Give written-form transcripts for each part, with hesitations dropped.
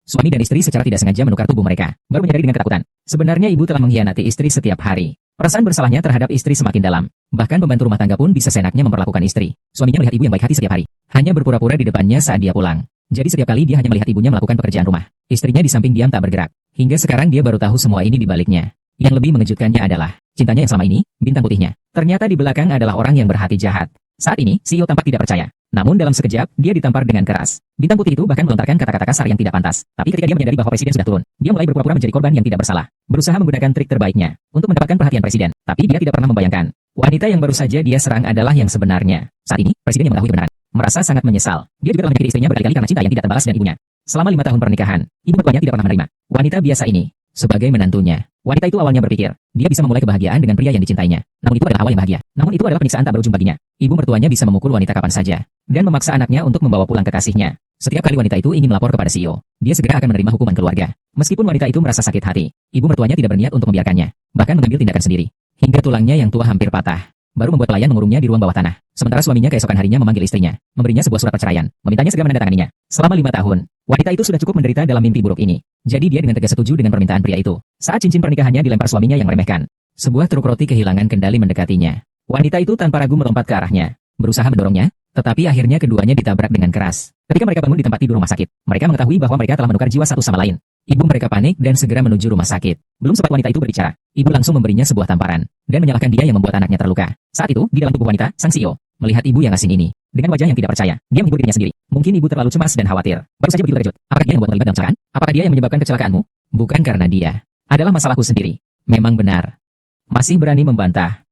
Suami dan istri secara tidak sengaja menukar tubuh mereka, baru menyadari dengan ketakutan. Sebenarnya ibu telah mengkhianati istri setiap hari. Perasaan bersalahnya terhadap istri semakin dalam. Bahkan pembantu rumah tangga pun bisa seenaknya memperlakukan istri. Suaminya melihat ibu yang baik hati setiap hari, hanya berpura-pura di depannya saat dia pulang. Jadi setiap kali dia hanya melihat ibunya melakukan pekerjaan rumah. Istrinya di samping diam tak bergerak. Hingga sekarang dia baru tahu semua ini di baliknya. Yang lebih mengejutkannya adalah cintanya yang selama ini, bintang putihnya, ternyata di belakang adalah orang yang berhati jahat. Saat ini, CEO tampak tidak percaya. Namun dalam sekejap, dia ditampar dengan keras. Bintang putih itu bahkan melontarkan kata-kata kasar yang tidak pantas. Tapi ketika dia menyadari bahwa presiden sudah turun, dia mulai berpura-pura menjadi korban yang tidak bersalah. Berusaha menggunakan trik terbaiknya untuk mendapatkan perhatian presiden. Tapi dia tidak pernah membayangkan, wanita yang baru saja dia serang adalah yang sebenarnya. Saat ini, presiden yang mengetahui kebenaran merasa sangat menyesal. Dia juga telah menyakiti istrinya berkali-kali karena cinta yang tidak terbalas dan ibunya. Selama 5 tahun pernikahan, ibu mertuanya tidak pernah menerima wanita biasa ini sebagai menantunya. Wanita itu awalnya berpikir, dia bisa memulai kebahagiaan dengan pria yang dicintainya. Namun itu adalah awal yang bahagia. Namun itu adalah penyiksaan tak berujung baginya. Ibu mertuanya bisa memukul wanita kapan saja, dan memaksa anaknya untuk membawa pulang kekasihnya. Setiap kali wanita itu ingin melapor kepada CEO, dia segera akan menerima hukuman keluarga. Meskipun wanita itu merasa sakit hati, ibu mertuanya tidak berniat untuk membiarkannya, bahkan mengambil tindakan sendiri. Hingga tulangnya yang tua hampir patah, baru membuat pelayan mengurungnya di ruang bawah tanah. Sementara suaminya keesokan harinya memanggil istrinya, memberinya sebuah surat perceraian, memintanya segera menandatanganinya. Selama 5 tahun, wanita itu sudah cukup menderita dalam mimpi buruk ini. Jadi dia dengan tegas setuju dengan permintaan pria itu. Saat cincin pernikahannya dilempar suaminya yang meremehkan, sebuah truk roti kehilangan kendali mendekatinya. Wanita itu tanpa ragu melompat ke arahnya, berusaha mendorongnya, tetapi akhirnya keduanya ditabrak dengan keras. Ketika mereka bangun di tempat tidur rumah sakit, mereka mengetahui bahwa mereka telah menukar jiwa satu sama lain. Ibu mereka panik dan segera menuju rumah sakit. Belum sempat wanita itu berbicara, ibu langsung memberinya sebuah tamparan dan menyalahkan dia yang membuat anaknya terluka. Saat itu, di dalam tubuh wanita, sang CEO melihat ibu yang asing ini dengan wajah yang tidak percaya. Dia menghibur dirinya sendiri. Mungkin ibu terlalu cemas dan khawatir. Baru saja begitu terkejut. Apakah dia yang membuat terlibat dalam kecelakaan? Apakah dia yang menyebabkan kecelakaanmu? Bukan karena dia. Adalah masalahku sendiri. Memang benar. Masih berani membantah.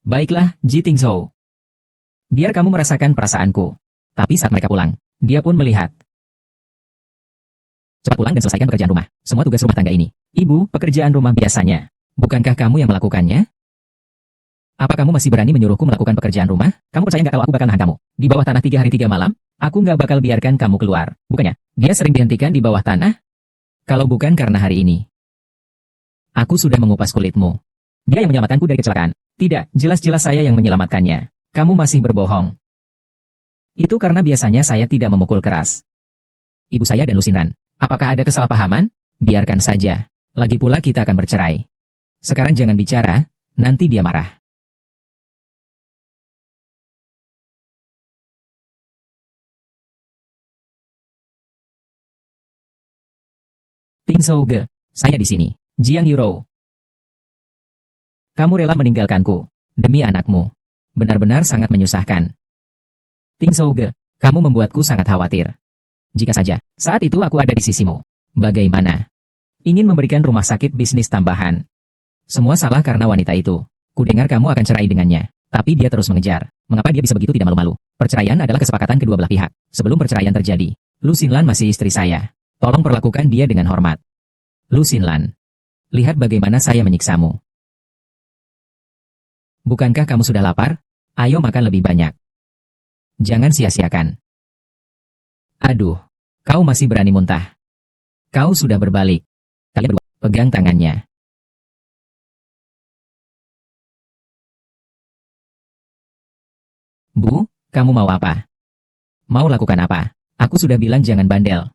Baiklah, Ji Tingzhou. Biar kamu merasakan perasaanku. Tapi saat mereka pulang, dia pun melihat. Cepat pulang dan selesaikan pekerjaan rumah. Semua tugas rumah tangga ini. Ibu, pekerjaan rumah biasanya. Bukankah kamu yang melakukannya? Apa kamu masih berani menyuruhku melakukan pekerjaan rumah? Kamu percaya nggak kalau aku bakal nahan kamu? Di bawah tanah 3 hari 3 malam? Aku nggak bakal biarkan kamu keluar. Bukannya, dia sering dihentikan di bawah tanah? Kalau bukan karena hari ini. Aku sudah mengupas kulitmu. Dia yang menyelamatkanku dari kecelakaan. Tidak, jelas-jelas saya yang menyelamatkannya. Kamu masih berbohong. Itu karena biasanya saya tidak memukul keras. Ibu saya dan Lusinran. Apakah ada kesalahpahaman? Biarkan saja. Lagi pula kita akan bercerai. Sekarang jangan bicara, nanti dia marah. Tingzhou Ge, saya di sini. Jiang Yurou. Kamu rela meninggalkanku demi anakmu. Benar-benar sangat menyusahkan. Tingzhou Ge, kamu membuatku sangat khawatir. Jika saja, saat itu aku ada di sisimu. Bagaimana? Ingin memberikan rumah sakit bisnis tambahan. Semua salah karena wanita itu. Kudengar kamu akan cerai dengannya. Tapi dia terus mengejar. Mengapa dia bisa begitu tidak malu-malu? Perceraian adalah kesepakatan kedua belah pihak. Sebelum perceraian terjadi, Lu Xinlan masih istri saya. Tolong perlakukan dia dengan hormat. Lu Xinlan. Lihat bagaimana saya menyiksamu. Bukankah kamu sudah lapar? Ayo makan lebih banyak. Jangan sia-siakan. Aduh, kau masih berani muntah. Kau sudah berbalik. Kalian berdua, pegang tangannya. Bu, kamu mau apa? Mau lakukan apa? Aku sudah bilang jangan bandel.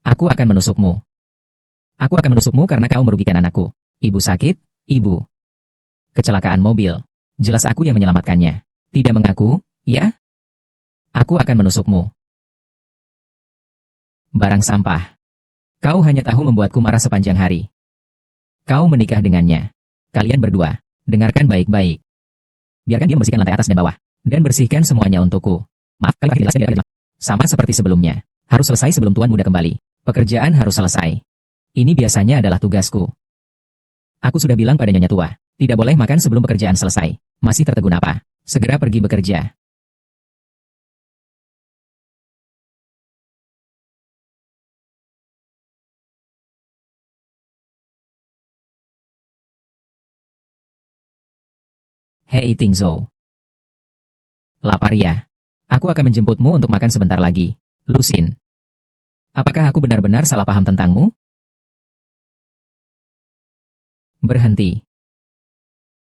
Aku akan menusukmu. Aku akan menusukmu karena kau merugikan anakku. Ibu sakit, ibu. Kecelakaan mobil. Jelas aku yang menyelamatkannya. Tidak mengaku, ya? Aku akan menusukmu. Barang sampah. Kau hanya tahu membuatku marah sepanjang hari. Kau menikah dengannya. Kalian berdua, dengarkan baik-baik. Biarkan dia membersihkan lantai atas dan bawah. Dan bersihkan semuanya untukku. Maaf, kalian jelaskan tidak jelas. Sama seperti sebelumnya. Harus selesai sebelum Tuan Muda kembali. Pekerjaan harus selesai. Ini biasanya adalah tugasku. Aku sudah bilang pada Nyonya Tua, tidak boleh makan sebelum pekerjaan selesai. Masih tertegun apa? Segera pergi bekerja. Hei Tingzhou. Lapar ya? Aku akan menjemputmu untuk makan sebentar lagi. Lusin. Apakah aku benar-benar salah paham tentangmu? Berhenti.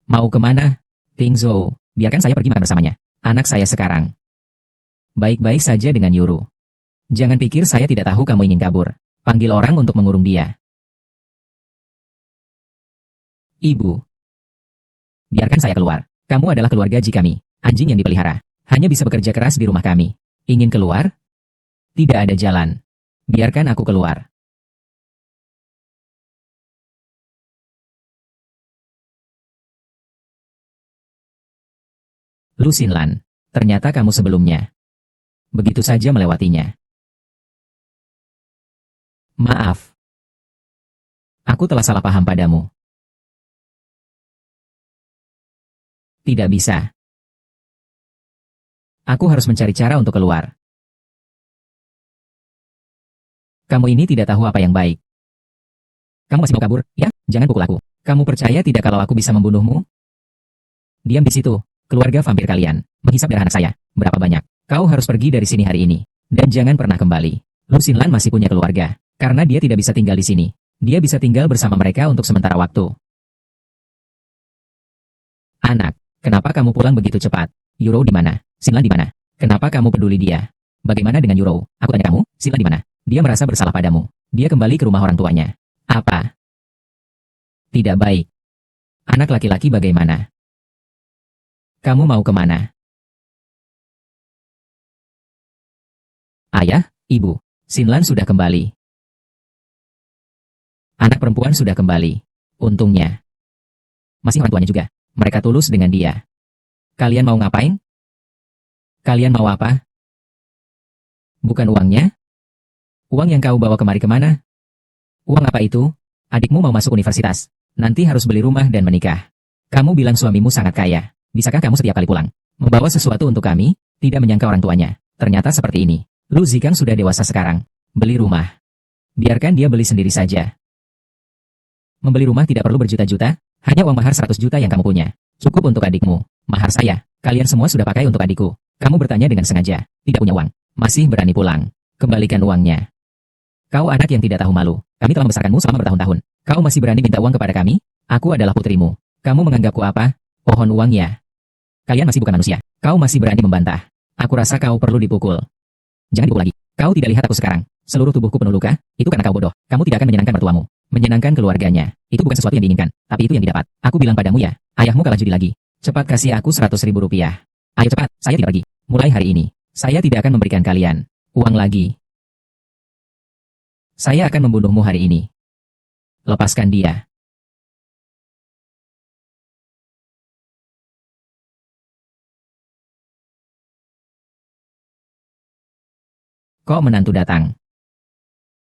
Mau kemana? Tingzhou, biarkan saya pergi makan bersamanya. Anak saya sekarang. Baik-baik saja dengan Yuru. Jangan pikir saya tidak tahu kamu ingin kabur. Panggil orang untuk mengurung dia. Ibu, biarkan saya keluar. Kamu adalah keluarga Ji kami, anjing yang dipelihara. Hanya bisa bekerja keras di rumah kami. Ingin keluar? Tidak ada jalan. Biarkan aku keluar. Lu Xinlan, ternyata kamu sebelumnya. Begitu saja melewatinya. Maaf. Aku telah salah paham padamu. Tidak bisa. Aku harus mencari cara untuk keluar. Kamu ini tidak tahu apa yang baik. Kamu masih mau kabur, ya? Jangan pukul aku. Kamu percaya tidak kalau aku bisa membunuhmu? Diam di situ, keluarga vampir kalian. Menghisap darah anak saya. Berapa banyak? Kau harus pergi dari sini hari ini. Dan jangan pernah kembali. Lu Xinlan masih punya keluarga. Karena dia tidak bisa tinggal di sini. Dia bisa tinggal bersama mereka untuk sementara waktu. Anak, kenapa kamu pulang begitu cepat? Yuro di mana? Xinlan di mana? Kenapa kamu peduli dia? Bagaimana dengan Yuro? Aku tanya kamu, Xinlan di mana? Dia merasa bersalah padamu. Dia kembali ke rumah orang tuanya. Apa? Tidak baik. Anak laki-laki bagaimana? Kamu mau kemana? Ayah, ibu, Xinlan sudah kembali. Anak perempuan sudah kembali. Untungnya. Masih orang tuanya juga. Mereka tulus dengan dia. Kalian mau ngapain? Kalian mau apa? Bukan uangnya? Uang yang kau bawa kemari kemana? Uang apa itu? Adikmu mau masuk universitas. Nanti harus beli rumah dan menikah. Kamu bilang suamimu sangat kaya. Bisakah kamu setiap kali pulang membawa sesuatu untuk kami? Tidak menyangka orang tuanya. Ternyata seperti ini. Lu Zikang sudah dewasa sekarang. Beli rumah. Biarkan dia beli sendiri saja. Membeli rumah tidak perlu berjuta-juta. Hanya uang mahar 100 juta yang kamu punya. Cukup untuk adikmu. Mahar saya. Kalian semua sudah pakai untuk adikku. Kamu bertanya dengan sengaja. Tidak punya uang. Masih berani pulang. Kembalikan uangnya. Kau anak yang tidak tahu malu. Kami telah membesarkanmu selama bertahun-tahun. Kau masih berani minta uang kepada kami? Aku adalah putrimu. Kamu menganggapku apa? Pohon uangnya. Kalian masih bukan manusia. Kau masih berani membantah. Aku rasa kau perlu dipukul. Jangan dipukul lagi. Kau tidak lihat aku sekarang. Seluruh tubuhku penuh luka. Itu karena kau bodoh. Kamu tidak akan menyenangkan mertuamu. Menyenangkan keluarganya. Itu bukan sesuatu yang diinginkan. Tapi itu yang didapat. Aku bilang padamu ya. Ayahmu kalah judi lagi. Cepat kasih aku 100.000 rupiah. Ayo cepat. Saya tidak pergi. Mulai hari ini. Saya tidak akan memberikan kalian uang lagi. Saya akan membunuhmu hari ini. Lepaskan dia. Kok menantu datang?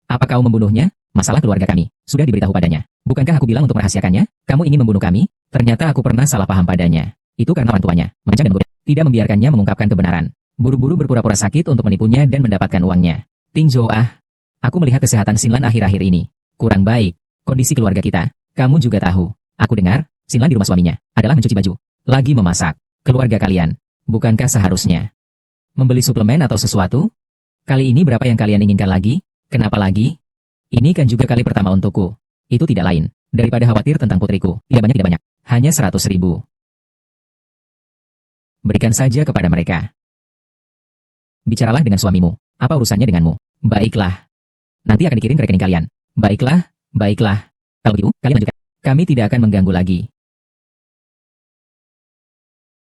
Apa kau membunuhnya? Masalah keluarga kami. Sudah diberitahu padanya. Bukankah aku bilang untuk merahasiakannya? Kamu ingin membunuh kami? Ternyata aku pernah salah paham padanya. Itu karena orang tuanya. Mengancam dan menggoda. Tidak membiarkannya mengungkapkan kebenaran. Buru-buru berpura-pura sakit untuk menipunya dan mendapatkan uangnya. Ting Zhou ah. Aku melihat kesehatan Xinlan akhir-akhir ini. Kurang baik. Kondisi keluarga kita. Kamu juga tahu. Aku dengar, Xinlan di rumah suaminya adalah mencuci baju. Lagi memasak. Keluarga kalian. Bukankah seharusnya membeli suplemen atau sesuatu? Kali ini berapa yang kalian inginkan lagi? Kenapa lagi? Ini kan juga kali pertama untukku. Itu tidak lain daripada khawatir tentang putriku. Tidak banyak. Hanya 100.000. Berikan saja kepada mereka. Bicaralah dengan suamimu. Apa urusannya denganmu? Baiklah. Nanti akan dikirim ke rekening kalian. Baiklah. Kalau begitu, kalian lanjutkan. Kami tidak akan mengganggu lagi.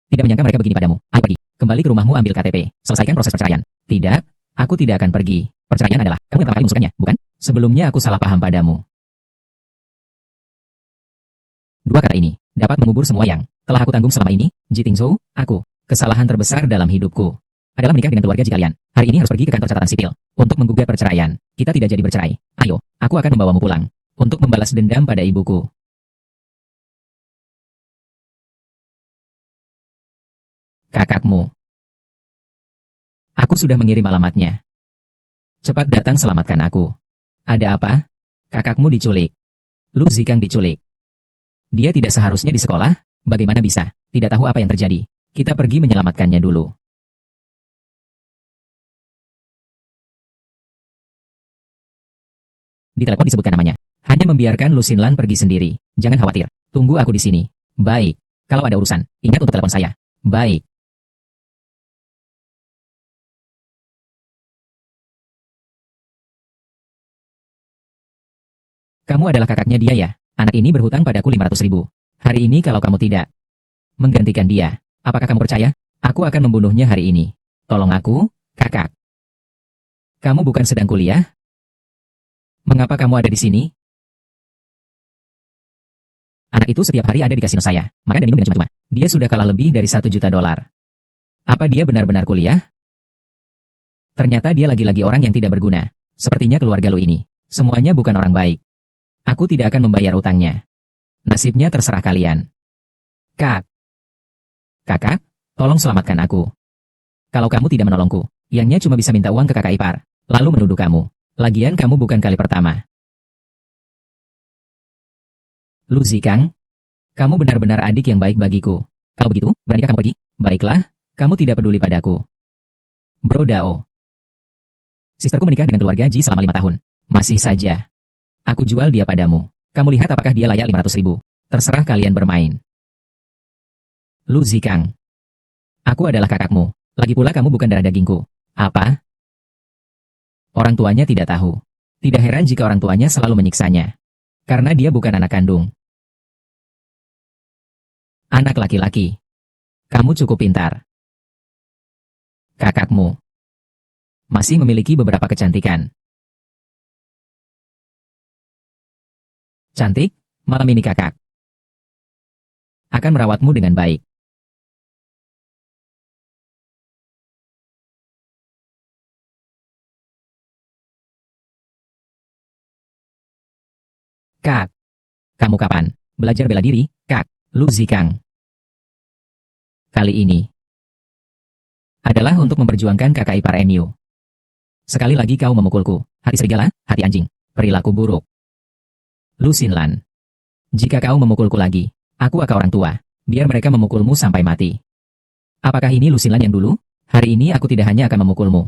Tidak menyangka mereka begini padamu. Ayo pergi. Kembali ke rumahmu ambil KTP. Selesaikan proses perceraian. Tidak, aku tidak akan pergi. Perceraian adalah kamu yang pertama kali mengusulkannya, bukan? Sebelumnya aku salah paham padamu. Dua kata ini dapat mengubur semua yang telah aku tanggung selama ini. Ji Tingzhou, aku. Kesalahan terbesar dalam hidupku adalah menikah dengan keluarga Ji kalian. Hari ini harus pergi ke kantor catatan sipil untuk menggugat perceraian. Kita tidak jadi bercerai. Ayo, aku akan membawamu pulang untuk membalas dendam pada ibuku. Kakakmu. Aku sudah mengirim alamatnya. Cepat datang selamatkan aku. Ada apa? Kakakmu diculik. Lu Zikang diculik. Dia tidak seharusnya di sekolah. Bagaimana bisa? Tidak tahu apa yang terjadi. Kita pergi menyelamatkannya dulu. Di telepon disebutkan namanya. Hanya membiarkan Lu Xinlan pergi sendiri. Jangan khawatir. Tunggu aku di sini. Baik. Kalau ada urusan, ingat untuk telepon saya. Baik. Kamu adalah kakaknya dia ya? Anak ini berhutang padaku 500.000. Hari ini kalau kamu tidak menggantikan dia, apakah kamu percaya? Aku akan membunuhnya hari ini. Tolong aku, kakak. Kamu bukan sedang kuliah? Mengapa kamu ada di sini? Anak itu setiap hari ada di kasino saya, makan dan minum dengan cuma-cuma. Dia sudah kalah lebih dari $1 juta. Apa dia benar-benar kuliah? Ternyata dia lagi-lagi orang yang tidak berguna. Sepertinya keluarga lu ini. Semuanya bukan orang baik. Aku tidak akan membayar utangnya. Nasibnya terserah kalian. Kakak, tolong selamatkan aku. Kalau kamu tidak menolongku, Yangnya cuma bisa minta uang ke kakak ipar, lalu menuduh kamu. Lagian kamu bukan kali pertama. Lu Zikang, kamu benar-benar adik yang baik bagiku. Kalau begitu, beranikah kamu pergi? Baiklah, kamu tidak peduli padaku. Bro Dao. Sisterku menikah dengan keluarga Ji selama 5 tahun. Masih saja. Aku jual dia padamu. Kamu lihat apakah dia layak 500.000? Terserah kalian bermain. Lu Zikang. Aku adalah kakakmu. Lagi pula kamu bukan darah dagingku. Apa? Orang tuanya tidak tahu. Tidak heran jika orang tuanya selalu menyiksanya. Karena dia bukan anak kandung. Anak laki-laki. Kamu cukup pintar. Kakakmu masih memiliki beberapa kecantikan. Cantik, malam ini kakak akan merawatmu dengan baik. Kak, kamu kapan belajar bela diri, Kak? Lu Zikang. Kali ini adalah untuk memperjuangkan kakak ipar NU. Sekali lagi kau memukulku, hati serigala, hati anjing, perilaku buruk. Lu Xinlan. Jika kau memukulku lagi, aku akan orang tua, biar mereka memukulmu sampai mati. Apakah ini Lu Xinlan yang dulu? Hari ini aku tidak hanya akan memukulmu.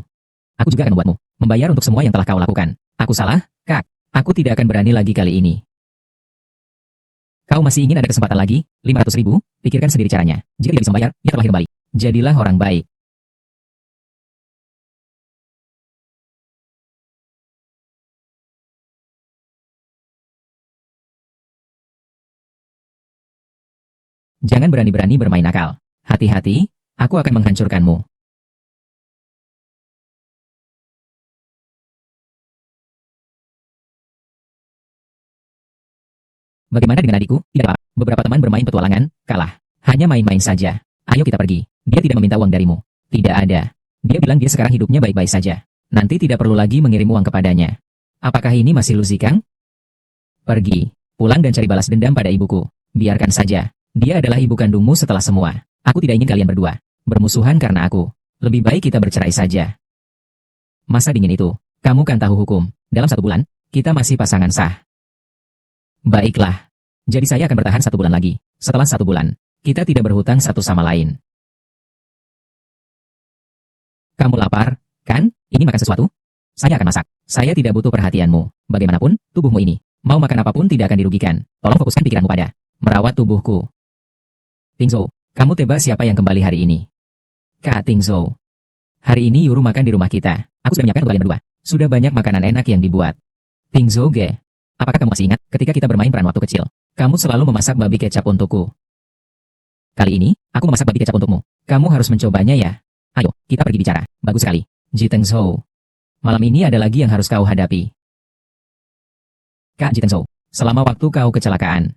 Aku juga akan membuatmu membayar untuk semua yang telah kau lakukan. Aku salah, Kak. Aku tidak akan berani lagi kali ini. Kau masih ingin ada kesempatan lagi? 500.000? Pikirkan sendiri caranya. Jika tidak bisa membayar, ya terlahir kembali. Jadilah orang baik. Jangan berani-berani bermain nakal. Hati-hati, aku akan menghancurkanmu. Bagaimana dengan adikku? Tidak apa. Beberapa teman bermain petualangan, kalah. Hanya main-main saja. Ayo kita pergi. Dia tidak meminta uang darimu. Tidak ada. Dia bilang dia sekarang hidupnya baik-baik saja. Nanti tidak perlu lagi mengirim uang kepadanya. Apakah ini masih Lu Zikang? Pergi. Pulang dan cari balas dendam pada ibuku. Biarkan saja. Dia adalah ibu kandungmu setelah semua. Aku tidak ingin kalian berdua bermusuhan karena aku. Lebih baik kita bercerai saja. Masa dingin itu. Kamu kan tahu hukum. Dalam 1 bulan, kita masih pasangan sah. Baiklah. Jadi saya akan bertahan 1 bulan lagi. Setelah 1 bulan, kita tidak berhutang satu sama lain. Kamu lapar, kan? Ini makan sesuatu? Saya akan masak. Saya tidak butuh perhatianmu. Bagaimanapun, tubuhmu ini. Mau makan apapun tidak akan dirugikan. Tolong fokuskan pikiranmu pada merawat tubuhku. Tingzhou, kamu tebak siapa yang kembali hari ini? Kak Tingzhou. Hari ini Yuru makan di rumah kita. Aku sudah menyiapkan untuk kalian berdua. Sudah banyak makanan enak yang dibuat. Tingzhou ge. Apakah kamu masih ingat ketika kita bermain peran waktu kecil? Kamu selalu memasak babi kecap untukku. Kali ini, aku memasak babi kecap untukmu. Kamu harus mencobanya ya. Ayo, kita pergi bicara. Bagus sekali. Ji Tengzhou. Malam ini ada lagi yang harus kau hadapi. Kak Ji Tengzhou, selama waktu kau kecelakaan,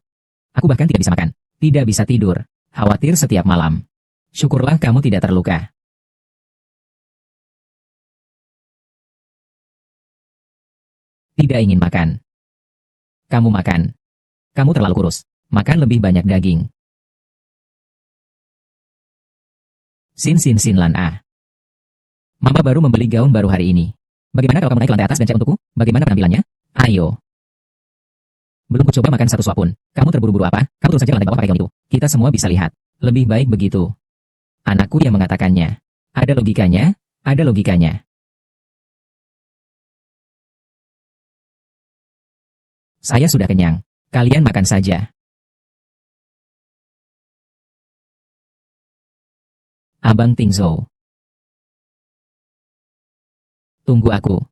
aku bahkan tidak bisa makan, tidak bisa tidur, khawatir setiap malam. Syukurlah kamu tidak terluka. Tidak ingin makan. Kamu makan. Kamu terlalu kurus. Makan lebih banyak daging. Sin Lan ah. Mama baru membeli gaun baru hari ini. Bagaimana kalau kamu naik ke lantai atas dan cek untukku? Bagaimana penampilannya? Ayo. Belum kucoba makan satu suap pun. Kamu terburu-buru apa? Kamu terus saja lantai bawah pakai gaun itu. Kita semua bisa lihat. Lebih baik begitu. Anakku yang mengatakannya. Ada logikanya, ada logikanya. Saya sudah kenyang. Kalian makan saja. Abang Tingzhou. Tunggu aku.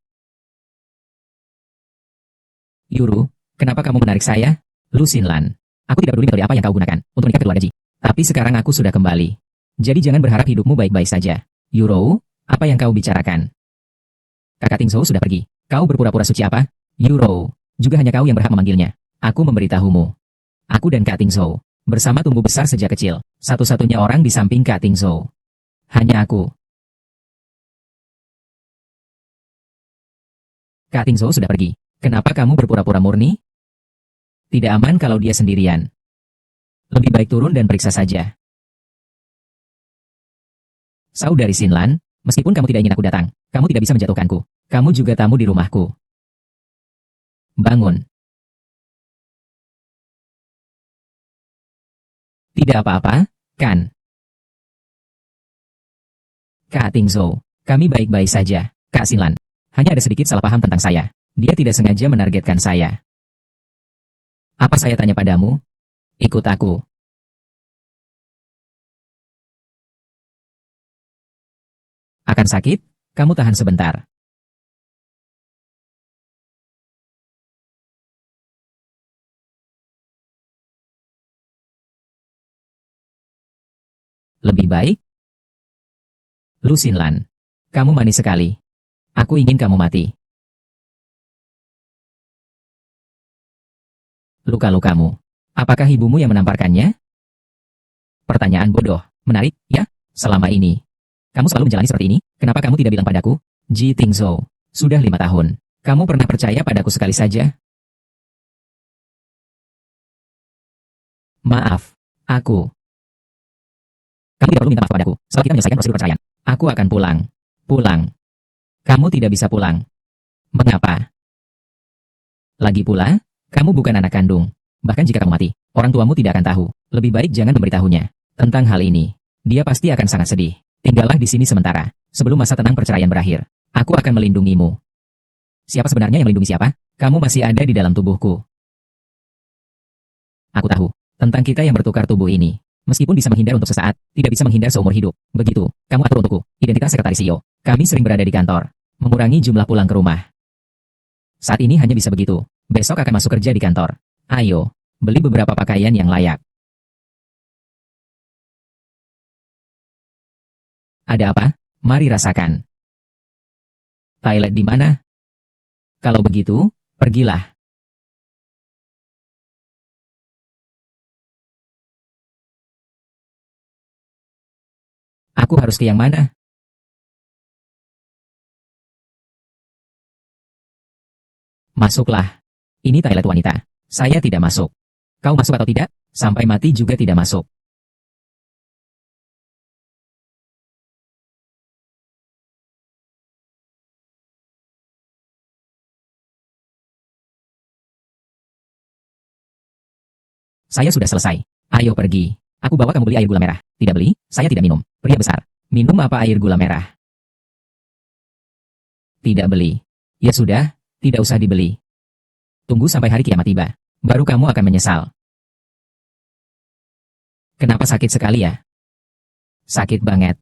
Yuru, Kenapa kamu menarik saya? Lu Xinlan. Aku tidak peduli metode apa yang kau gunakan untuk menikah kedua gaji. Tapi sekarang aku sudah kembali. Jadi jangan berharap hidupmu baik-baik saja. Yuro, apa yang kau bicarakan? Kakak Tingzhou sudah pergi. Kau berpura-pura suci apa? Yuro, juga hanya kau yang berhak memanggilnya. Aku memberitahumu. Aku dan Kak Tingzhou bersama tumbuh besar sejak kecil. Satu-satunya orang di samping Kak Tingzhou. Hanya aku. Kak Tingzhou sudah pergi. Kenapa kamu berpura-pura murni? Tidak aman kalau dia sendirian. Lebih baik turun dan periksa saja. Saudari Xinlan, meskipun kamu tidak ingin aku datang, kamu tidak bisa menjatuhkanku. Kamu juga tamu di rumahku. Bangun. Tidak apa-apa, kan? Kak Tingzhou, kami baik-baik saja, Kak Xinlan. Hanya ada sedikit salah paham tentang saya. Dia tidak sengaja menargetkan saya. Apa saya tanya padamu? Ikut aku. Akan sakit? Kamu tahan sebentar. Lebih baik? Lu Xinlan, kamu manis sekali. Aku ingin kamu mati. Luka-lukamu. Apakah ibumu yang menamparkannya? Pertanyaan bodoh. Menarik, ya? Selama ini. Kamu selalu menjalani seperti ini? Kenapa kamu tidak bilang padaku? Ji Tingzhou. Sudah 5 tahun. Kamu pernah percaya padaku sekali saja? Maaf. Aku. Kamu tidak perlu minta maaf padaku. Setelah kita menyelesaikan prosedur perceraian, aku akan pulang. Pulang. Kamu tidak bisa pulang. Mengapa? Lagi pula, kamu bukan anak kandung. Bahkan jika kamu mati, orang tuamu tidak akan tahu. Lebih baik jangan memberitahunya tentang hal ini. Dia pasti akan sangat sedih. Tinggallah di sini sementara, sebelum masa tenang perceraian berakhir. Aku akan melindungimu. Siapa sebenarnya yang melindungi siapa? Kamu masih ada di dalam tubuhku. Aku tahu tentang kita yang bertukar tubuh ini. Meskipun bisa menghindar untuk sesaat, tidak bisa menghindar seumur hidup. Begitu, kamu atur untukku. Identitas sekretaris CEO. Kami sering berada di kantor. Mengurangi jumlah pulang ke rumah. Saat ini hanya bisa begitu. Besok akan masuk kerja di kantor. Ayo, beli beberapa pakaian yang layak. Ada apa? Mari rasakan. Toilet di mana? Kalau begitu, pergilah. Aku harus ke yang mana? Masuklah. Ini toilet wanita. Saya tidak masuk. Kau masuk atau tidak? Sampai mati juga tidak masuk. Saya sudah selesai. Ayo pergi. Aku bawa kamu beli air gula merah. Tidak beli, saya tidak minum. Pria besar. Minum apa air gula merah? Tidak beli. Ya sudah, tidak usah dibeli. Tunggu sampai hari kiamat tiba. Baru kamu akan menyesal. Kenapa sakit sekali ya? Sakit banget.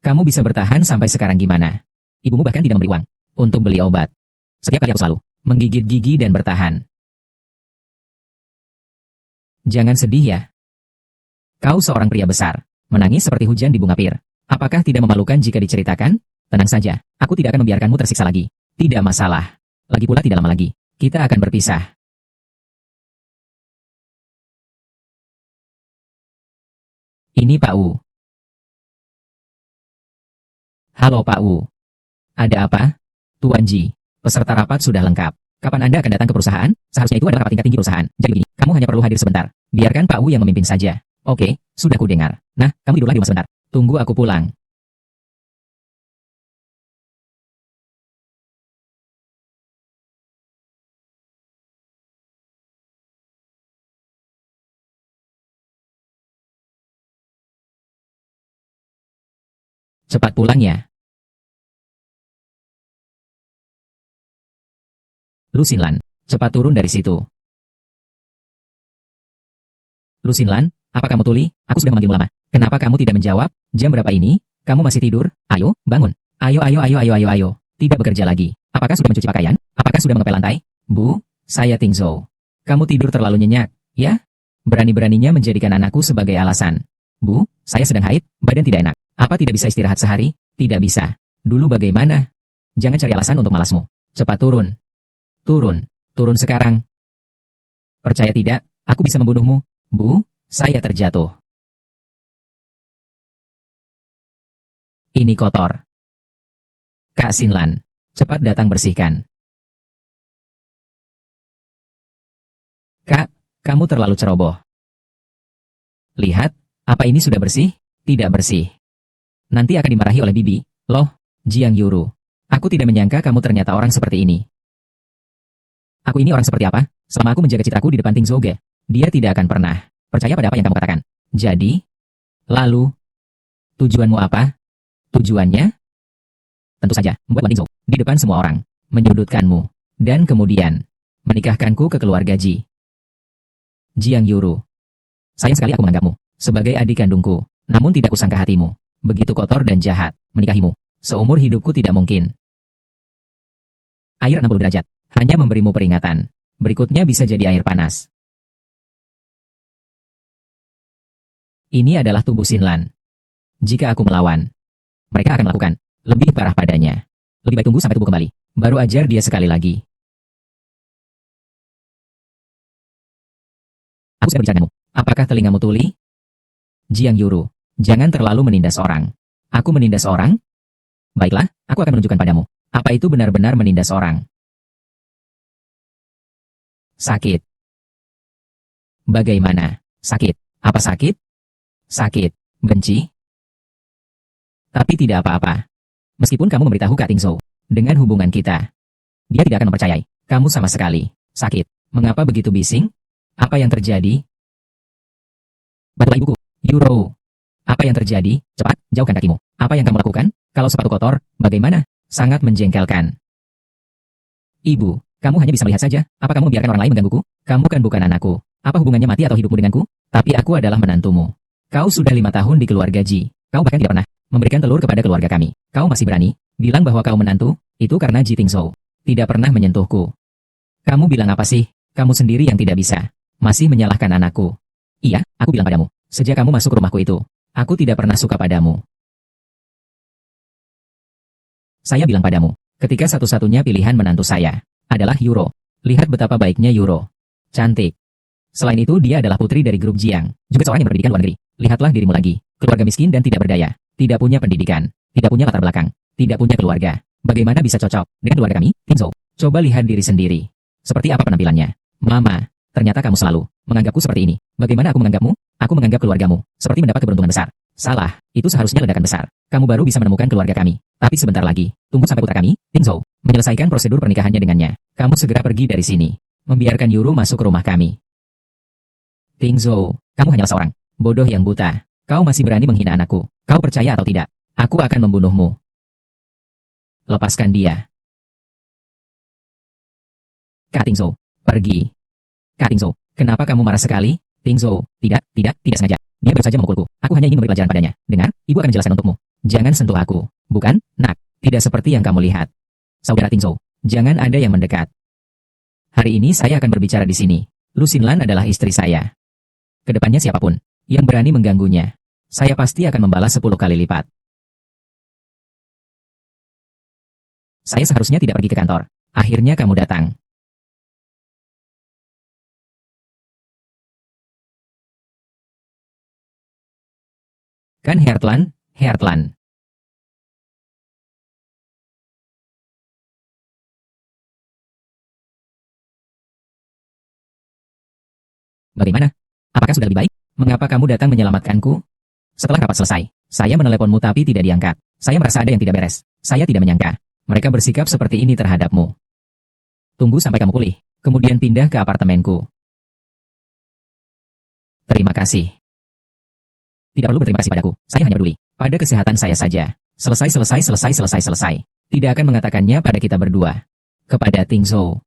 Kamu bisa bertahan sampai sekarang gimana? Ibumu bahkan tidak memberi uang untuk beli obat. Setiap kali aku selalu menggigit gigi dan bertahan. Jangan sedih ya. Kau seorang pria besar, menangis seperti hujan di bunga pir. Apakah tidak memalukan jika diceritakan? Tenang saja, aku tidak akan membiarkanmu tersiksa lagi. Tidak masalah. Lagi pula tidak lama lagi, kita akan berpisah. Ini Pak Wu. Halo Pak Wu. Ada apa? Tuan Ji, peserta rapat sudah lengkap. Kapan Anda akan datang ke perusahaan? Seharusnya itu adalah rapat tingkat tinggi perusahaan. Jadi begini, kamu hanya perlu hadir sebentar. Biarkan Pak Wu yang memimpin saja. Oke, sudah ku dengar. Nah, kamu tidurlah di rumah sebentar. Tunggu aku pulang. Cepat pulang ya. Lu Xinlan, cepat turun dari situ. Lu Xinlan, apa kamu tuli? Aku sudah memanggilmu lama. Kenapa kamu tidak menjawab? Jam berapa ini? Kamu masih tidur? Ayo, bangun. Ayo, ayo, ayo, ayo, ayo, ayo. Tidak bekerja lagi. Apakah sudah mencuci pakaian? Apakah sudah mengepel lantai? Bu, Saya Tingzhou. Kamu tidur terlalu nyenyak, ya? Berani-beraninya menjadikan anakku sebagai alasan. Bu, saya sedang haid, badan tidak enak. Apa tidak bisa istirahat sehari? Tidak bisa. Dulu bagaimana? Jangan cari alasan untuk malasmu. Cepat turun. Turun. Turun sekarang. Percaya tidak, aku bisa membunuhmu. Bu, saya terjatuh. Ini kotor. Kak Xinlan, cepat datang bersihkan. Kak, kamu terlalu ceroboh. Lihat, apa ini sudah bersih? Tidak bersih. Nanti akan dimarahi oleh bibi. Loh, Jiang Yuru. Aku tidak menyangka kamu ternyata orang seperti ini. Aku ini orang seperti apa? Selama aku menjaga citraku di depan Tingzhou Ge, dia tidak akan pernah percaya pada apa yang kamu katakan. Jadi, lalu, tujuanmu apa? Tujuannya? Tentu saja, membuat Tingzhou di depan semua orang, menyudutkanmu, dan kemudian menikahkanku ke keluarga Ji. Jiang Yuru. Sayang sekali aku menganggapmu sebagai adik kandungku, namun tidak kusangka hatimu begitu kotor dan jahat. Menikahimu seumur hidupku tidak mungkin. Air 60 derajat, hanya memberimu peringatan. Berikutnya bisa jadi air panas. Ini adalah tubuh Xinlan. Jika aku melawan, mereka akan melakukan lebih parah padanya. Lebih baik tunggu sampai tubuh kembali, baru ajar dia sekali lagi. Aku sudah bicara denganmu. Apakah telingamu tuli? Jiang Yuru, jangan terlalu menindas orang. Aku menindas orang? Baiklah, aku akan menunjukkan padamu. Apa itu benar-benar menindas orang? Sakit. Bagaimana? Sakit. Apa sakit? Sakit. Benci? Tapi tidak apa-apa. Meskipun kamu memberitahu Kak Tingzhou dengan hubungan kita, dia tidak akan mempercayai kamu sama sekali. Sakit. Mengapa begitu bising? Apa yang terjadi? Bantulah ibuku. Yuro. Apa yang terjadi? Cepat, jauhkan kakimu. Apa yang kamu lakukan? Kalau sepatu kotor, bagaimana? Sangat menjengkelkan. Ibu, kamu hanya bisa melihat saja. Apa kamu membiarkan orang lain menggangguku? Kamu kan bukan anakku. Apa hubungannya mati atau hidupmu denganku? Tapi aku adalah menantumu. Kau sudah 5 tahun di keluarga Ji. Kau bahkan tidak pernah memberikan telur kepada keluarga kami. Kau masih berani bilang bahwa kau menantu? Itu karena Ji Tingzhou tidak pernah menyentuhku. Kamu bilang apa sih? Kamu sendiri yang tidak bisa. Masih menyalahkan anakku. Iya, aku bilang padamu. Sejak kamu masuk rumahku itu, aku tidak pernah suka padamu. Saya bilang padamu, ketika satu-satunya pilihan menantu saya adalah Yuro. Lihat betapa baiknya Yuro. Cantik. Selain itu dia adalah putri dari grup Jiang, juga seorang yang berpendidikan luar negeri. Lihatlah dirimu lagi, keluarga miskin dan tidak berdaya, tidak punya pendidikan, tidak punya latar belakang, tidak punya keluarga. Bagaimana bisa cocok dengan keluarga kami, Tingzhou? Coba lihat diri sendiri. Seperti apa penampilannya? Mama, ternyata kamu selalu menganggapku seperti ini. Bagaimana aku menganggapmu? Aku menganggap keluargamu seperti mendapat keberuntungan besar. Salah, itu seharusnya ledakan besar. Kamu baru bisa menemukan keluarga kami. Tapi sebentar lagi, tunggu sampai putra kami, Tingzhou, menyelesaikan prosedur pernikahannya dengannya. Kamu segera pergi dari sini. Membiarkan Yuru masuk ke rumah kami. Tingzhou, kamu hanyalah seorang bodoh yang buta. Kau masih berani menghina anakku. Kau percaya atau tidak? Aku akan membunuhmu. Lepaskan dia. Kak Tingzhou, pergi. Kak Tingzhou, kenapa kamu marah sekali? Tingzhou, tidak sengaja. Dia baru saja memukulku. Aku hanya ingin memberi pelajaran padanya. Dengar, ibu akan menjelaskan untukmu. Jangan sentuh aku. Bukan, nak. Tidak seperti yang kamu lihat. Saudara Tingzhou, jangan ada yang mendekat. Hari ini saya akan berbicara di sini. Lu Xinlan adalah istri saya. Kedepannya siapapun yang berani mengganggunya, saya pasti akan membalas 10 kali lipat. Saya seharusnya tidak pergi ke kantor. Akhirnya kamu datang. Kan Heartland? Bagaimana? Apakah sudah lebih baik? Mengapa kamu datang menyelamatkanku? Setelah rapat selesai, saya meneleponmu tapi tidak diangkat. Saya merasa ada yang tidak beres. Saya tidak menyangka mereka bersikap seperti ini terhadapmu. Tunggu sampai kamu pulih, kemudian pindah ke apartemenku. Terima kasih. Tidak perlu berterima kasih padaku. Saya hanya peduli pada kesehatan saya saja. Selesai. Tidak akan mengatakannya pada kita berdua. Kepada Tingzhou.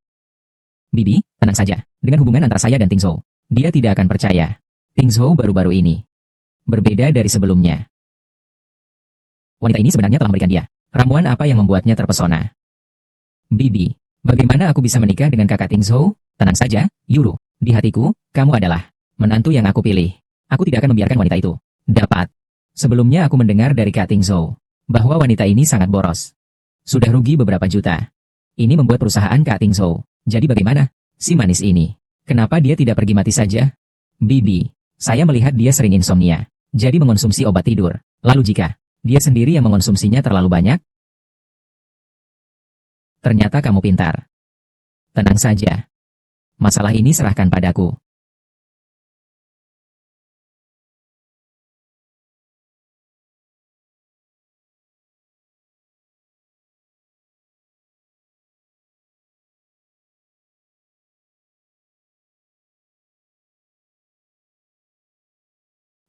Bibi, tenang saja. Dengan hubungan antara saya dan Tingzhou, dia tidak akan percaya. Tingzhou baru-baru ini berbeda dari sebelumnya. Wanita ini sebenarnya telah memberikan dia ramuan apa yang membuatnya terpesona. Bibi, bagaimana aku bisa menikah dengan kakak Tingzhou? Tenang saja, Yuru. Di hatiku, kamu adalah menantu yang aku pilih. Aku tidak akan membiarkan wanita itu dapat. Sebelumnya aku mendengar dari Kak Tingzhou bahwa wanita ini sangat boros. Sudah rugi beberapa juta. Ini membuat perusahaan Kak Tingzhou. Jadi bagaimana? Si manis ini. Kenapa dia tidak pergi mati saja? Bibi, saya melihat dia sering insomnia. Jadi mengonsumsi obat tidur. Lalu jika dia sendiri yang mengonsumsinya terlalu banyak? Ternyata kamu pintar. Tenang saja. Masalah ini serahkan padaku.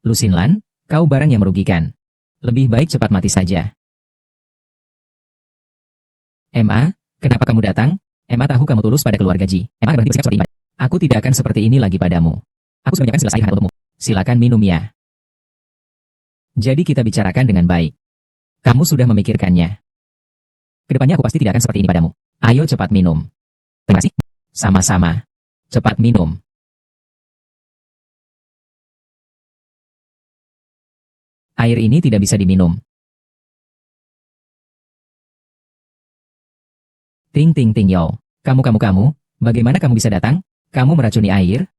Lu Xinlan, kau barang yang merugikan. Lebih baik cepat mati saja. Emma, kenapa kamu datang? Emma tahu kamu tulus pada keluarga Ji. Emma akan berhenti bersikap seperti ini. Aku tidak akan seperti ini lagi padamu. Aku sudah menyiapkan segelas air hangat untukmu. Silakan minum ya. Jadi kita bicarakan dengan baik. Kamu sudah memikirkannya. Kedepannya aku pasti tidak akan seperti ini padamu. Ayo cepat minum. Terima kasih. Sama-sama. Cepat minum. Air ini tidak bisa diminum. Ting ting ting yo. Kamu, bagaimana kamu bisa datang? Kamu meracuni air?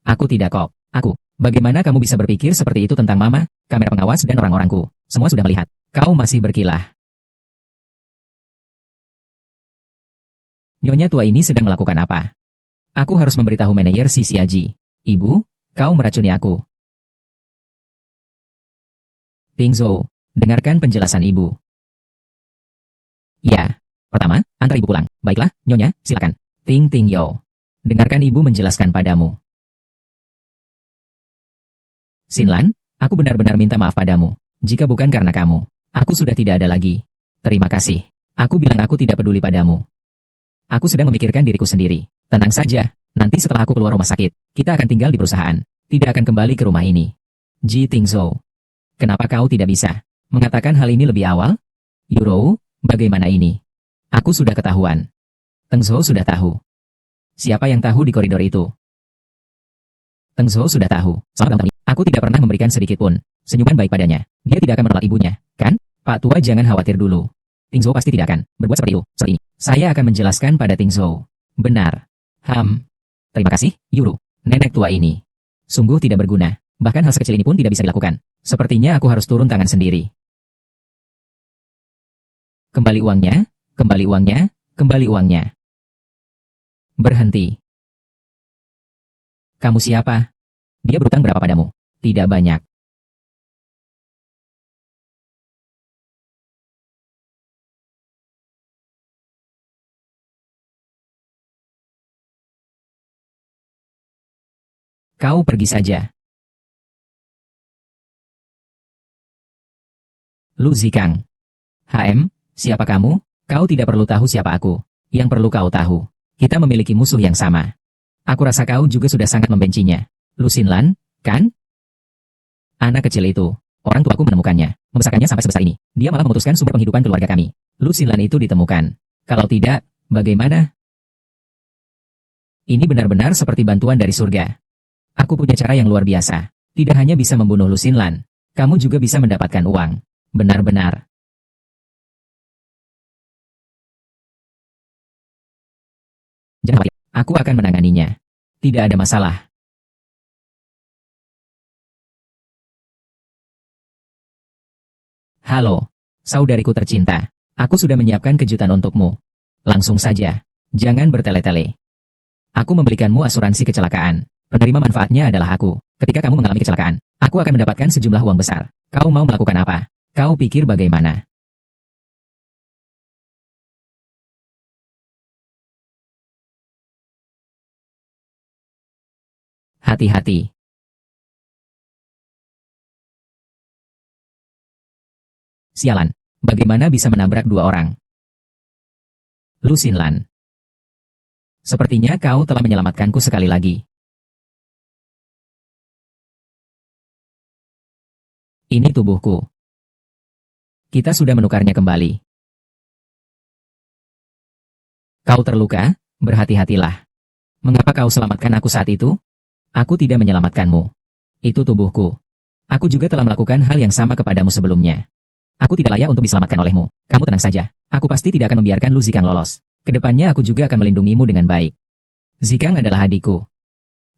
Aku tidak kok. Aku. Bagaimana kamu bisa berpikir seperti itu tentang mama, kamera pengawas dan orang-orangku? Semua sudah melihat. Kau masih berkilah. Nyonya tua ini sedang melakukan apa? Aku harus memberitahu manajer si Siaji. Ibu, kau meracuni aku. Tingzhou, dengarkan penjelasan ibu. Ya. Pertama, antar ibu pulang. Baiklah, Nyonya, silakan. Ting ting yo. Dengarkan ibu menjelaskan padamu. Xinlan, aku benar-benar minta maaf padamu. Jika bukan karena kamu, aku sudah tidak ada lagi. Terima kasih. Aku bilang aku tidak peduli padamu. Aku sedang memikirkan diriku sendiri. Tenang saja, nanti setelah aku keluar rumah sakit, kita akan tinggal di perusahaan. Tidak akan kembali ke rumah ini. Ji Tingzhou. Kenapa kau tidak bisa mengatakan hal ini lebih awal? Yuro, bagaimana ini? Aku sudah ketahuan. Tengzhou sudah tahu. Siapa yang tahu di koridor itu? Tengzhou sudah tahu. Soal ini, aku tidak pernah memberikan sedikit pun senyuman baik padanya. Dia tidak akan menolak ibunya, kan? Pak tua jangan khawatir dulu. Tingzhou pasti tidak akan berbuat seperti itu. Seperti ini. Saya akan menjelaskan pada Tingzhou. Benar. Terima kasih, Yuru. Nenek tua ini sungguh tidak berguna. Bahkan hal sekecil ini pun tidak bisa dilakukan. Sepertinya aku harus turun tangan sendiri. Kembali uangnya, kembali uangnya, kembali uangnya. Berhenti. Kamu siapa? Dia berutang berapa padamu? Tidak banyak. Kau pergi saja. Lu Zikang. Siapa kamu? Kau tidak perlu tahu siapa aku. Yang perlu kau tahu, kita memiliki musuh yang sama. Aku rasa kau juga sudah sangat membencinya. Lu Xinlan, kan? Anak kecil itu, orang tuaku menemukannya, membesarkannya sampai sebesar ini. Dia malah memutuskan sumber penghidupan keluarga kami. Lu Xinlan itu ditemukan. Kalau tidak, bagaimana? Ini benar-benar seperti bantuan dari surga. Aku punya cara yang luar biasa. Tidak hanya bisa membunuh Lu Xinlan, kamu juga bisa mendapatkan uang. Benar-benar. Jangan khawatir, aku akan menanganinya. Tidak ada masalah. Halo, saudariku tercinta. Aku sudah menyiapkan kejutan untukmu. Langsung saja. Jangan bertele-tele. Aku memberikanmu asuransi kecelakaan. Penerima manfaatnya adalah aku. Ketika kamu mengalami kecelakaan, aku akan mendapatkan sejumlah uang besar. Kau mau melakukan apa? Kau pikir bagaimana? Hati-hati. Sialan. Bagaimana bisa menabrak dua orang? Lu Xinlan. Sepertinya kau telah menyelamatkanku sekali lagi. Ini tubuhku. Kita sudah menukarnya kembali. Kau terluka? Berhati-hatilah. Mengapa kau selamatkan aku saat itu? Aku tidak menyelamatkanmu. Itu tubuhku. Aku juga telah melakukan hal yang sama kepadamu sebelumnya. Aku tidak layak untuk diselamatkan olehmu. Kamu tenang saja. Aku pasti tidak akan membiarkan Lu Zikang lolos. Kedepannya aku juga akan melindungimu dengan baik. Zikang adalah adikku.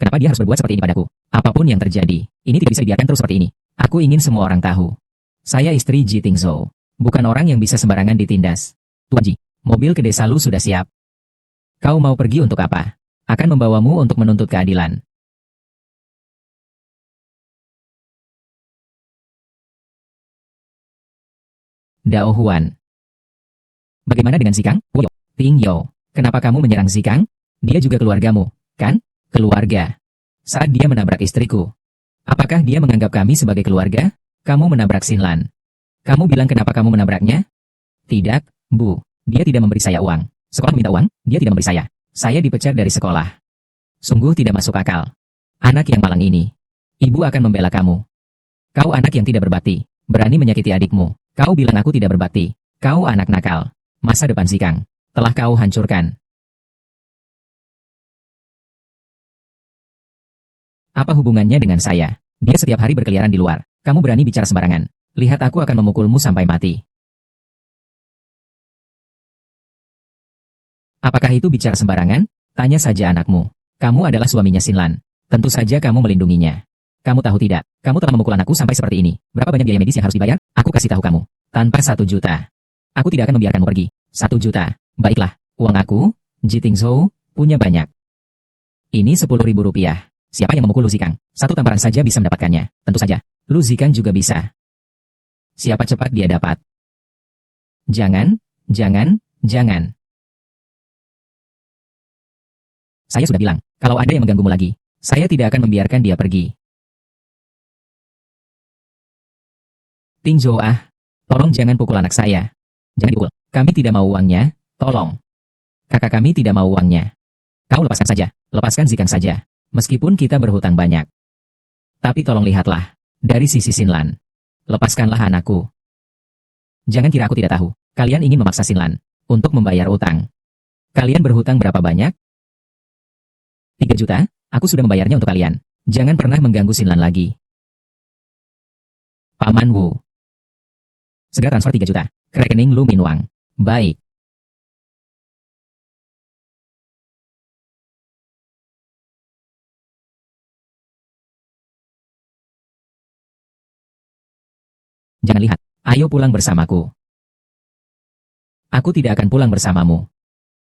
Kenapa dia harus berbuat seperti ini padaku? Apapun yang terjadi, ini tidak bisa dibiarkan terus seperti ini. Aku ingin semua orang tahu. Saya istri Ji Tingzhou. Bukan orang yang bisa sembarangan ditindas. Tuan Ji, mobil ke desa Lu sudah siap. Kau mau pergi untuk apa? Akan membawamu untuk menuntut keadilan. Dao Huan. Bagaimana dengan Zikang? Woyo, Ting Yo. Kenapa kamu menyerang Zikang? Dia juga keluargamu, kan? Keluarga. Saat dia menabrak istriku. Apakah dia menganggap kami sebagai keluarga? Kamu menabrak Xinlan. Kamu bilang kenapa kamu menabraknya? Tidak, Bu. Dia tidak memberi saya uang. Sekolah meminta uang, dia tidak memberi saya. Saya dipecat dari sekolah. Sungguh tidak masuk akal. Anak yang malang ini. Ibu akan membela kamu. Kau anak yang tidak berbakti. Berani menyakiti adikmu. Kau bilang aku tidak berbakti. Kau anak nakal. Masa depan Zikang telah kau hancurkan. Apa hubungannya dengan saya? Dia setiap hari berkeliaran di luar. Kamu berani bicara sembarangan. Lihat aku akan memukulmu sampai mati. Apakah itu bicara sembarangan? Tanya saja anakmu. Kamu adalah suaminya Xinlan. Tentu saja kamu melindunginya. Kamu tahu tidak? Kamu telah memukul anakku sampai seperti ini. Berapa banyak biaya medis yang harus dibayar? Aku kasih tahu kamu. Tanpa 1 juta. Aku tidak akan membiarkanmu pergi. 1 juta. Baiklah, uang aku, Ji Tingzhou, punya banyak. Ini 10.000 rupiah. Siapa yang memukul Lu Zikang? Satu tamparan saja bisa mendapatkannya. Tentu saja. Lu Zikang juga bisa. Siapa cepat dia dapat. Jangan, jangan, jangan. Saya sudah bilang, kalau ada yang mengganggumu lagi, saya tidak akan membiarkan dia pergi. Tingzhou tolong jangan pukul anak saya. Jangan dipukul. Kami tidak mau uangnya, tolong. Kakak kami tidak mau uangnya. Kau lepaskan saja, lepaskan Zikang saja. Meskipun kita berhutang banyak. Tapi tolong lihatlah, dari sisi Xinlan. Lepaskanlah anakku. Jangan kira aku tidak tahu, kalian ingin memaksa Xinlan untuk membayar utang. Kalian berhutang berapa banyak? 3 juta, aku sudah membayarnya untuk kalian. Jangan pernah mengganggu Xinlan lagi. Paman Wu. Segera transfer 3 juta ke rekening Lu Minwang. Baik. Jangan lihat. Ayo pulang bersamaku. Aku tidak akan pulang bersamamu.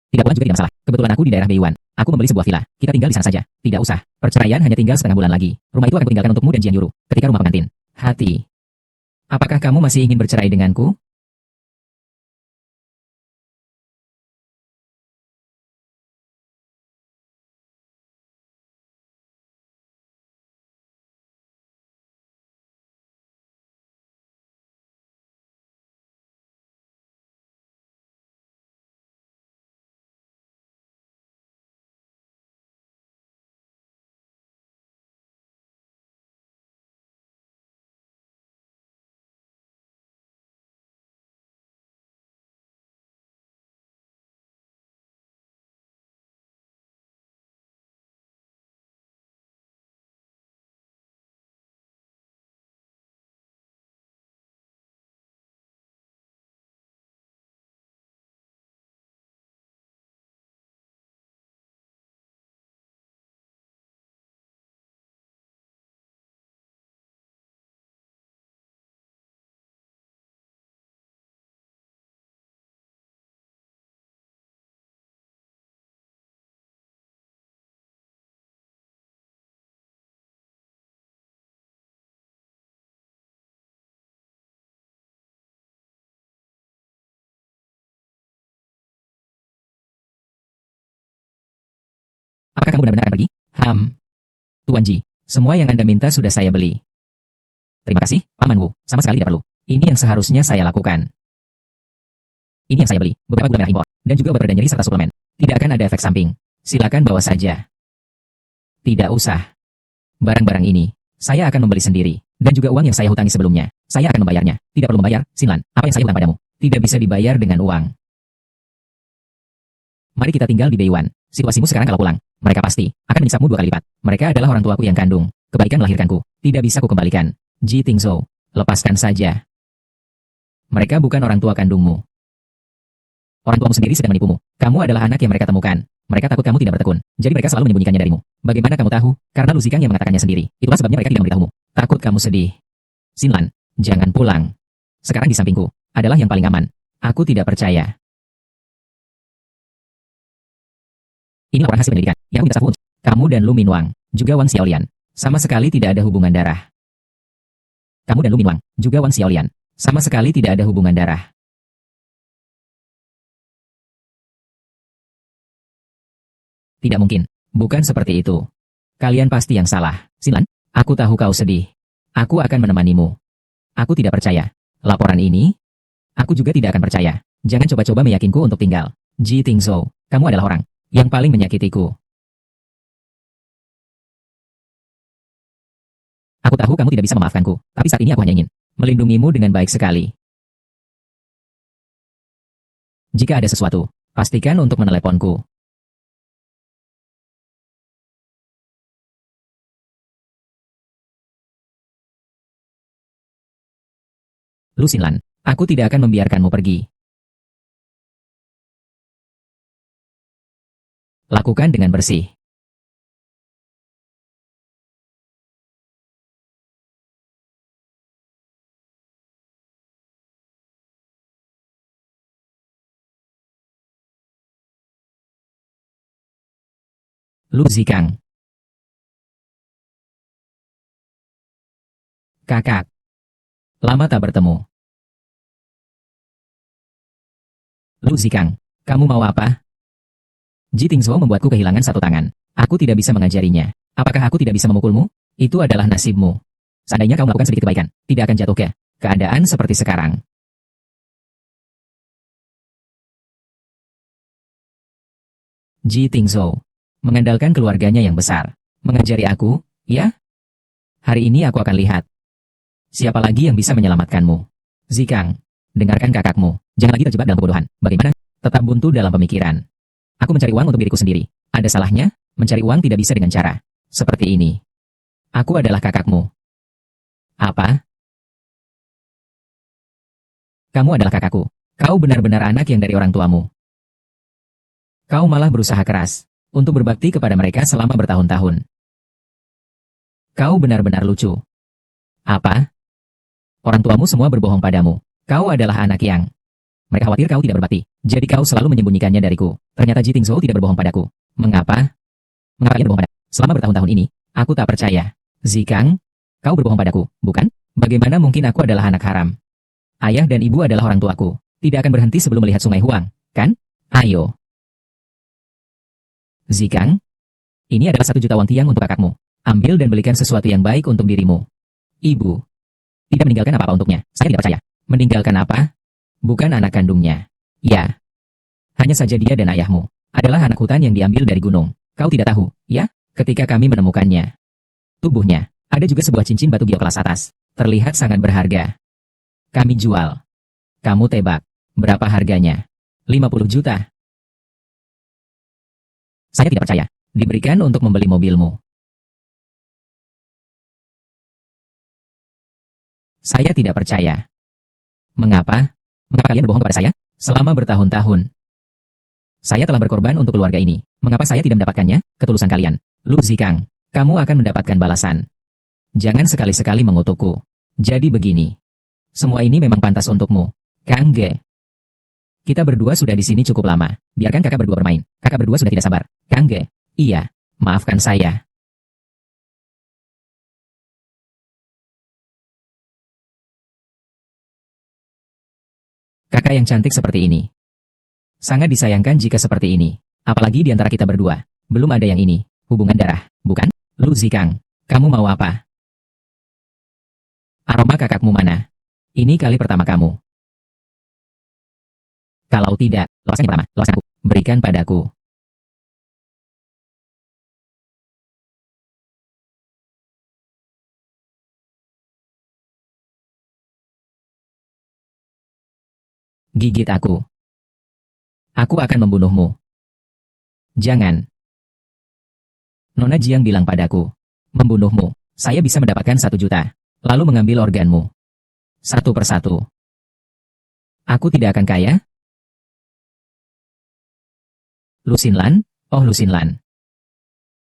Tidak pulang juga tidak masalah. Kebetulan aku di daerah Beiwan. Aku membeli sebuah villa. Kita tinggal di sana saja. Tidak usah. Perceraian hanya tinggal setengah bulan lagi. Rumah itu akan kutinggalkan untukmu dan Jian Yuru. Ketika rumah pengantin. Hati. Apakah kamu masih ingin bercerai denganku? Apakah kamu benar-benar akan pergi? Tuan Ji, semua yang Anda minta sudah saya beli. Terima kasih, Paman Wu. Sama sekali tidak perlu. Ini yang seharusnya saya lakukan. Ini yang saya beli, beberapa gula merah impor, dan juga obat reda nyeri serta suplemen. Tidak akan ada efek samping. Silakan bawa saja. Tidak usah. Barang-barang ini, saya akan membeli sendiri. Dan juga uang yang saya hutangi sebelumnya, saya akan membayarnya. Tidak perlu membayar, Xinlan. Apa yang saya hutang padamu, tidak bisa dibayar dengan uang. Mari kita tinggal di Beiwan. Situasimu sekarang kalau pulang, Mereka pasti akan menyiksamu 2 kali lipat. Mereka adalah orang tuaku yang kandung. Kebaikan melahirkanku. Tidak bisa kukembalikan. Ji Tingzhou, lepaskan saja. Mereka bukan orang tua kandungmu. Orang tuamu sendiri sedang menipumu. Kamu adalah anak yang mereka temukan. Mereka takut kamu tidak bertekun. Jadi mereka selalu menyembunyikannya darimu. Bagaimana kamu tahu? Karena Lu Zikang yang mengatakannya sendiri. Itulah sebabnya mereka tidak memberitahumu. Takut kamu sedih. Xinlan, jangan pulang. Sekarang di sampingku adalah yang paling aman. Aku tidak percaya. Ini laporan hasil penyelidikan yang aku minta Safu untuk. Kamu dan Lu Minwang, juga Wang Xiaolian, sama sekali tidak ada hubungan darah. Kamu dan Lu Minwang, juga Wang Xiaolian, sama sekali tidak ada hubungan darah. Tidak mungkin. Bukan seperti itu. Kalian pasti yang salah. Xinlan, aku tahu kau sedih. Aku akan menemanimu. Aku tidak percaya. Laporan ini, aku juga tidak akan percaya. Jangan coba-coba meyakinku untuk tinggal. Ji Tingzhou, kamu adalah orang yang paling menyakitiku. Aku tahu kamu tidak bisa memaafkanku, tapi saat ini aku hanya ingin melindungimu dengan baik sekali. Jika ada sesuatu, pastikan untuk meneleponku. Lu Xinlan, aku tidak akan membiarkanmu pergi. Lakukan dengan bersih. Lu Zikang. Kakak. Lama tak bertemu. Lu Zikang, kamu mau apa? Ji Tingzhou membuatku kehilangan satu tangan. Aku tidak bisa mengajarinya. Apakah aku tidak bisa memukulmu? Itu adalah nasibmu. Seandainya kau melakukan sedikit kebaikan, tidak akan jatuh ke keadaan seperti sekarang. Ji Tingzhou mengandalkan keluarganya yang besar. Mengajari aku, ya? Hari ini aku akan lihat. Siapa lagi yang bisa menyelamatkanmu? Zikang, dengarkan kakakmu. Jangan lagi terjebak dalam kebodohan. Bagaimana? Tetap buntu dalam pemikiran. Aku mencari uang untuk diriku sendiri. Ada salahnya? Mencari uang tidak bisa dengan cara seperti ini. Aku adalah kakakmu. Apa? Kamu adalah kakakku. Kau benar-benar anak yang dari orang tuamu. Kau malah berusaha keras untuk berbakti kepada mereka selama bertahun-tahun. Kau benar-benar lucu. Apa? Orang tuamu semua berbohong padamu. Kau adalah anak yang... Mereka khawatir kau tidak berbakti, jadi kau selalu menyembunyikannya dariku. Ternyata Ji Tingzhou tidak berbohong padaku. Mengapa? Mengapa ia berbohong padaku? Selama bertahun-tahun ini, aku tak percaya. Zikang, kau berbohong padaku, bukan? Bagaimana mungkin aku adalah anak haram? Ayah dan ibu adalah orang tuaku. Tidak akan berhenti sebelum melihat Sungai Huang, kan? Ayo. Zikang, ini adalah 1 juta won tiang untuk kakakmu. Ambil dan belikan sesuatu yang baik untuk dirimu. Ibu. Tidak meninggalkan apa-apa untuknya. Saya tidak percaya. Meninggalkan apa? Bukan anak kandungnya. Ya. Hanya saja dia dan ayahmu adalah anak hutan yang diambil dari gunung. Kau tidak tahu, ya? Ketika kami menemukannya. Tubuhnya. Ada juga sebuah cincin batu gio kelas atas. Terlihat sangat berharga. Kami jual. Kamu tebak. Berapa harganya? 50 juta. Saya tidak percaya. Diberikan untuk membeli mobilmu. Saya tidak percaya. Mengapa? Mengapa kalian berbohong kepada saya? Selama bertahun-tahun. Saya telah berkorban untuk keluarga ini. Mengapa saya tidak mendapatkannya? Ketulusan kalian. Lu Zikang, kamu akan mendapatkan balasan. Jangan sekali-sekali mengutukku. Jadi begini. Semua ini memang pantas untukmu. Kang Ge. Kita berdua sudah di sini cukup lama. Biarkan kakak berdua bermain. Kakak berdua sudah tidak sabar. Kang Ge. Iya. Maafkan saya. Kakak yang cantik seperti ini. Sangat disayangkan jika seperti ini. Apalagi di antara kita berdua. Belum ada yang ini. Hubungan darah, bukan? Lu Zikang, kamu mau apa? Aroma kakakmu mana? Ini kali pertama kamu. Kalau tidak, lepaskan yang pertama. Lepaskan aku. Berikan padaku. Gigit aku. Aku akan membunuhmu. Jangan. Nona Jiang bilang padaku, membunuhmu, saya bisa mendapatkan 1 juta, lalu mengambil organmu. Satu persatu. Aku tidak akan kaya? Lu Xinlan, oh Lu Xinlan.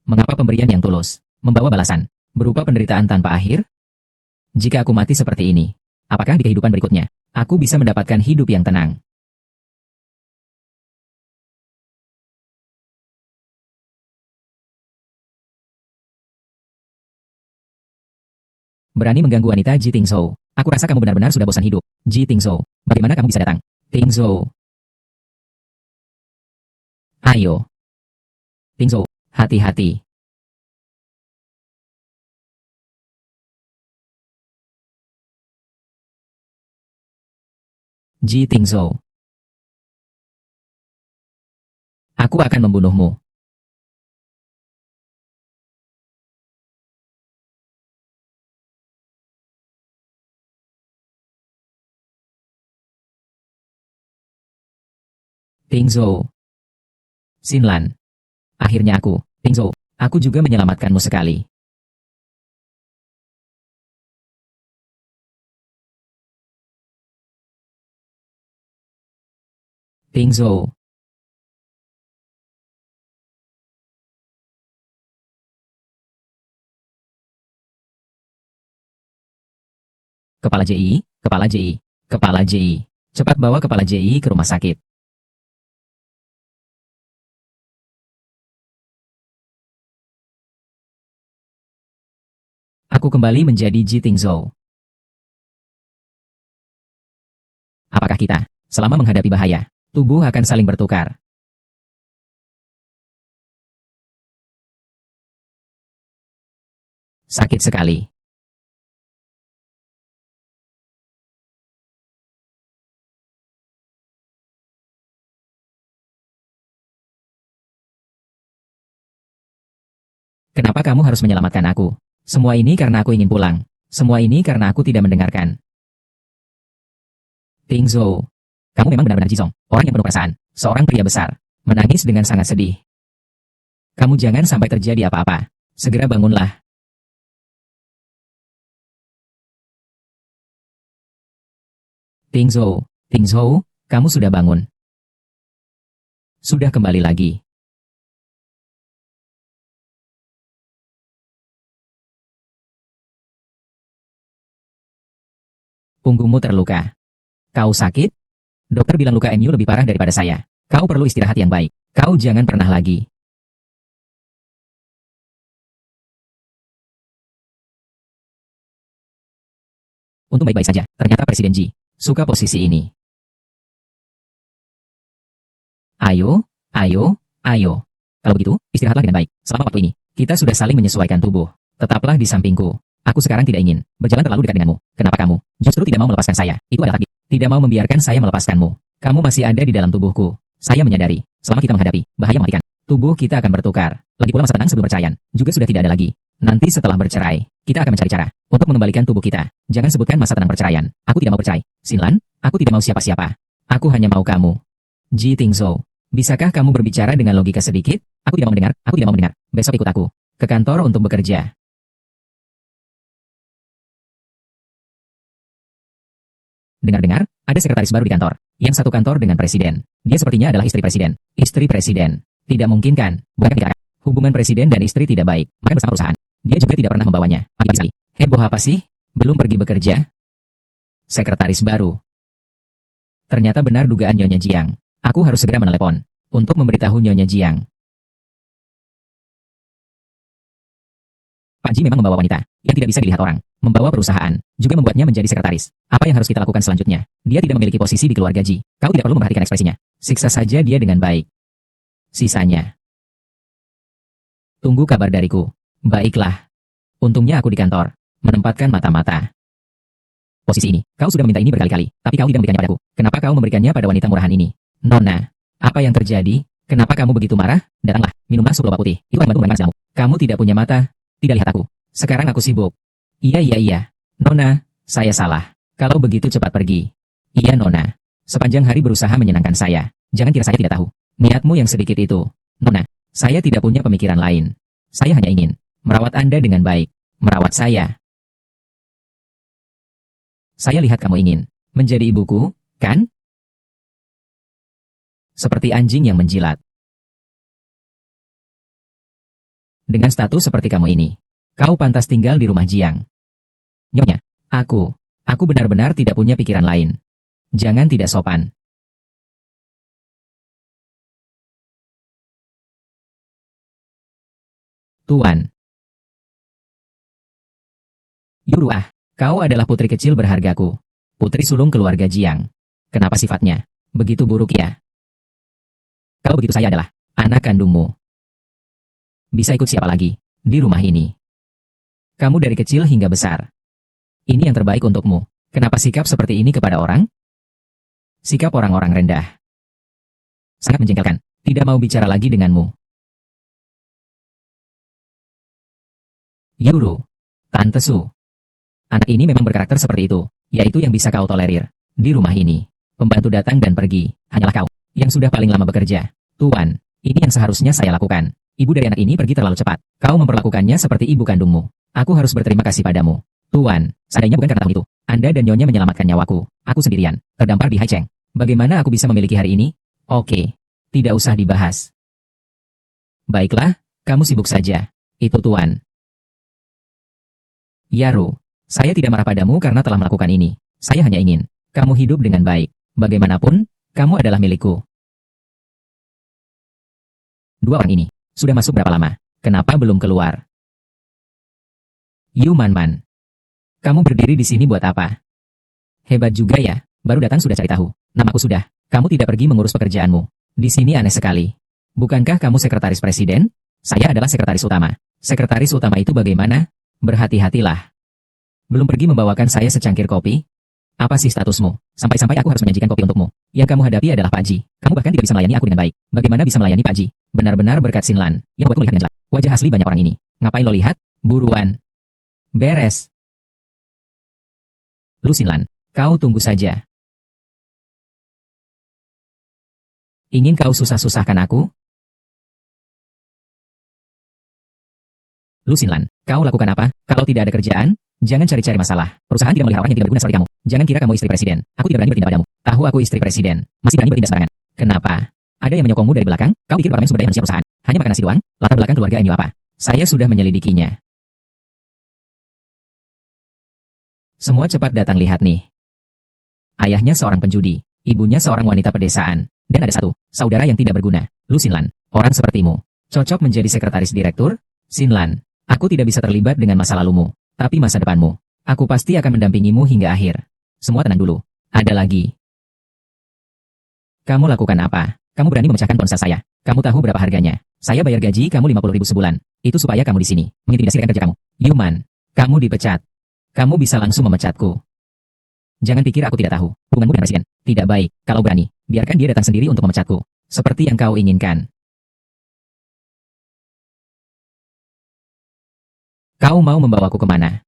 Mengapa pemberian yang tulus membawa balasan berupa penderitaan tanpa akhir? Jika aku mati seperti ini, apakah di kehidupan berikutnya, aku bisa mendapatkan hidup yang tenang? Berani mengganggu wanita Ji Tingzhou. Aku rasa kamu benar-benar sudah bosan hidup. Ji Tingzhou, bagaimana kamu bisa datang? Tingzhou. Ayo. Tingzhou, hati-hati. Ji Tingzhou. Aku akan membunuhmu. Tingzhou. Xinlan. Akhirnya aku, Tingzhou, aku juga menyelamatkanmu sekali. Tingzhou. Kepala JI, Kepala JI, Kepala JI. Cepat bawa Kepala JI ke rumah sakit. Aku kembali menjadi Ji Tingzhou. Apakah kita, selama menghadapi bahaya, tubuh akan saling bertukar? Sakit sekali. Kenapa kamu harus menyelamatkan aku? Semua ini karena aku ingin pulang. Semua ini karena aku tidak mendengarkan. Tingzhou, kamu memang benar-benar Jizong, orang yang penuh perasaan, seorang pria besar, menangis dengan sangat sedih. Kamu jangan sampai terjadi apa-apa. Segera bangunlah. Tingzhou, Tingzhou, kamu sudah bangun. Sudah kembali lagi. Punggungmu terluka. Kau sakit? Dokter bilang luka MU lebih parah daripada saya. Kau perlu istirahat yang baik. Kau jangan pernah lagi. Untung baik-baik saja. Ternyata Presiden Ji suka posisi ini. Ayo, ayo, ayo. Kalau begitu, istirahatlah dengan baik. Selama waktu ini, kita sudah saling menyesuaikan tubuh. Tetaplah di sampingku. Aku sekarang tidak ingin berjalan terlalu dekat denganmu. Kenapa kamu justru tidak mau melepaskan saya? Itu adalah takdir. Tidak mau membiarkan saya melepaskanmu. Kamu masih ada di dalam tubuhku. Saya menyadari, selama kita menghadapi bahaya mematikan, tubuh kita akan bertukar. Lagi pula masa tenang sebelum perceraian juga sudah tidak ada lagi. Nanti setelah bercerai, kita akan mencari cara untuk mengembalikan tubuh kita. Jangan sebutkan masa tenang perceraian. Aku tidak mau bercerai. Xinlan, aku tidak mau siapa-siapa. Aku hanya mau kamu. Ji Tingzhou, bisakah kamu berbicara dengan logika sedikit? Aku tidak mau mendengar. Aku tidak mau mendengar. Besok ikut aku ke kantor untuk bekerja. Dengar-dengar, ada sekretaris baru di kantor. Yang satu kantor dengan presiden. Dia sepertinya adalah istri presiden. Istri presiden. Tidak mungkin kan? Bukan tidak. Hubungan presiden dan istri tidak baik. Makan bersama perusahaan. Dia juga tidak pernah membawanya. Pagi-pagi. Heboh apa sih? Belum pergi bekerja? Sekretaris baru. Ternyata benar dugaan Nyonya Jiang. Aku harus segera menelepon untuk memberitahu Nyonya Jiang. Pak Ji memang membawa wanita yang tidak bisa dilihat orang, membawa perusahaan, juga membuatnya menjadi sekretaris. Apa yang harus kita lakukan selanjutnya? Dia tidak memiliki posisi di keluarga Ji. Kau tidak perlu memperhatikan ekspresinya. Siksa saja dia dengan baik. Sisanya, tunggu kabar dariku. Baiklah. Untungnya aku di kantor, menempatkan mata-mata. Posisi ini, kau sudah meminta ini berkali-kali, tapi kau tidak memberikannya padaku. Kenapa kau memberikannya pada wanita murahan ini? Nona, apa yang terjadi? Kenapa kamu begitu marah? Datanglah, minumlah sup lobak putih. Itu akan membantu menenangkan silamu. Kamu tidak punya mata. Tidak lihat aku. Sekarang aku sibuk. Iya. Nona, saya salah. Kalau begitu cepat pergi. Iya Nona. Sepanjang hari berusaha menyenangkan saya. Jangan kira saya tidak tahu. Niatmu yang sedikit itu. Nona, saya tidak punya pemikiran lain. Saya hanya ingin merawat Anda dengan baik. Merawat saya. Saya lihat kamu ingin menjadi ibuku, kan? Seperti anjing yang menjilat. Dengan status seperti kamu ini, kau pantas tinggal di rumah Jiang. Nyonya, aku benar-benar tidak punya pikiran lain. Jangan tidak sopan. Tuan. Yuru kau adalah putri kecil berhargaku. Putri sulung keluarga Jiang. Kenapa sifatnya begitu buruk ya? Kalau begitu saya adalah anak kandungmu. Bisa ikut siapa lagi di rumah ini? Kamu dari kecil hingga besar. Ini yang terbaik untukmu. Kenapa sikap seperti ini kepada orang? Sikap orang-orang rendah. Sangat menjengkelkan. Tidak mau bicara lagi denganmu. Yuru. Tante Su. Anak ini memang berkarakter seperti itu, yaitu yang bisa kau tolerir. Di rumah ini, pembantu datang dan pergi, hanyalah kau, yang sudah paling lama bekerja. Tuan, ini yang seharusnya saya lakukan. Ibu dari anak ini pergi terlalu cepat. Kau memperlakukannya seperti ibu kandungmu. Aku harus berterima kasih padamu. Tuan, seandainya bukan karena tahun itu, Anda dan Nyonya menyelamatkan nyawaku. Aku sendirian, terdampar di Haicheng. Bagaimana aku bisa memiliki hari ini? Oke, tidak usah dibahas. Baiklah, kamu sibuk saja. Itu Tuan. Yaru, saya tidak marah padamu karena telah melakukan ini. Saya hanya ingin kamu hidup dengan baik. Bagaimanapun, kamu adalah milikku. Dua orang ini sudah masuk berapa lama? Kenapa belum keluar? Yu Man. Kamu berdiri di sini buat apa? Hebat juga ya, baru datang sudah cari tahu. Namaku sudah. Kamu tidak pergi mengurus pekerjaanmu. Di sini aneh sekali. Bukankah kamu sekretaris presiden? Saya adalah sekretaris utama. Sekretaris utama itu bagaimana? Berhati-hatilah. Belum pergi membawakan saya secangkir kopi? Apa sih statusmu? Sampai-sampai aku harus menyajikan kopi untukmu. Yang kamu hadapi adalah Pak Ji. Kamu bahkan tidak bisa melayani aku dengan baik. Bagaimana bisa melayani Pak Ji? Benar-benar berkat Xinlan yang membuatku melihat dengan jelas. Wajah asli banyak orang ini. Ngapain lo lihat? Buruan. Beres. Lu Xinlan, kau tunggu saja. Ingin kau susah-susahkan aku? Lu Xinlan, kau lakukan apa? Kalau tidak ada kerjaan, jangan cari-cari masalah. Perusahaan tidak melihat orang yang tidak berguna seperti kamu. Jangan kira kamu istri presiden. Aku tidak berani bertindak padamu. Tahu aku istri presiden. Masih berani bertindak sembarangan. Kenapa? Ada yang menyokongmu dari belakang? Kau pikir departemen sumber daya manusia perusahaan hanya makan nasi doang? Latar belakang keluarga ini apa? Saya sudah menyelidikinya. Semua cepat datang lihat nih. Ayahnya seorang penjudi, ibunya seorang wanita pedesaan, dan ada satu saudara yang tidak berguna. Lu Xinlan, orang sepertimu cocok menjadi sekretaris direktur? Xinlan, aku tidak bisa terlibat dengan masa lalumu, tapi masa depanmu. Aku pasti akan mendampingimu hingga akhir. Semua tenang dulu. Ada lagi. Kamu lakukan apa? Kamu berani memecahkan ponsel saya. Kamu tahu berapa harganya? Saya bayar gaji kamu 50.000 sebulan. Itu supaya kamu di sini mengintimidasi rekan kerja kamu. Yuman, kamu dipecat. Kamu bisa langsung memecatku. Jangan pikir aku tidak tahu. Hubunganmu dengan presiden tidak baik. Kalau berani, biarkan dia datang sendiri untuk memecatku. Seperti yang kau inginkan. Kau mau membawaku kemana?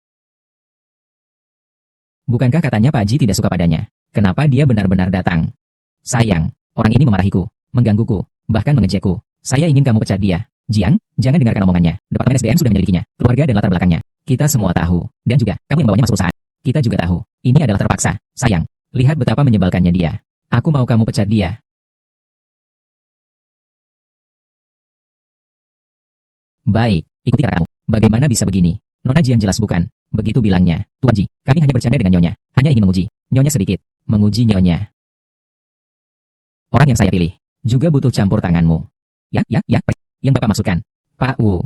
Bukankah katanya Pak Ji tidak suka padanya? Kenapa dia benar-benar datang? Sayang, orang ini memarahiku, menggangguku, bahkan mengejekku. Saya ingin kamu pecat dia. Jiang, jangan dengarkan omongannya. Departemen SDM sudah menyelidikinya. Keluarga dan latar belakangnya. Kita semua tahu. Dan juga, kamu yang membawanya masuk perusahaan. Kita juga tahu. Ini adalah terpaksa. Sayang, lihat betapa menyebalkannya dia. Aku mau kamu pecat dia. Baik, ikuti cara kamu. Bagaimana bisa begini? Nona Jiang jelas bukan. Begitu bilangnya. Tuan Ji, kami hanya bercanda dengan Nyonya. Hanya ingin menguji Nyonya sedikit. Menguji Nyonya. Orang yang saya pilih juga butuh campur tanganmu. Ya. Yang Bapak maksudkan. Pak Wu.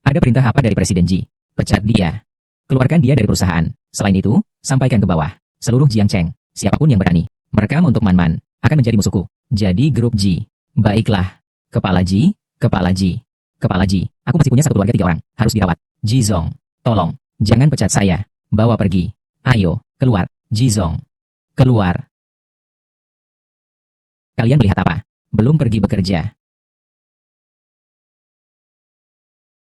Ada perintah apa dari Presiden Ji? Pecat dia. Keluarkan dia dari perusahaan. Selain itu, sampaikan ke bawah. Seluruh Jiangcheng, siapapun yang berani merekam untuk Man akan menjadi musuhku. Jadi grup Ji. Baiklah. Kepala Ji, Kepala Ji. Kepala Ji, aku masih punya satu keluarga 3 orang. Harus dirawat. Ji Zong, tolong. Jangan pecat saya. Bawa pergi. Ayo, keluar. Ji Zong. Keluar. Kalian melihat apa? Belum pergi bekerja.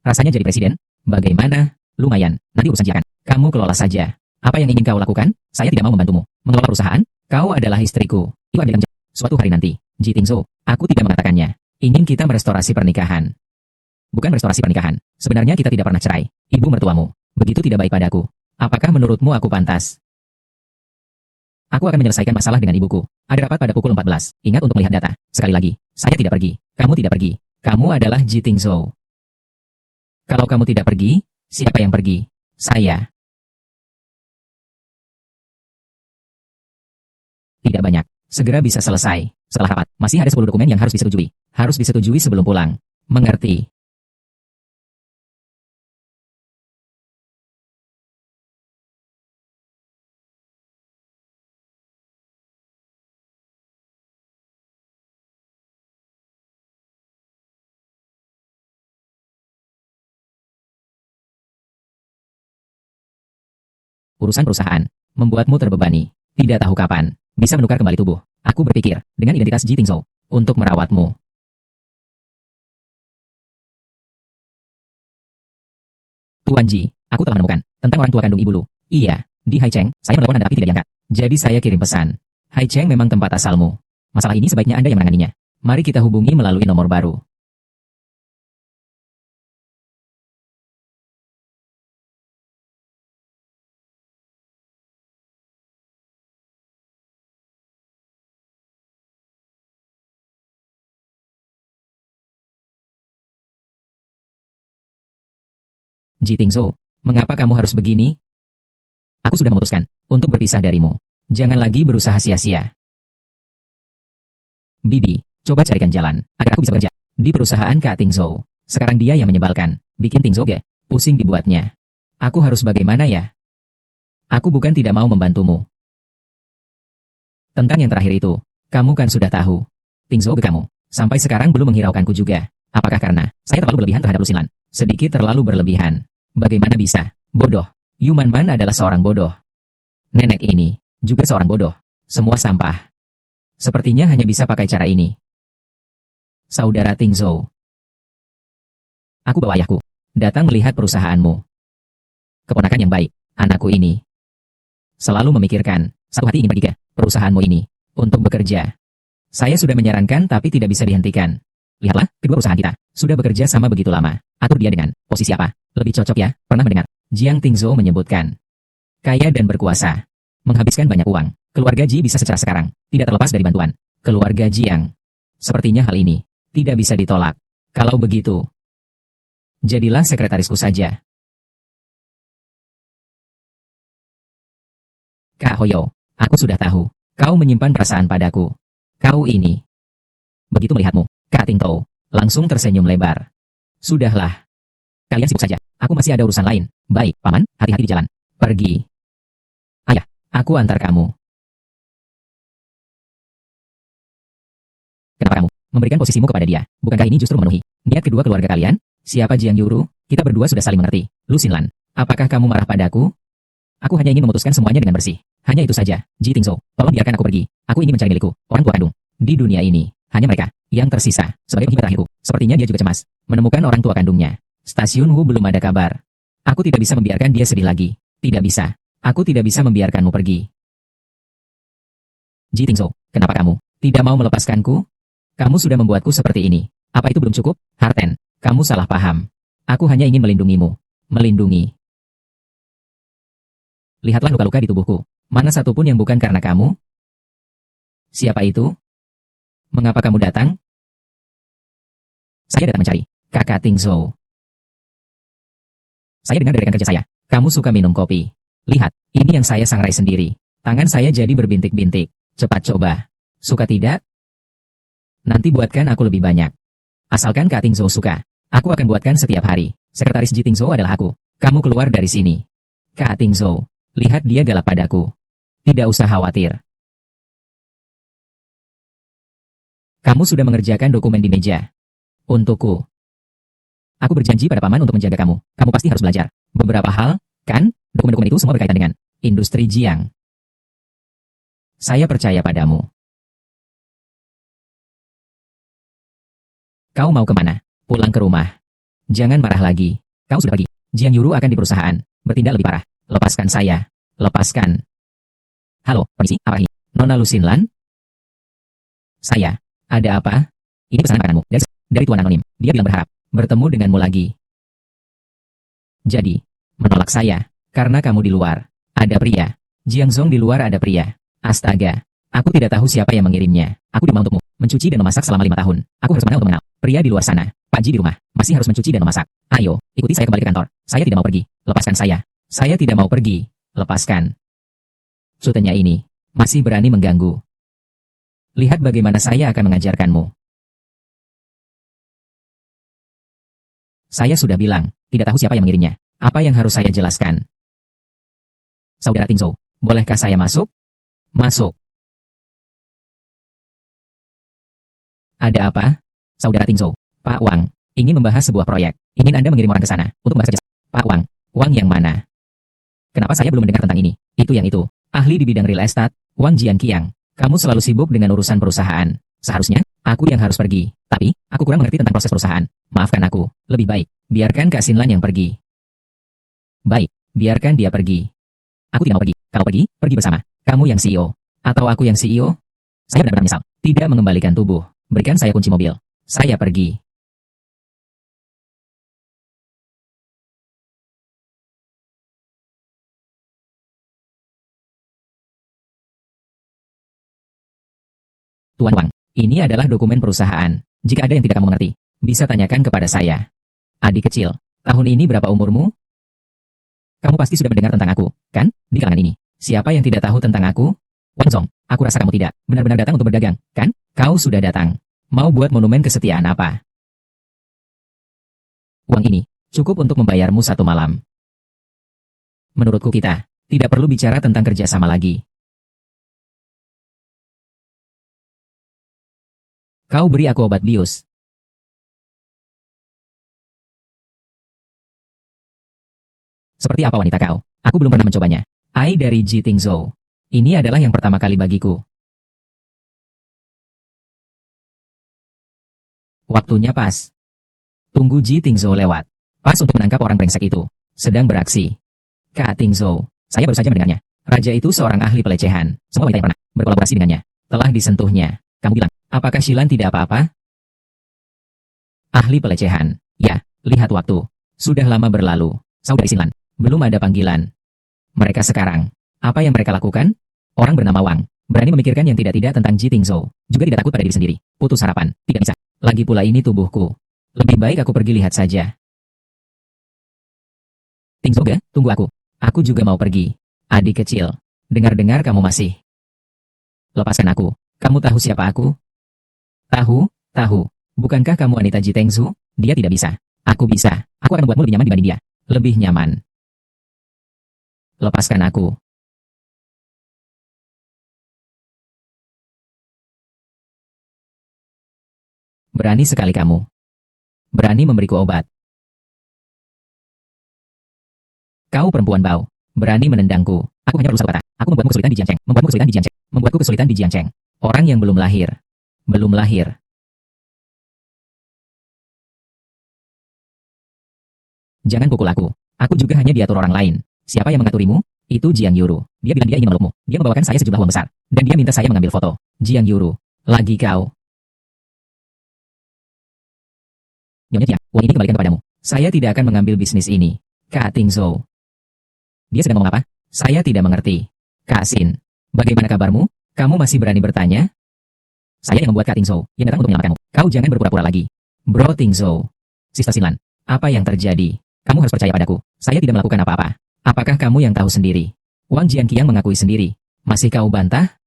Rasanya jadi presiden? Bagaimana? Lumayan. Nanti urusan Jiakan. Kamu kelola saja. Apa yang ingin kau lakukan? Saya tidak mau membantumu. Mengelola perusahaan? Kau adalah istriku. Itu aja. Suatu hari nanti, Ji Tingzhou, aku tidak mengatakannya. Ingin kita merestorasi pernikahan. bukan restorasi pernikahan. Sebenarnya kita tidak pernah cerai. Ibu mertuamu begitu tidak baik padaku. Apakah menurutmu aku pantas? Aku akan menyelesaikan masalah dengan ibuku. Ada rapat pada pukul 14. Ingat untuk melihat data. Sekali lagi, saya tidak pergi. Kamu tidak pergi. Kamu adalah Ji Tingzhou. Kalau kamu tidak pergi, siapa yang pergi? Saya. Tidak banyak. Segera bisa selesai. Setelah rapat, masih ada 10 dokumen yang harus disetujui. Harus disetujui sebelum pulang. Mengerti? Urusan perusahaan membuatmu terbebani. Tidak tahu kapan bisa menukar kembali tubuh. Aku berpikir dengan identitas Ji Tingzhou untuk merawatmu. Tuan Ji, aku telah menemukan tentang orang tua kandung ibu Lu. Iya, di Haicheng, saya menelepon Anda tapi tidak diangkat. Jadi saya kirim pesan. Haicheng memang tempat asalmu. Masalah ini sebaiknya Anda yang menanganinya. Mari kita hubungi melalui nomor baru. Ji Tingzhou, mengapa kamu harus begini? Aku sudah memutuskan untuk berpisah darimu. Jangan lagi berusaha sia-sia. Bibi, coba carikan jalan agar aku bisa bekerja di perusahaan Kak Tingzhou. Sekarang dia yang menyebalkan, bikin Tingzhou pusing dibuatnya. Aku harus bagaimana ya? Aku bukan tidak mau membantumu. Tentang yang terakhir itu, kamu kan sudah tahu. Tingzhou ke kamu, sampai sekarang belum menghiraukanku juga. Apakah karena saya terlalu berlebihan terhadap Lusilan? Sedikit terlalu berlebihan. Bagaimana bisa? Bodoh. Yuman Man adalah seorang bodoh. Nenek ini juga seorang bodoh. Semua sampah. Sepertinya hanya bisa pakai cara ini. Saudara Tingzhou. Aku bawa ayahku datang melihat perusahaanmu. Keponakan yang baik, anakku ini. Selalu memikirkan, satu hati ingin pergi ke perusahaanmu ini untuk bekerja. Saya sudah menyarankan tapi tidak bisa dihentikan. Lihatlah, kedua perusahaan kita sudah bekerja sama begitu lama. Atur dia dengan posisi apa? Lebih cocok ya, pernah mendengar Jiang Tingzhou menyebutkan. Kaya dan berkuasa. Menghabiskan banyak uang. Keluarga Ji bisa secara sekarang tidak terlepas dari bantuan keluarga Jiang. Sepertinya hal ini tidak bisa ditolak. Kalau begitu, jadilah sekretarisku saja. Kak Hoyo, aku sudah tahu. Kau menyimpan perasaan padaku. Kau ini. Begitu melihatmu, Kak Tingzhou langsung tersenyum lebar. Sudahlah. Kalian sibuk saja. Aku masih ada urusan lain. Baik, Paman, hati-hati di jalan. Pergi. Ayah, aku antar kamu. Kenapa kamu memberikan posisimu kepada dia? Bukankah ini justru memenuhi niat kedua keluarga kalian? Siapa Jiang Yuru? Kita berdua sudah saling mengerti. Lu Xinlan, apakah kamu marah padaku? Aku hanya ingin memutuskan semuanya dengan bersih. Hanya itu saja. Ji Tingzhou, tolong biarkan aku pergi. Aku ingin mencari milikku, orang tua kandung. Di dunia ini, hanya mereka yang tersisa. Sebagai penghibat terakhirku, sepertinya dia juga cemas menemukan orang tua kandungnya. Stasiun Wu belum ada kabar. Aku tidak bisa membiarkan dia sedih lagi. Tidak bisa. Aku tidak bisa membiarkanmu pergi. Ji Tingzhou, kenapa kamu tidak mau melepaskanku? Kamu sudah membuatku seperti ini. Apa itu belum cukup? Harten, kamu salah paham. Aku hanya ingin melindungimu. Melindungi. Lihatlah luka-luka di tubuhku. Mana satu pun yang bukan karena kamu? Siapa itu? Mengapa kamu datang? Saya datang mencari Kakak Tingzhou. Saya dengar dari rekan kerja saya, kamu suka minum kopi. Lihat, ini yang saya sangrai sendiri. Tangan saya jadi berbintik-bintik. Cepat coba. Suka tidak? Nanti buatkan aku lebih banyak. Asalkan Kak Tingzhou suka, aku akan buatkan setiap hari. Sekretaris Ji Tingzhou adalah aku. Kamu keluar dari sini. Kak Tingzhou, lihat dia galak padaku. Tidak usah khawatir. Kamu sudah mengerjakan dokumen di meja. Untukku. Aku berjanji pada Paman untuk menjaga kamu. Kamu pasti harus belajar beberapa hal, kan? Dokumen-dokumen itu semua berkaitan dengan industri Jiang. Saya percaya padamu. Kau mau kemana? Pulang ke rumah. Jangan marah lagi. Kau sudah pergi. Jiang Yuru akan di perusahaan bertindak lebih parah. Lepaskan saya. Lepaskan. Halo, permisi, apa ini? Nona Lusinlan? Saya. Ada apa? Ini pesanan makananmu dari Tuan Anonim. Dia bilang berharap bertemu denganmu lagi. Jadi, menolak saya, karena kamu di luar. Ada pria. Jiangzong di luar ada pria. Astaga. Aku tidak tahu siapa yang mengirimnya. Aku diminta untukmu, mencuci dan memasak selama 5 tahun. Aku harus mana untuk mengenal pria di luar sana. Pak Ji di rumah, masih harus mencuci dan memasak. Ayo, ikuti saya kembali ke kantor. Saya tidak mau pergi. Lepaskan saya. Saya tidak mau pergi. Lepaskan. Sutenya ini masih berani mengganggu. Lihat bagaimana saya akan mengajarkanmu. Saya sudah bilang, tidak tahu siapa yang mengirimnya. Apa yang harus saya jelaskan? Saudara Tingzhou, bolehkah saya masuk? Masuk. Ada apa? Saudara Tingzhou, Pak Wang, ingin membahas sebuah proyek. Ingin Anda mengirim orang ke sana untuk membahas kerja. Pak Wang, Wang yang mana? Kenapa saya belum mendengar tentang ini? Itu yang itu. Ahli di bidang real estate, Wang Jianqiang. Kamu selalu sibuk dengan urusan perusahaan. Seharusnya, aku yang harus pergi. Tapi, aku kurang mengerti tentang proses perusahaan. Maafkan aku. Lebih baik, biarkan Kak Xinlan yang pergi. Baik, biarkan dia pergi. Aku tidak mau pergi. Kalau pergi, pergi bersama. Kamu yang CEO. Atau aku yang CEO? Saya benar-benar menyesal. Tidak mengembalikan tubuh. Berikan saya kunci mobil. Saya pergi. Tuan Wang, ini adalah dokumen perusahaan. Jika ada yang tidak kamu mengerti, bisa tanyakan kepada saya. Adik kecil, tahun ini berapa umurmu? Kamu pasti sudah mendengar tentang aku, kan? Di kalangan ini, siapa yang tidak tahu tentang aku? Wang Zong, aku rasa kamu tidak benar-benar datang untuk berdagang, kan? Kau sudah datang. Mau buat monumen kesetiaan apa? Uang ini cukup untuk membayarmu 1 malam. Menurutku kita tidak perlu bicara tentang kerjasama lagi. Kau beri aku obat bius. Seperti apa wanita kau? Aku belum pernah mencobanya. Ai dari Ji Tingzhou. Ini adalah yang pertama kali bagiku. Waktunya pas. Tunggu Ji Tingzhou lewat. Pas untuk menangkap orang brengsek itu. Sedang beraksi. Kak Tingzhou, saya baru saja mendengarnya. Raja itu seorang ahli pelecehan. Semua wanita yang pernah berkolaborasi dengannya telah disentuhnya. Kamu bilang, apakah Shilan tidak apa-apa? Ahli pelecehan. Ya, lihat waktu. Sudah lama berlalu. Saudari Shilan, belum ada panggilan. Mereka sekarang, apa yang mereka lakukan? Orang bernama Wang, berani memikirkan yang tidak-tidak tentang Ji Tingzhou. Juga tidak takut pada diri sendiri. Putus harapan, tidak bisa. Lagi pula ini tubuhku. Lebih baik aku pergi lihat saja. Tingzhou ga, tunggu aku. Aku juga mau pergi. Adik kecil, dengar-dengar kamu masih. Lepaskan aku. Kamu tahu siapa aku? Tahu, tahu. Bukankah kamu Anita Ji Tengzu? Dia tidak bisa. Aku bisa. Aku akan membuatmu lebih nyaman dibanding dia. Lebih nyaman. Lepaskan aku. Berani sekali kamu. Berani memberiku obat. Kau perempuan bau. Berani menendangku. Aku hanya berusaha kata. Aku membuatmu kesulitan di Jiangcheng. Membuatmu kesulitan di Jiangcheng. Membuatku kesulitan di Jiangcheng. Orang yang belum lahir. Belum lahir. Jangan pukul aku. Aku juga hanya diatur orang lain. Siapa yang mengaturimu? Itu Jiang Yuru. Dia bilang dia ingin memelukmu. Dia membawakan saya sejumlah uang besar. Dan dia minta saya mengambil foto. Jiang Yuru. Lagi kau. Nyonya Jiang, uang ini kembalikan kepadamu. Saya tidak akan mengambil bisnis ini. Kak Tingzhou. Dia sedang ngomong apa? Saya tidak mengerti. Kak Xin, bagaimana kabarmu? Kamu masih berani bertanya? Saya yang membuat Kak Tingzhou yang datang untuk menyelamatkanmu. Kau jangan berpura-pura lagi. Bro Tingzhou. Sister Xinlan, apa yang terjadi? Kamu harus percaya padaku. Saya tidak melakukan apa-apa. Apakah kamu yang tahu sendiri? Wang Jianqiang mengakui sendiri. Masih kau bantah?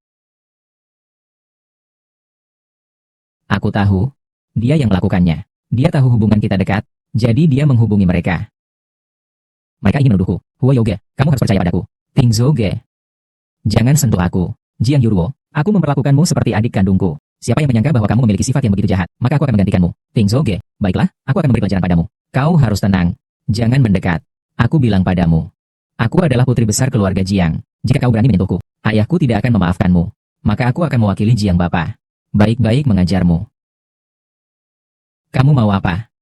Aku tahu. Dia yang melakukannya. Dia tahu hubungan kita dekat, jadi dia menghubungi mereka. Mereka ingin menuduhku. Huo Yoge, kamu harus percaya padaku. Tingzhou Ge. Jangan sentuh aku. Jiang Yuruo, aku memperlakukanmu seperti adik kandungku. Siapa yang menyangka bahwa kamu memiliki sifat yang begitu jahat, maka aku akan menggantikanmu. Tingzhou Ge, baiklah, aku akan memberi pelajaran padamu. Kau harus tenang. Jangan mendekat. Aku bilang padamu. Aku adalah putri besar keluarga Jiang. Jika kau berani menyentuhku, ayahku tidak akan memaafkanmu. Maka aku akan mewakili Jiang Bapa. Baik-baik mengajarmu. Kamu mau apa?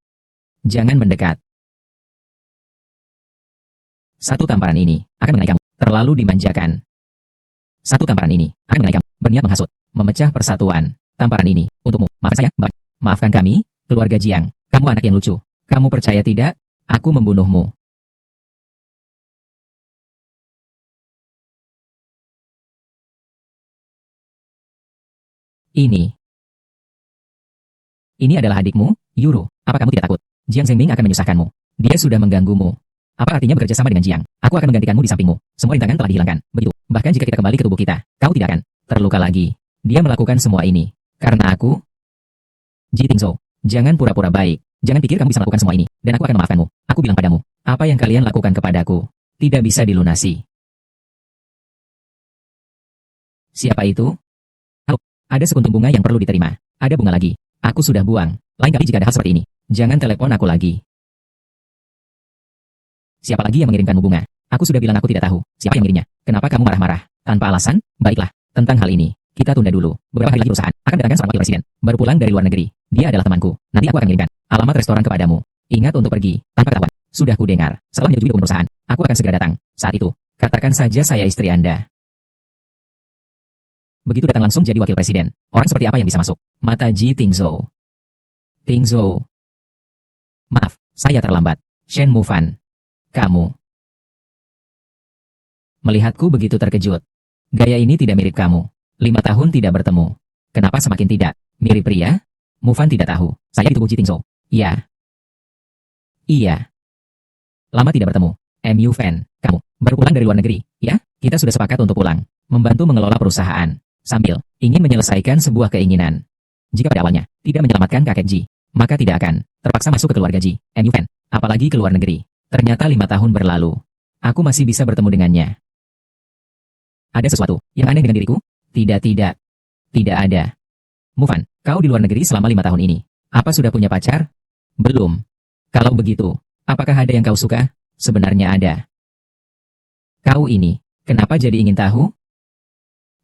Jangan mendekat. Satu tamparan ini akan mengenai kamu. Terlalu dimanjakan. Satu tamparan ini akan mengenai kamu. Berniat menghasut. Memecah persatuan. Tamparan ini untukmu. Maafkan saya, Mbak. Maafkan kami, keluarga Jiang. Kamu anak yang lucu. Kamu percaya tidak? Aku membunuhmu. Ini. Ini adalah adikmu, Yuru. Apa kamu tidak takut? Jiang Zhengming akan menyusahkanmu. Dia sudah mengganggumu. Apa artinya bekerja sama dengan Jiang? Aku akan menggantikanmu di sampingmu. Semua rintangan telah dihilangkan. Begitu. Bahkan jika kita kembali ke tubuh kita, kau tidak akan terluka lagi. Dia melakukan semua ini karena aku. Ji Tingzhou, jangan pura-pura baik. Jangan pikir kamu bisa melakukan semua ini, dan aku akan memaafkanmu. Aku bilang padamu, apa yang kalian lakukan kepadaku tidak bisa dilunasi. Siapa itu? Halo, ada sekuntum bunga yang perlu diterima. Ada bunga lagi. Aku sudah buang. Lain kali jika ada hal seperti ini, jangan telepon aku lagi. Siapa lagi yang mengirimkanmu bunga? Aku sudah bilang aku tidak tahu. Siapa yang mengirimnya? Kenapa kamu marah-marah? Tanpa alasan? Baiklah, tentang hal ini, kita tunda dulu. Beberapa hari lagi perusahaan akan datangkan seorang wakil presiden. Baru pulang dari luar negeri. Dia adalah temanku. Nanti aku akan mengirimkan alamat restoran kepadamu. Ingat untuk pergi, tanpa ketahuan. Sudah kudengar. Setelah menyetujui dokumen perusahaan, aku akan segera datang. Saat itu, katakan saja saya istri Anda. Begitu datang langsung jadi wakil presiden. Orang seperti apa yang bisa masuk? Mata Ji Tingzhou. Tingzhou. Maaf, saya terlambat. Shen Mufan. Kamu. Melihatku begitu terkejut. Gaya ini tidak mirip kamu. 5 tahun tidak bertemu. Kenapa semakin tidak mirip pria? Mufan tidak tahu. Saya di tubuh Ji Tingzhou. Iya. Iya. Lama tidak bertemu. MU Fan, kamu baru pulang dari luar negeri, ya? Kita sudah sepakat untuk pulang, membantu mengelola perusahaan, sambil ingin menyelesaikan sebuah keinginan. Jika pada awalnya tidak menyelamatkan kakek Ji, maka tidak akan terpaksa masuk ke keluarga Ji, MU Fan, apalagi ke luar negeri. Ternyata 5 tahun berlalu. Aku masih bisa bertemu dengannya. Ada sesuatu yang aneh dengan diriku? Tidak. Tidak ada. Mufan, kau di luar negeri selama 5 tahun ini. Apa sudah punya pacar? Belum. Kalau begitu, apakah ada yang kau suka? Sebenarnya ada. Kau ini, kenapa jadi ingin tahu?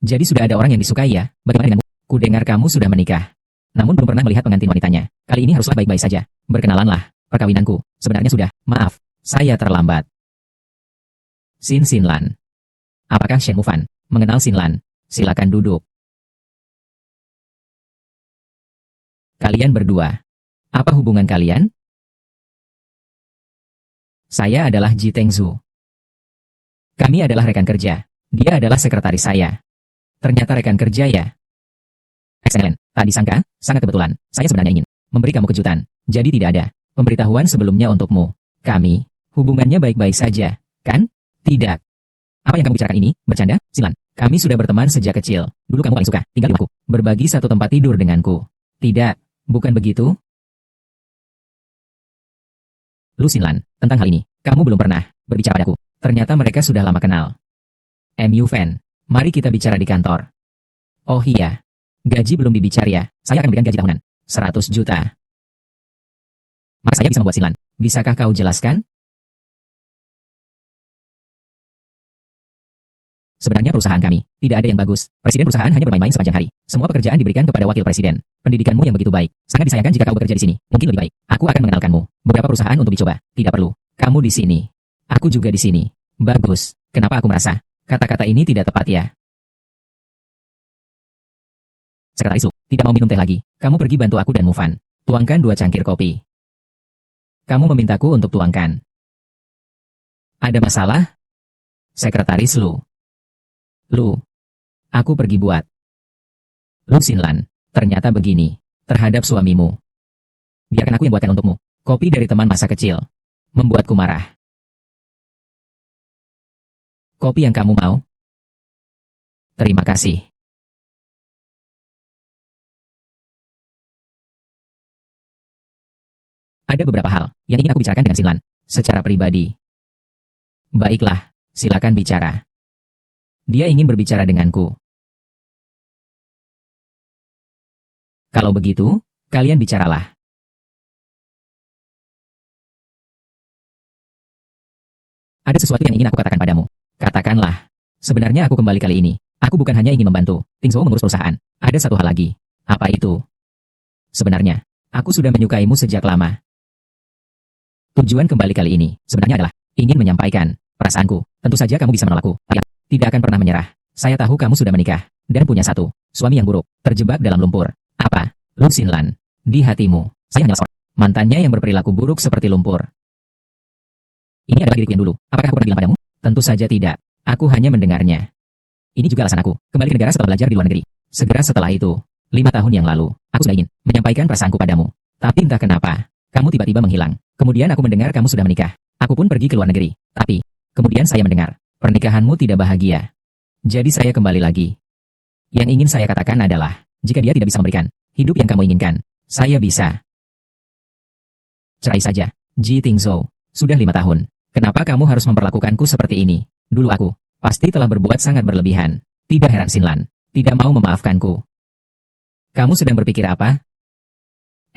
Jadi sudah ada orang yang disukai ya? Bagaimana denganmu? Ku dengar kamu sudah menikah. Namun belum pernah melihat pengantin wanitanya. Kali ini haruslah baik-baik saja. Berkenalanlah, perkawinanku. Sebenarnya sudah, maaf, saya terlambat. Xin Lan. Apakah Shen Mufan mengenal Xin Lan? Silakan duduk. Kalian berdua, apa hubungan kalian? Saya adalah Ji Tengzhu. Kami adalah rekan kerja. Dia adalah sekretaris saya. Ternyata rekan kerja ya. Excellent. Tak disangka, sangat kebetulan. Saya sebenarnya ingin memberi kamu kejutan. Jadi tidak ada pemberitahuan sebelumnya untukmu. Kami, hubungannya baik-baik saja, kan? Tidak. Apa yang kamu bicarakan ini? Bercanda? Silan. Kami sudah berteman sejak kecil. Dulu kamu paling suka tinggal di rumahku. Berbagi satu tempat tidur denganku. Tidak. Bukan begitu? Lu Xin, tentang hal ini, kamu belum pernah berbicara padaku. Ternyata mereka sudah lama kenal. MU Fan, mari kita bicara di kantor. Oh iya, gaji belum dibicara ya. Saya akan berikan gaji tahunan. 100 juta. Maka saya bisa membuat Xin. Bisakah kau jelaskan? Sebenarnya perusahaan kami tidak ada yang bagus. Presiden perusahaan hanya bermain-main sepanjang hari. Semua pekerjaan diberikan kepada wakil presiden. Pendidikanmu yang begitu baik. Sangat disayangkan jika kau bekerja di sini. Mungkin lebih baik. Aku akan mengenalkanmu beberapa perusahaan untuk dicoba. Tidak perlu. Kamu di sini. Aku juga di sini. Bagus. Kenapa aku merasa kata-kata ini tidak tepat ya? Sekretaris Lu, tidak mau minum teh lagi. Kamu pergi bantu aku dan Mufan. Tuangkan 2 cangkir kopi. Kamu memintaku untuk tuangkan. Ada masalah? Sekretaris Lu. Lu, aku pergi buat. Lu Xin, ternyata begini, terhadap suamimu. Biarkan aku yang buatkan untukmu. Kopi dari teman masa kecil. Membuatku marah. Kopi yang kamu mau? Terima kasih. Ada beberapa hal yang ingin aku bicarakan dengan Xin secara pribadi. Baiklah, silakan bicara. Dia ingin berbicara denganku. Kalau begitu, kalian bicaralah. Ada sesuatu yang ingin aku katakan padamu. Katakanlah. Sebenarnya aku kembali kali ini. Aku bukan hanya ingin membantu Tingzhou mengurus perusahaan. Ada satu hal lagi. Apa itu? Sebenarnya, aku sudah menyukaimu sejak lama. Tujuan kembali kali ini sebenarnya adalah ingin menyampaikan perasaanku. Tentu saja kamu bisa menolakku. Tidak akan pernah menyerah. Saya tahu kamu sudah menikah dan punya satu suami yang buruk, terjebak dalam lumpur. Apa? Lu Xin, di hatimu, saya hanya seorang Mantannya yang berperilaku buruk seperti lumpur. Ini adalah diriku yang dulu. Apakah aku pernah bilang padamu? Tentu saja tidak. Aku hanya mendengarnya. Ini juga alasan aku kembali ke negara setelah belajar di luar negeri. Segera setelah itu, 5 tahun yang lalu, aku sudah ingin menyampaikan perasaanku padamu. Tapi entah kenapa, kamu tiba-tiba menghilang. Kemudian aku mendengar kamu sudah menikah. Aku pun pergi ke luar negeri. Tapi, kemudian saya mendengar, pernikahanmu tidak bahagia. Jadi saya kembali lagi. Yang ingin saya katakan adalah, jika dia tidak bisa memberikan hidup yang kamu inginkan, saya bisa. Cerai saja. Ji Tingzhou, sudah 5 tahun. Kenapa kamu harus memperlakukanku seperti ini? Dulu aku pasti telah berbuat sangat berlebihan. Tidak heran Xinlan tidak mau memaafkanku. Kamu sedang berpikir apa?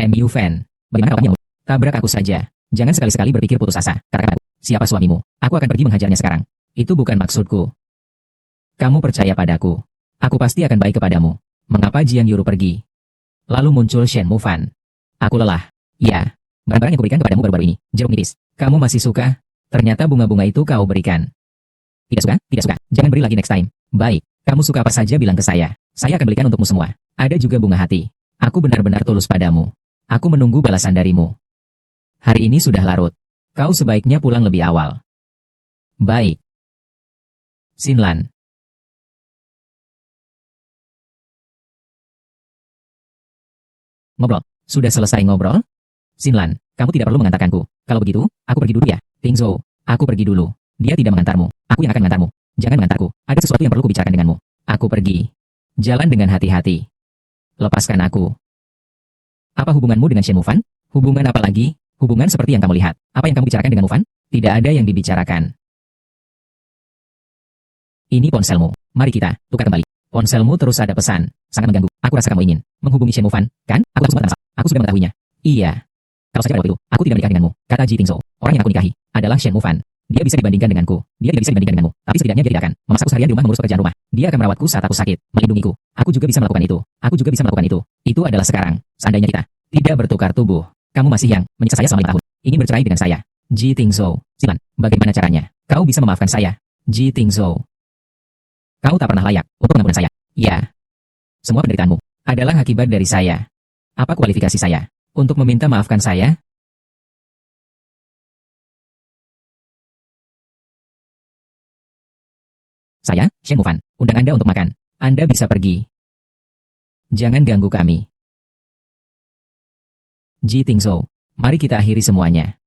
MU fan, bagaimana kamu tabrak aku saja? Jangan sekali-sekali berpikir putus asa. Katakan aku, siapa suamimu? Aku akan pergi menghajarnya sekarang. Itu bukan maksudku. Kamu percaya padaku. Aku pasti akan baik kepadamu. Mengapa Jiang Yuru pergi? Lalu muncul Shen Mufan. Aku lelah. Ya, barang-barang yang kuberikan kepadamu baru-baru ini. Jeruk nipis. Kamu masih suka? Ternyata bunga-bunga itu kau berikan. Tidak suka? Tidak suka. Jangan beri lagi next time. Baik. Kamu suka apa saja bilang ke saya. Saya akan belikan untukmu semua. Ada juga bunga hati. Aku benar-benar tulus padamu. Aku menunggu balasan darimu. Hari ini sudah larut. Kau sebaiknya pulang lebih awal. Baik. Xinlan. Ngobrol. Sudah selesai ngobrol? Xinlan, kamu tidak perlu mengantarkanku. Kalau begitu, aku pergi dulu ya. Tingzhou, aku pergi dulu. Dia tidak mengantarmu. Aku yang akan mengantarmu. Jangan mengantarku. Ada sesuatu yang perlu kubicarakan denganmu. Aku pergi. Jalan dengan hati-hati. Lepaskan aku. Apa hubunganmu dengan Shen Mufan? Hubungan apa lagi? Hubungan seperti yang kamu lihat. Apa yang kamu bicarakan dengan Mufan? Tidak ada yang dibicarakan. Ini ponselmu. Mari kita tukar kembali. Ponselmu terus ada pesan. Sangat mengganggu. Aku rasa kamu ingin menghubungi Shen Mufan, kan? Aku langsung masalah. Aku sudah mengetahuinya. Iya. Kalau saja pada waktu itu, aku tidak menikah denganmu, kata Ji Tingzhou. Orang yang aku nikahi adalah Shen Mufan. Dia bisa dibandingkan denganku. Dia tidak bisa dibandingkan denganmu. Tapi setidaknya dia tidak akan memasakku seharian di rumah mengurus pekerjaan rumah. Dia akan merawatku saat aku sakit, melindungiku. Aku juga bisa melakukan itu. Aku juga bisa melakukan itu. Itu adalah sekarang. Seandainya kita tidak bertukar tubuh, kamu masih yang menyiksa saya selama 5 tahun. Ingin bercerai dengan saya. Ji Tingzhou. Xinlan, bagaimana caranya? Kau bisa memaafkan saya? Ji Tingzhou. Kau tak pernah layak untuk pengampunan saya. Ya. Semua penderitaanmu adalah akibat dari saya. Apa kualifikasi saya untuk meminta maafkan saya? Saya, Shen Mufan, undang Anda untuk makan. Anda bisa pergi. Jangan ganggu kami. Ji Tingzhou, mari kita akhiri semuanya.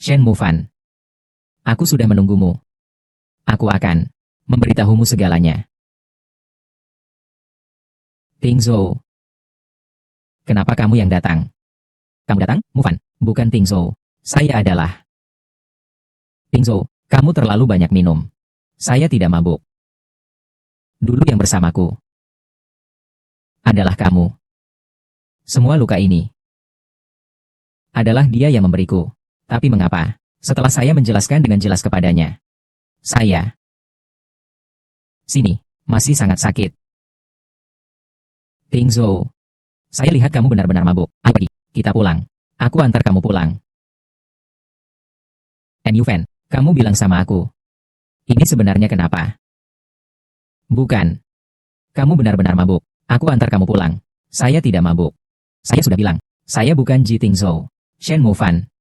Shen Mufan, aku sudah menunggumu. Aku akan memberitahumu segalanya. Tingzhou, kenapa kamu yang datang? Kamu datang, Mufan, bukan Tingzhou. Saya adalah Tingzhou. Kamu terlalu banyak minum. Saya tidak mabuk. Dulu yang bersamaku adalah kamu. Semua luka ini adalah dia yang memberiku. Tapi mengapa? Setelah saya menjelaskan dengan jelas kepadanya, saya sini masih sangat sakit. Tingzhou, saya lihat kamu benar-benar mabuk. Ayo pergi, kita pulang. Aku antar kamu pulang. NU Fan, kamu bilang sama aku. Ini sebenarnya kenapa? Bukan. Kamu benar-benar mabuk. Aku antar kamu pulang. Saya tidak mabuk. Saya sudah bilang, saya bukan Ji Tingzhou. Shen Mufan.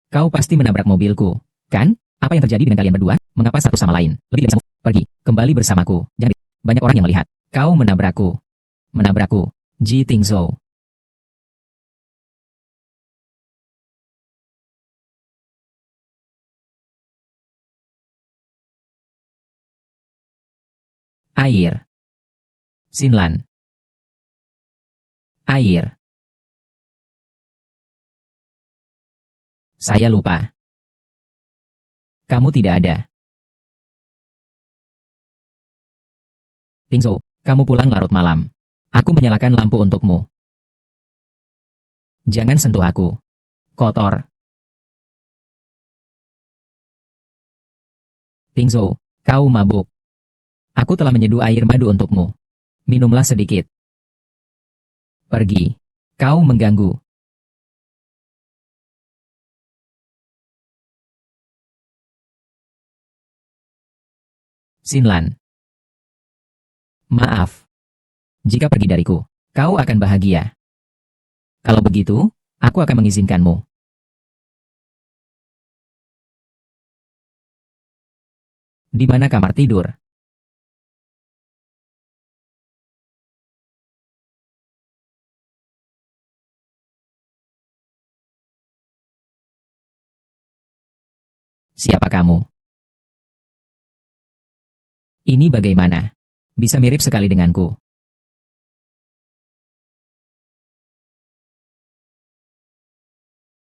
Kau pasti menabrak mobilku, kan? Apa yang terjadi dengan kalian berdua? Mengapa satu sama lain? Lebih dari bisa pergi, kembali bersamaku. Jangan. Banyak orang yang melihat. Kau menabrakku. Menabrakku. Ji Tingzhou. Air. Xinlan. Air. Saya lupa. Kamu tidak ada. Tingzhou, kamu pulang larut malam. Aku menyalakan lampu untukmu. Jangan sentuh aku. Kotor. Tingzhou, kau mabuk. Aku telah menyeduh air madu untukmu. Minumlah sedikit. Pergi. Kau mengganggu. Xinlan, maaf. Jika pergi dariku, kau akan bahagia. Kalau begitu, aku akan mengizinkanmu. Di mana kamar tidur? Siapa kamu? Ini bagaimana? Bisa mirip sekali denganku.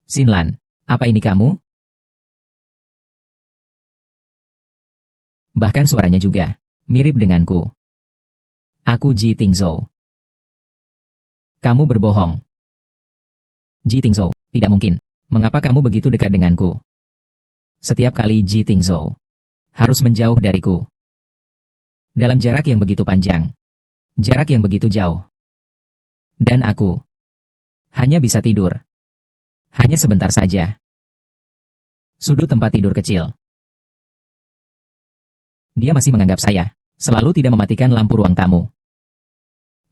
Xinlan, apa ini kamu? Bahkan suaranya juga mirip denganku. Aku Ji Tingzhou. Kamu berbohong. Ji Tingzhou, tidak mungkin. Mengapa kamu begitu dekat denganku? Setiap kali Ji Tingzhou harus menjauh dariku. Dalam jarak yang begitu panjang. Jarak yang begitu jauh. Dan aku hanya bisa tidur. Hanya sebentar saja. Sudut tempat tidur kecil. Dia masih menganggap saya selalu tidak mematikan lampu ruang tamu.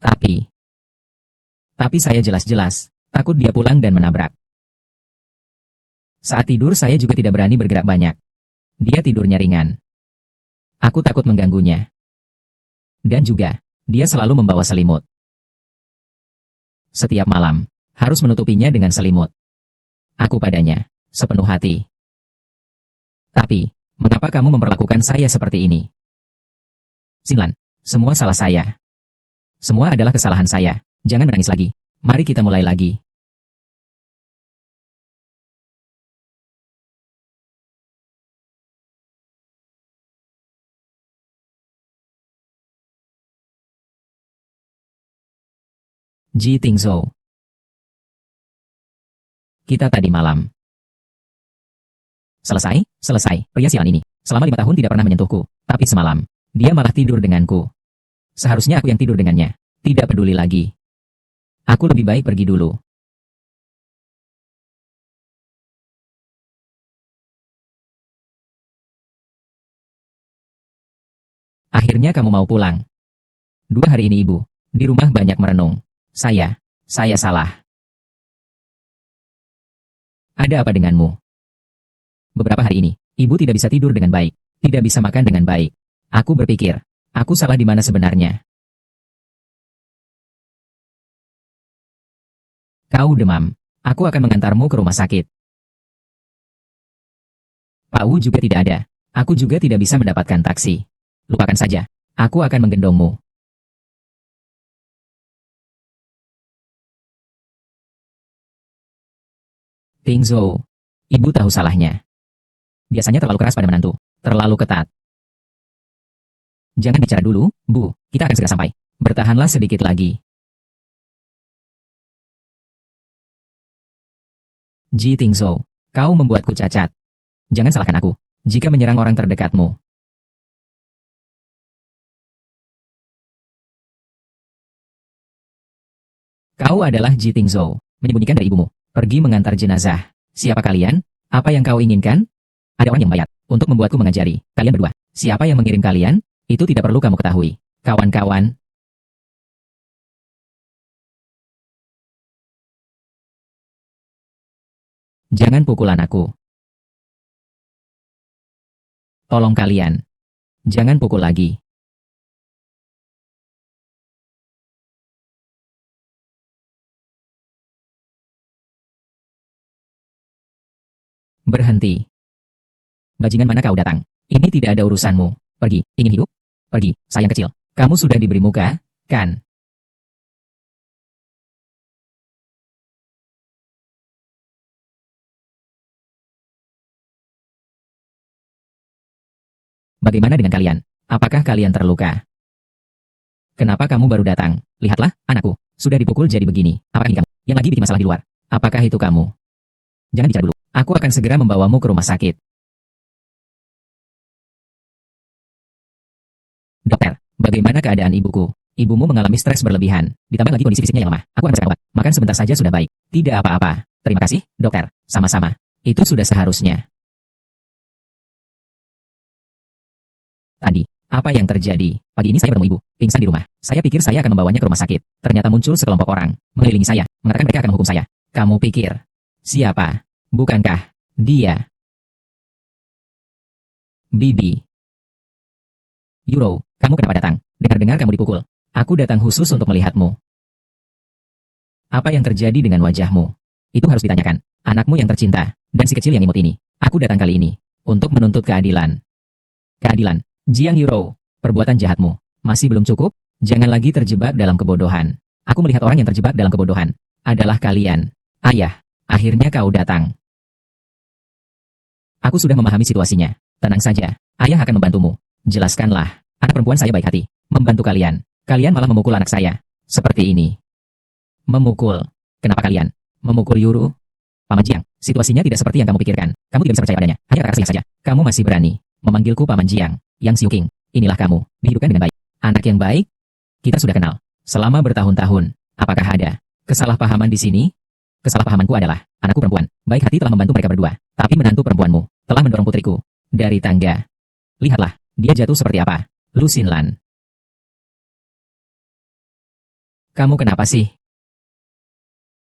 Tapi saya jelas-jelas takut dia pulang dan menabrak. Saat tidur saya juga tidak berani bergerak banyak. Dia tidurnya ringan. Aku takut mengganggunya. Dan juga, dia selalu membawa selimut. Setiap malam, harus menutupinya dengan selimut. Aku padanya, sepenuh hati. Tapi, mengapa kamu memperlakukan saya seperti ini? Xinlan, semua salah saya. Semua adalah kesalahan saya. Jangan menangis lagi. Mari kita mulai lagi. Ji Tingzhou. Kita tadi malam. Selesai. Pria sialan ini, selama 5 tahun tidak pernah menyentuhku. Tapi semalam, dia malah tidur denganku. Seharusnya aku yang tidur dengannya. Tidak peduli lagi. Aku lebih baik pergi dulu. Akhirnya kamu mau pulang. 2 hari ini ibu, di rumah banyak merenung. Saya salah. Ada apa denganmu? Beberapa hari ini, ibu tidak bisa tidur dengan baik. Tidak bisa makan dengan baik. Aku berpikir, aku salah di mana sebenarnya. Kau demam. Aku akan mengantarmu ke rumah sakit. Pak Wu juga tidak ada. Aku juga tidak bisa mendapatkan taksi. Lupakan saja. Aku akan menggendongmu. Tingzhou. Ibu tahu salahnya. Biasanya terlalu keras pada menantu. Terlalu ketat. Jangan bicara dulu, Bu. Kita akan segera sampai. Bertahanlah sedikit lagi. Ji Tingzhou. Kau membuatku cacat. Jangan salahkan aku jika menyerang orang terdekatmu. Kau adalah Ji Tingzhou. Menyembunyikan dari ibumu. Pergi mengantar jenazah. Siapa kalian? Apa yang kau inginkan? Ada orang yang membayar untuk membuatku mengajari kalian berdua. Siapa yang mengirim kalian? Itu tidak perlu kamu ketahui. Kawan-kawan. Jangan pukul anakku. Tolong kalian. Jangan pukul lagi. Berhenti. Bajingan mana kau datang? Ini tidak ada urusanmu. Pergi. Ingin hidup? Pergi, sayang kecil. Kamu sudah diberi muka, kan? Bagaimana dengan kalian? Apakah kalian terluka? Kenapa kamu baru datang? Lihatlah, anakku. Sudah dipukul jadi begini. Apakah ini kamu? Yang lagi bikin masalah di luar. Apakah itu kamu? Jangan bicara dulu. Aku akan segera membawamu ke rumah sakit. Dokter, bagaimana keadaan ibuku? Ibumu mengalami stres berlebihan. Ditambah lagi kondisi fisiknya yang lemah. Aku akan segera obat. Makan sebentar saja sudah baik. Tidak apa-apa. Terima kasih, dokter. Sama-sama. Itu sudah seharusnya. Tadi, Apa yang terjadi? Pagi ini saya bertemu ibu, pingsan di rumah. Saya pikir saya akan membawanya ke rumah sakit. Ternyata muncul sekelompok orang, mengelilingi saya, mengatakan mereka akan menghukum saya. Kamu pikir, siapa? Bukankah dia? Bibi. Yuro, kamu kenapa datang? Dengar-dengar kamu dipukul. Aku datang khusus untuk melihatmu. Apa yang terjadi dengan wajahmu? Itu harus ditanyakan. Anakmu yang tercinta, dan si kecil yang imut ini. Aku datang kali ini untuk menuntut keadilan. Keadilan. Jiang Yuro, perbuatan jahatmu masih belum cukup? Jangan lagi terjebak dalam kebodohan. Aku melihat orang yang terjebak dalam kebodohan adalah kalian. Ayah, akhirnya kau datang. Aku sudah memahami situasinya. Tenang saja, ayah akan membantumu. Jelaskanlah, anak perempuan saya baik hati, membantu kalian. Kalian malah memukul anak saya. Seperti ini. Memukul. Kenapa kalian memukul Yuru? Paman Jiang, situasinya tidak seperti yang kamu pikirkan. Kamu tidak bisa percaya padanya. Hanya kata-kata saja. Kamu masih berani memanggilku Paman Jiang. Yang Xiuqing, inilah kamu, dihidupkan dengan baik. Anak yang baik? Kita sudah kenal selama bertahun-tahun. Apakah ada kesalahpahaman di sini? Kesalahpahamanku adalah, anakku perempuan, baik hati telah membantu mereka berdua. Tapi menantu perempuanmu telah mendorong putriku dari tangga. Lihatlah, dia jatuh seperti apa. Lu Xinlan. Kamu kenapa sih?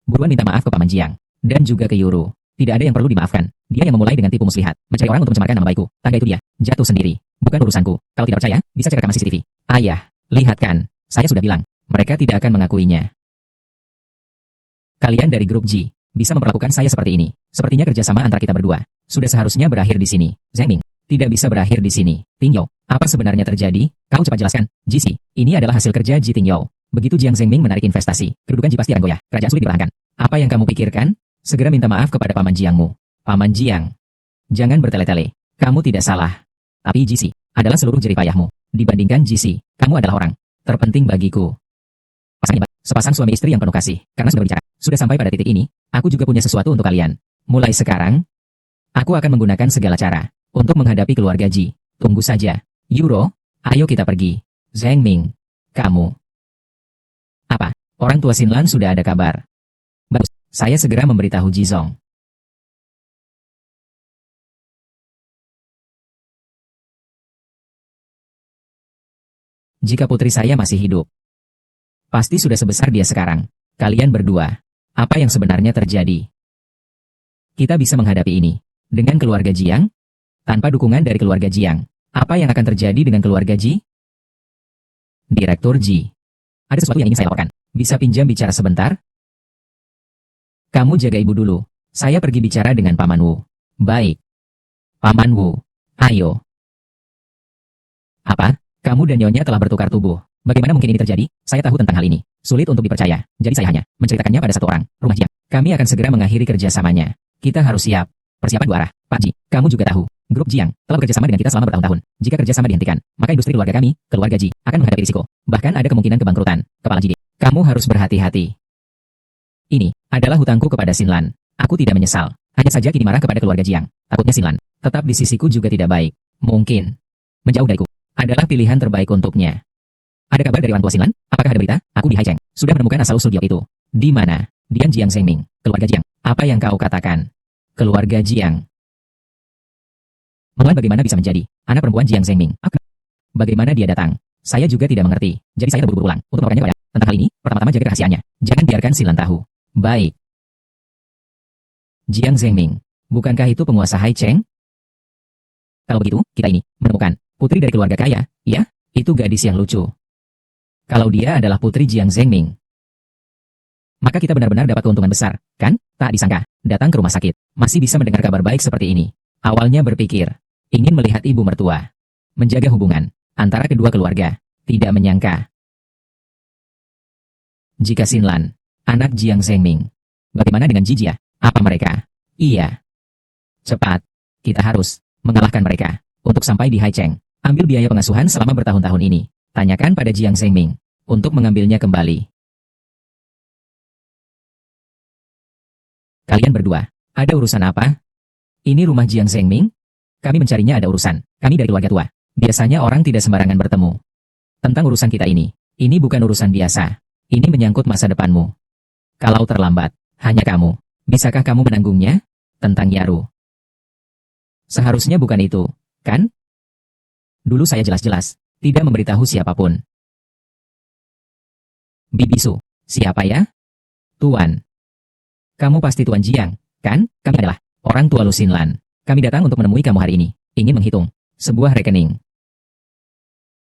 Buruan minta maaf ke Paman Jiang. Dan juga ke Yuru. Tidak ada yang perlu dimaafkan. Dia yang memulai dengan tipu muslihat. Mencari orang untuk mencemarkan nama baikku. Tangga itu dia. Jatuh sendiri. Bukan urusanku. Kalau tidak percaya, bisa cek rekaman CCTV. Ayah, lihat kan. Saya sudah bilang. Mereka tidak akan mengakuinya. Kalian dari grup G bisa memperlakukan saya seperti ini. Sepertinya kerjasama antara kita berdua sudah seharusnya berakhir di sini. Zheng Ming, tidak bisa berakhir di sini. Ting Yao, apa sebenarnya terjadi? Kau cepat jelaskan. GC, ini adalah hasil kerja Ji Ting Yao. Begitu Jiang Zheng Ming menarik investasi, kedudukan Ji pasti akan goyah. Kerajaan sulit dipertahankan. Apa yang kamu pikirkan? Segera minta maaf kepada Paman Jiangmu. Paman Jiang, jangan bertele-tele. Kamu tidak salah. Tapi GC adalah seluruh jeripayahmu. Dibandingkan GC, kamu adalah orang terpenting bagiku. Sepasang suami istri yang penuh kasih. Karena sudah berbicara, sudah sampai pada titik ini, aku juga punya sesuatu untuk kalian. Mulai sekarang, aku akan menggunakan segala cara untuk menghadapi keluarga Ji. Tunggu saja. Yuro, ayo kita pergi. Zheng Ming, kamu. Apa? Orang tua Xinlan sudah ada kabar. Bagus, saya segera memberitahu Jizong. Jika putri saya masih hidup, pasti sudah sebesar dia sekarang. Kalian berdua, apa yang sebenarnya terjadi? Kita bisa menghadapi ini dengan keluarga Jiang? Tanpa dukungan dari keluarga Jiang, apa yang akan terjadi dengan keluarga Ji? Direktur Ji, ada sesuatu yang ingin saya laporkan. Bisa pinjam bicara sebentar? Kamu jaga ibu dulu. Saya pergi bicara dengan Paman Wu. Baik. Paman Wu, ayo. Apa? Kamu dan Nyonya telah bertukar tubuh. Bagaimana mungkin ini terjadi? Saya tahu tentang hal ini. Sulit untuk dipercaya. Jadi saya hanya menceritakannya pada satu orang, Rumah Jiang. Kami akan segera mengakhiri kerjasamanya. Kita harus siap. Persiapan dua arah. Pak Ji, kamu juga tahu. Grup Jiang telah bekerjasama dengan kita selama bertahun-tahun. Jika kerjasama dihentikan, maka industri keluarga kami, keluarga Ji, akan menghadapi risiko. Bahkan ada kemungkinan kebangkrutan. Kepala Ji, kamu harus berhati-hati. Ini adalah hutangku kepada Xinlan. Aku tidak menyesal. Hanya saja kini marah kepada keluarga Jiang. Takutnya Xinlan tetap di sisiku juga tidak baik. Mungkin menjauh dariku adalah pilihan terbaik untuknya. Ada kabar dari orang tua Xinlan? Apakah ada berita? Aku di Haicheng sudah menemukan asal-usul giok itu. Di mana? Dian Jiang Zheng Ming, keluarga Jiang. Apa yang kau katakan? Keluarga Jiang. Melan bagaimana bisa menjadi anak perempuan Jiang Zheng Ming? Bagaimana dia datang? Saya juga tidak mengerti. Jadi saya terburu-buru ulang untuk melaporkannya kepada. Tentang hal ini, pertama-tama jaga rahasianya. Jangan biarkan Xinlan tahu. Baik. Jiang Zheng Ming, bukankah itu penguasa Haicheng? Kalau begitu, kita ini menemukan putri dari keluarga kaya. Ya, itu gadis yang lucu. Kalau dia adalah putri Jiang Zheng Ming, maka kita benar-benar dapat keuntungan besar, kan? Tak disangka, datang ke rumah sakit, masih bisa mendengar kabar baik seperti ini. Awalnya berpikir, ingin melihat ibu mertua, menjaga hubungan antara kedua keluarga, tidak menyangka. Jika Xinlan, anak Jiang Zheng Ming, bagaimana dengan Jijia? Apa mereka? Iya. Cepat, kita harus mengalahkan mereka. Untuk sampai di Haicheng, ambil biaya pengasuhan selama bertahun-tahun ini. Tanyakan pada Jiang Zheng Ming untuk mengambilnya kembali. Kalian berdua, ada urusan apa? Ini rumah Jiang Zheng Ming? Kami mencarinya ada urusan. Kami dari keluarga tua. Biasanya orang tidak sembarangan bertemu. Tentang urusan kita ini bukan urusan biasa. Ini menyangkut masa depanmu. Kalau terlambat, hanya kamu. Bisakah kamu menanggungnya? Tentang Yaru. Seharusnya bukan itu, kan? Dulu saya jelas-jelas tidak memberitahu siapapun. Bibisu, siapa ya? Tuan. Kamu pasti Tuan Jiang, kan? Kami adalah orang tua Lu Xinlan. Kami datang untuk menemui kamu hari ini, ingin menghitung sebuah rekening.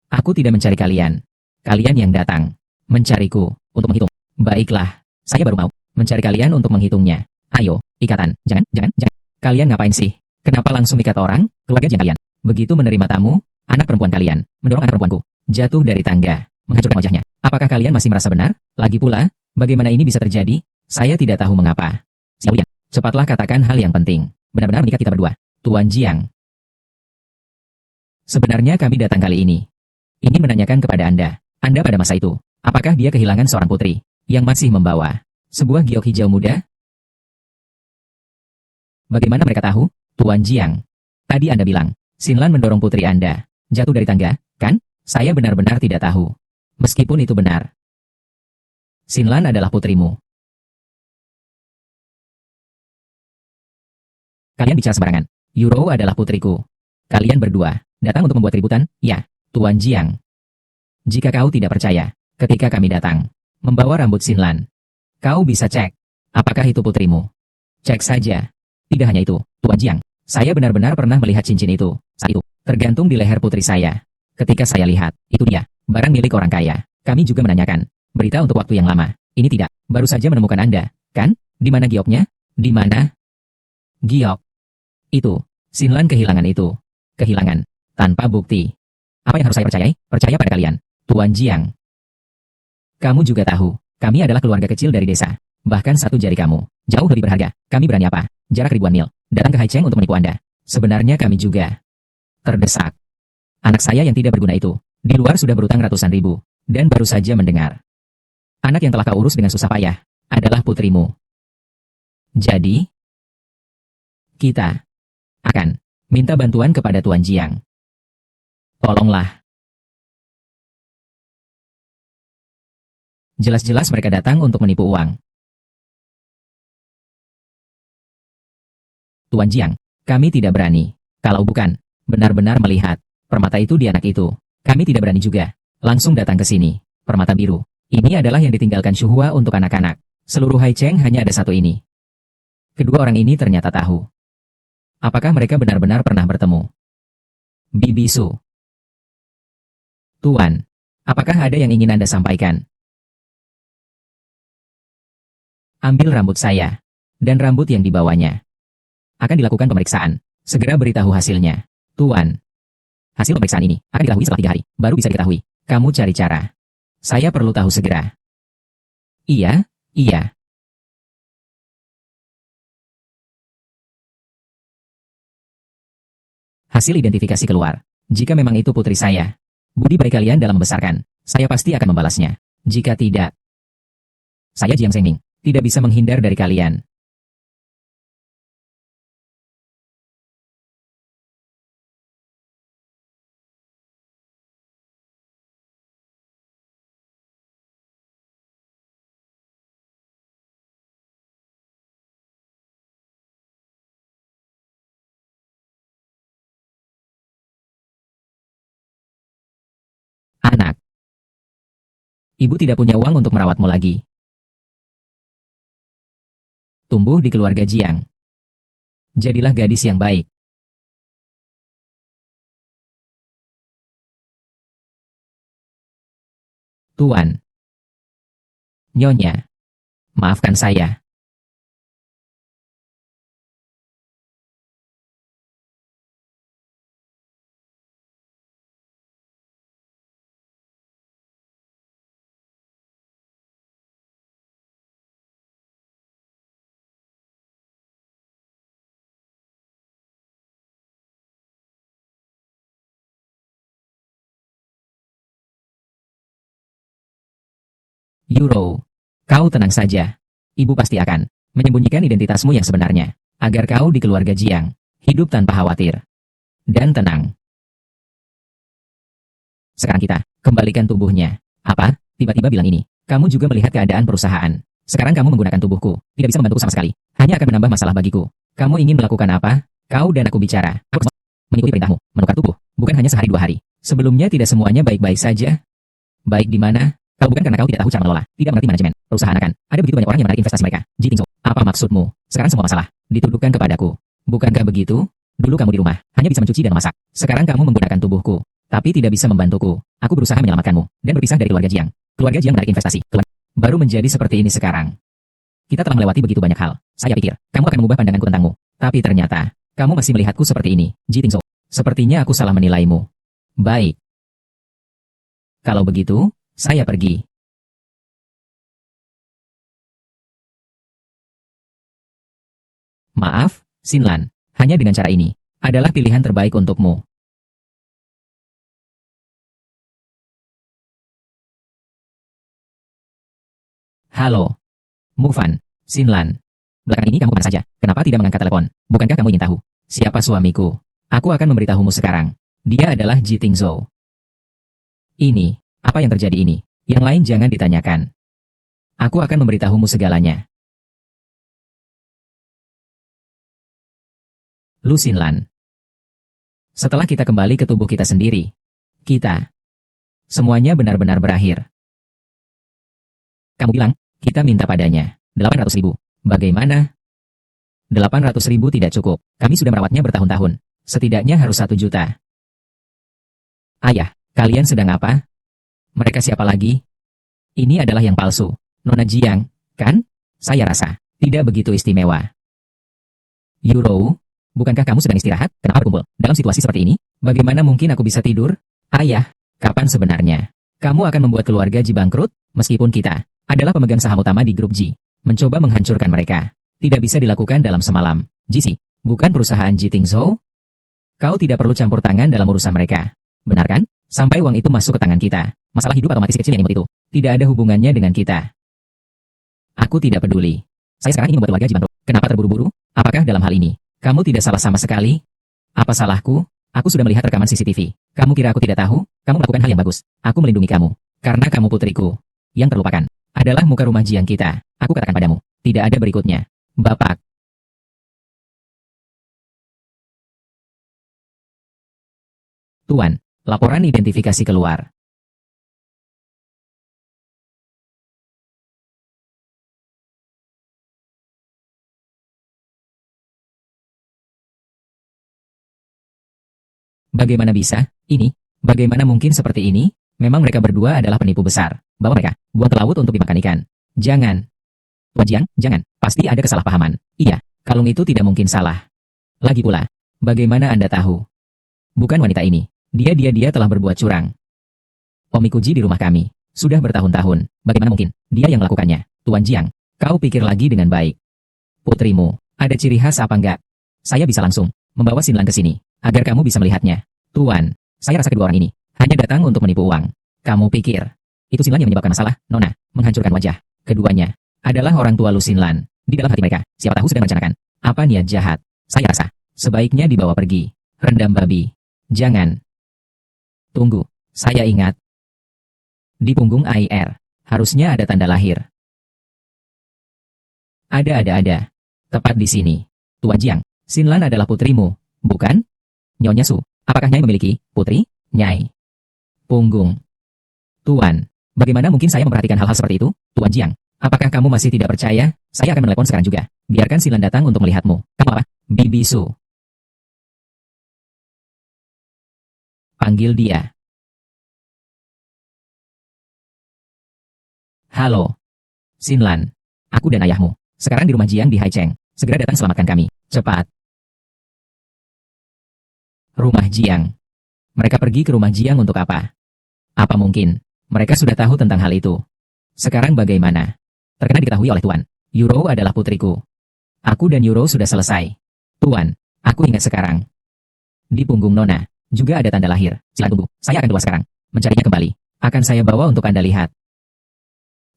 Aku tidak mencari kalian. Kalian yang datang mencariku untuk menghitung. Baiklah, saya baru mau mencari kalian untuk menghitungnya. Ayo, ikatan. Jangan. Kalian ngapain sih? Kenapa langsung ikat orang, keluarga Jiang kalian? Begitu menerima tamu, anak perempuan kalian mendorong anak perempuanku jatuh dari tangga, menghancurkan wajahnya. Apakah kalian masih merasa benar? Lagi pula, bagaimana ini bisa terjadi? Saya tidak tahu mengapa. Xiaoyan, cepatlah katakan hal yang penting. Benar-benar menikah kita berdua. Tuan Jiang. Sebenarnya kami datang kali ini ingin menanyakan kepada Anda pada masa itu, apakah dia kehilangan seorang putri yang masih membawa sebuah giok hijau muda? Bagaimana mereka tahu? Tuan Jiang, tadi Anda bilang, Xinlan mendorong putri Anda jatuh dari tangga, kan? Saya benar-benar tidak tahu. Meskipun itu benar, Xinlan adalah putrimu. Kalian bicara sembarangan. Yuro adalah putriku. Kalian berdua datang untuk membuat keributan, ya, Tuan Jiang. Jika kau tidak percaya, ketika kami datang membawa rambut Xinlan, kau bisa cek apakah itu putrimu. Cek saja. Tidak hanya itu, Tuan Jiang. Saya benar-benar pernah melihat cincin itu. Saat itu, tergantung di leher putri saya. Ketika saya lihat, itu dia, barang milik orang kaya. Kami juga menanyakan berita untuk waktu yang lama. Ini tidak, baru saja menemukan Anda, kan? Di mana gioknya? Di mana? Giok. Itu, Xinlan kehilangan itu. Kehilangan, tanpa bukti. Apa yang harus saya percayai? Percaya pada kalian, Tuan Jiang. Kamu juga tahu, kami adalah keluarga kecil dari desa. Bahkan satu jari kamu, jauh lebih berharga. Kami berani apa? Jarak ribuan mil, datang ke Haicheng untuk menipu Anda. Sebenarnya kami juga terdesak. Anak saya yang tidak berguna itu, di luar sudah berutang ratusan ribu, dan baru saja mendengar. Anak yang telah kau urus dengan susah payah, adalah putrimu. Jadi, kita akan minta bantuan kepada Tuan Jiang. Tolonglah. Jelas-jelas mereka datang untuk menipu uang. Tuan Jiang, kami tidak berani. Kalau bukan, benar-benar melihat permata itu di anak itu. Kami tidak berani juga. Langsung datang ke sini. Permata biru. Ini adalah yang ditinggalkan Shuhua untuk anak-anak. Seluruh Haicheng hanya ada satu ini. Kedua orang ini ternyata tahu. Apakah mereka benar-benar pernah bertemu? Bibisu. Tuan, apakah ada yang ingin Anda sampaikan? Ambil rambut saya, dan rambut yang dibawanya. Akan dilakukan pemeriksaan. Segera beritahu hasilnya. Tuan, hasil pemeriksaan ini akan diketahui setelah 3 hari. Baru bisa diketahui. Kamu cari cara. Saya perlu tahu segera. Iya. Hasil identifikasi keluar. Jika memang itu putri saya, budi baik kalian dalam membesarkan, saya pasti akan membalasnya. Jika tidak, saya Jiang Zhengming, tidak bisa menghindar dari kalian. Anak, ibu tidak punya uang untuk merawatmu lagi. Tumbuh di keluarga Jiang. Jadilah gadis yang baik. Tuan. Nyonya. Maafkan saya. Yuro, kau tenang saja. Ibu pasti akan menyembunyikan identitasmu yang sebenarnya, agar kau di keluarga Jiang hidup tanpa khawatir dan tenang. Sekarang kita kembalikan tubuhnya. Apa? Tiba-tiba bilang ini. Kamu juga melihat keadaan perusahaan. Sekarang kamu menggunakan tubuhku. Tidak bisa membantuku sama sekali. Hanya akan menambah masalah bagiku. Kamu ingin melakukan apa? Kau dan aku bicara. Aku harus mengikuti perintahmu. Menukar tubuh. Bukan hanya sehari 2 hari. Sebelumnya tidak semuanya baik-baik saja. Baik di mana? Kalau bukan karena kau tidak tahu cara mengelola, tidak mengerti manajemen perusahaan akan. Ada begitu banyak orang yang menarik investasi mereka. Ji Tingzhou, apa maksudmu? Sekarang semua masalah dituduhkan kepadaku. Bukankah begitu? Dulu kamu di rumah, hanya bisa mencuci dan memasak. Sekarang kamu menggunakan tubuhku, tapi tidak bisa membantuku. Aku berusaha menyelamatkanmu, dan berpisah dari keluarga Jiang. Keluarga Jiang menarik investasi. Baru menjadi seperti ini sekarang. Kita telah melewati begitu banyak hal. Saya pikir, kamu akan mengubah pandanganku tentangmu. Tapi ternyata, kamu masih melihatku seperti ini, Ji Tingzhou. Sepertinya aku salah menilaimu. Baik. Kalau begitu, saya pergi. Maaf, Xinlan. Hanya dengan cara ini, adalah pilihan terbaik untukmu. Halo. Mufan. Xinlan. Belakangan ini kamu kemana saja? Kenapa tidak mengangkat telepon? Bukankah kamu ingin tahu siapa suamiku? Aku akan memberitahumu sekarang. Dia adalah Ji Tingzhou. Ini, apa yang terjadi ini? Yang lain jangan ditanyakan. Aku akan memberitahumu segalanya. Lu Xinlan. Setelah kita kembali ke tubuh kita sendiri, semuanya benar-benar berakhir. Kamu bilang, kita minta padanya 800.000. Bagaimana? 800.000 tidak cukup. Kami sudah merawatnya bertahun-tahun. Setidaknya harus 1 juta. Ayah, kalian sedang apa? Mereka siapa lagi? Ini adalah yang palsu. Nona Jiang, kan? Saya rasa tidak begitu istimewa. Yuro, bukankah kamu sedang istirahat? Kenapa berkumpul? Dalam situasi seperti ini, bagaimana mungkin aku bisa tidur? Ayah, kapan sebenarnya kamu akan membuat keluarga Ji bangkrut? Meskipun kita adalah pemegang saham utama di grup Ji, mencoba menghancurkan mereka tidak bisa dilakukan dalam semalam. Ji, bukan perusahaan Ji Tingzhou. Kau tidak perlu campur tangan dalam urusan mereka. Benar kan? Sampai uang itu masuk ke tangan kita. Masalah hidup atau mati si kecil yang imut itu tidak ada hubungannya dengan kita. Aku tidak peduli. Saya sekarang ingin membuat keluarga Ji bangkrut. Kenapa terburu-buru? Apakah dalam hal ini kamu tidak salah sama sekali? Apa salahku? Aku sudah melihat rekaman CCTV. Kamu kira aku tidak tahu? Kamu melakukan hal yang bagus. Aku melindungi kamu. Karena kamu putriku. Yang terlupakan adalah muka rumah Jiang kita. Aku katakan padamu, tidak ada berikutnya. Bapak. Tuan, laporan identifikasi keluar. Bagaimana bisa? Ini? Bagaimana mungkin seperti ini? Memang mereka berdua adalah penipu besar. Bawa mereka, buang ke laut untuk dimakan ikan. Jangan. Tuan Jiang, jangan. Pasti ada kesalahpahaman. Iya, kalung itu tidak mungkin salah. Lagi pula, bagaimana Anda tahu? Bukan wanita ini. Dia telah berbuat curang. Omiku Ji di rumah kami. Sudah bertahun-tahun. Bagaimana mungkin? Dia yang melakukannya. Tuan Jiang, kau pikir lagi dengan baik. Putrimu, ada ciri khas apa enggak? Saya bisa langsung membawa Xinlan ke sini, agar kamu bisa melihatnya. Tuan, saya rasa kedua orang ini hanya datang untuk menipu uang. Kamu pikir itu Xinlan yang menyebabkan masalah? Nona, menghancurkan wajah keduanya adalah orang tua Lu Xinlan. Di dalam hati mereka, siapa tahu sedang merencanakan apa niat jahat. Saya rasa sebaiknya dibawa pergi. Rendam babi. Jangan. Tunggu, saya ingat. Di punggung AIR, harusnya ada tanda lahir. Ada. Tepat di sini. Tuan Jiang, Xinlan adalah putrimu, bukan? Nyonya Su, apakah Nyai memiliki putri? Nyai. Punggung. Tuan, bagaimana mungkin saya memperhatikan hal-hal seperti itu? Tuan Jiang, apakah kamu masih tidak percaya? Saya akan menelepon sekarang juga. Biarkan Xinlan datang untuk melihatmu. Kamu apa? Bibi Su. Panggil dia. Halo. Xinlan. Aku dan ayahmu. Sekarang di rumah Jiang di Haicheng. Segera datang selamatkan kami. Cepat. Rumah Jiang. Mereka pergi ke rumah Jiang untuk apa? Apa mungkin mereka sudah tahu tentang hal itu? Sekarang bagaimana? Terkena diketahui oleh Tuan. Yuro adalah putriku. Aku dan Yuro sudah selesai. Tuan, aku ingat sekarang. Di punggung Nona juga ada tanda lahir. Silakan tunggu. Saya akan keluar sekarang. Mencarinya kembali. Akan saya bawa untuk Anda lihat.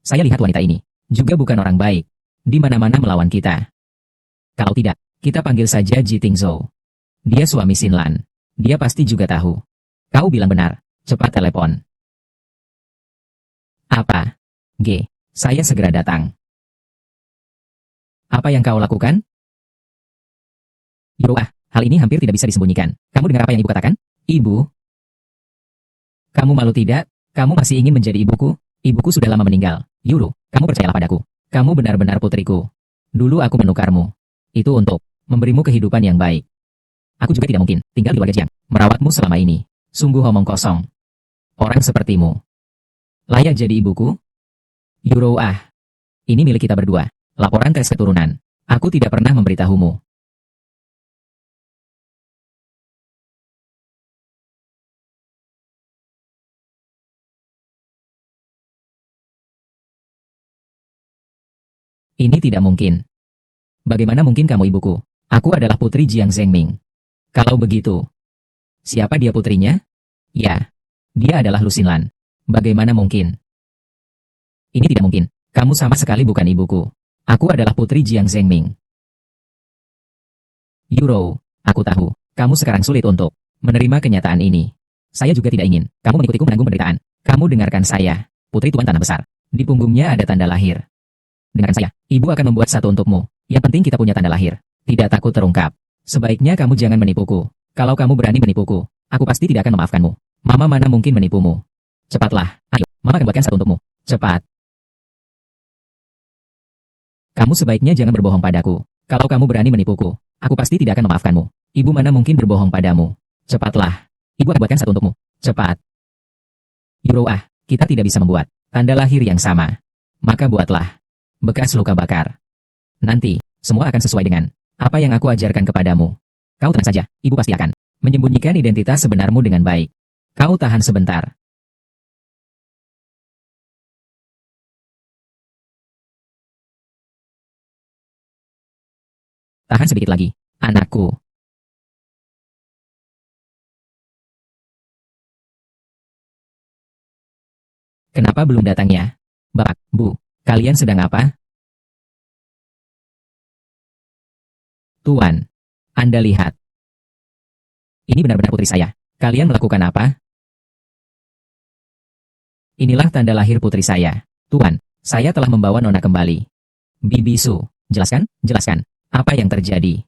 Saya lihat wanita ini juga bukan orang baik. Di mana-mana melawan kita. Kalau tidak, kita panggil saja Ji Tingzhou. Dia suami Xinlan. Dia pasti juga tahu. Kau bilang benar. Cepat telepon. Apa? G. Saya segera datang. Apa yang kau lakukan? Yuro, hal ini hampir tidak bisa disembunyikan. Kamu dengar apa yang ibu katakan? Ibu, kamu malu tidak? Kamu masih ingin menjadi ibuku? Ibuku sudah lama meninggal. Yuru, kamu percayalah padaku. Kamu benar-benar putriku. Dulu aku menukarmu. Itu untuk memberimu kehidupan yang baik. Aku juga tidak mungkin tinggal di warga Jiang, merawatmu selama ini. Sungguh omong kosong. Orang sepertimu layak jadi ibuku? Yuro, ini milik kita berdua. Laporan tes keturunan. Aku tidak pernah memberitahumu. Ini tidak mungkin. Bagaimana mungkin kamu ibuku? Aku adalah putri Jiang Zhengming. Kalau begitu, siapa dia putrinya? Ya, dia adalah Lucinlan. Bagaimana mungkin? Ini tidak mungkin. Kamu sama sekali bukan ibuku. Aku adalah putri Jiang Zhengming. Yuro, aku tahu. Kamu sekarang sulit untuk menerima kenyataan ini. Saya juga tidak ingin kamu mengikutiku menanggung penderitaan. Kamu dengarkan saya, putri Tuan Tanah Besar. Di punggungnya ada tanda lahir. Dengarkan saya, ibu akan membuat satu untukmu. Yang penting kita punya tanda lahir. Tidak takut terungkap. Sebaiknya kamu jangan menipuku. Kalau kamu berani menipuku, aku pasti tidak akan memaafkanmu. Mama mana mungkin menipumu. Cepatlah, ayo, Mama akan buatkan satu untukmu. Cepat. Kamu sebaiknya jangan berbohong padaku. Kalau kamu berani menipuku, aku pasti tidak akan memaafkanmu. Ibu mana mungkin berbohong padamu. Cepatlah. Ibu akan buatkan satu untukmu. Cepat. Yuro, kita tidak bisa membuat tanda lahir yang sama. Maka buatlah bekas luka bakar. Nanti, semua akan sesuai dengan apa yang aku ajarkan kepadamu. Kau tenang saja, ibu pasti akan menyembunyikan identitas sebenarmu dengan baik. Kau tahan sebentar. Tahan sedikit lagi, anakku. Kenapa belum datangnya? Bapak, Bu, kalian sedang apa? Tuan, Anda lihat. Ini benar-benar putri saya. Kalian melakukan apa? Inilah tanda lahir putri saya. Tuan, saya telah membawa Nona kembali. Bibi Su, jelaskan, jelaskan. Apa yang terjadi?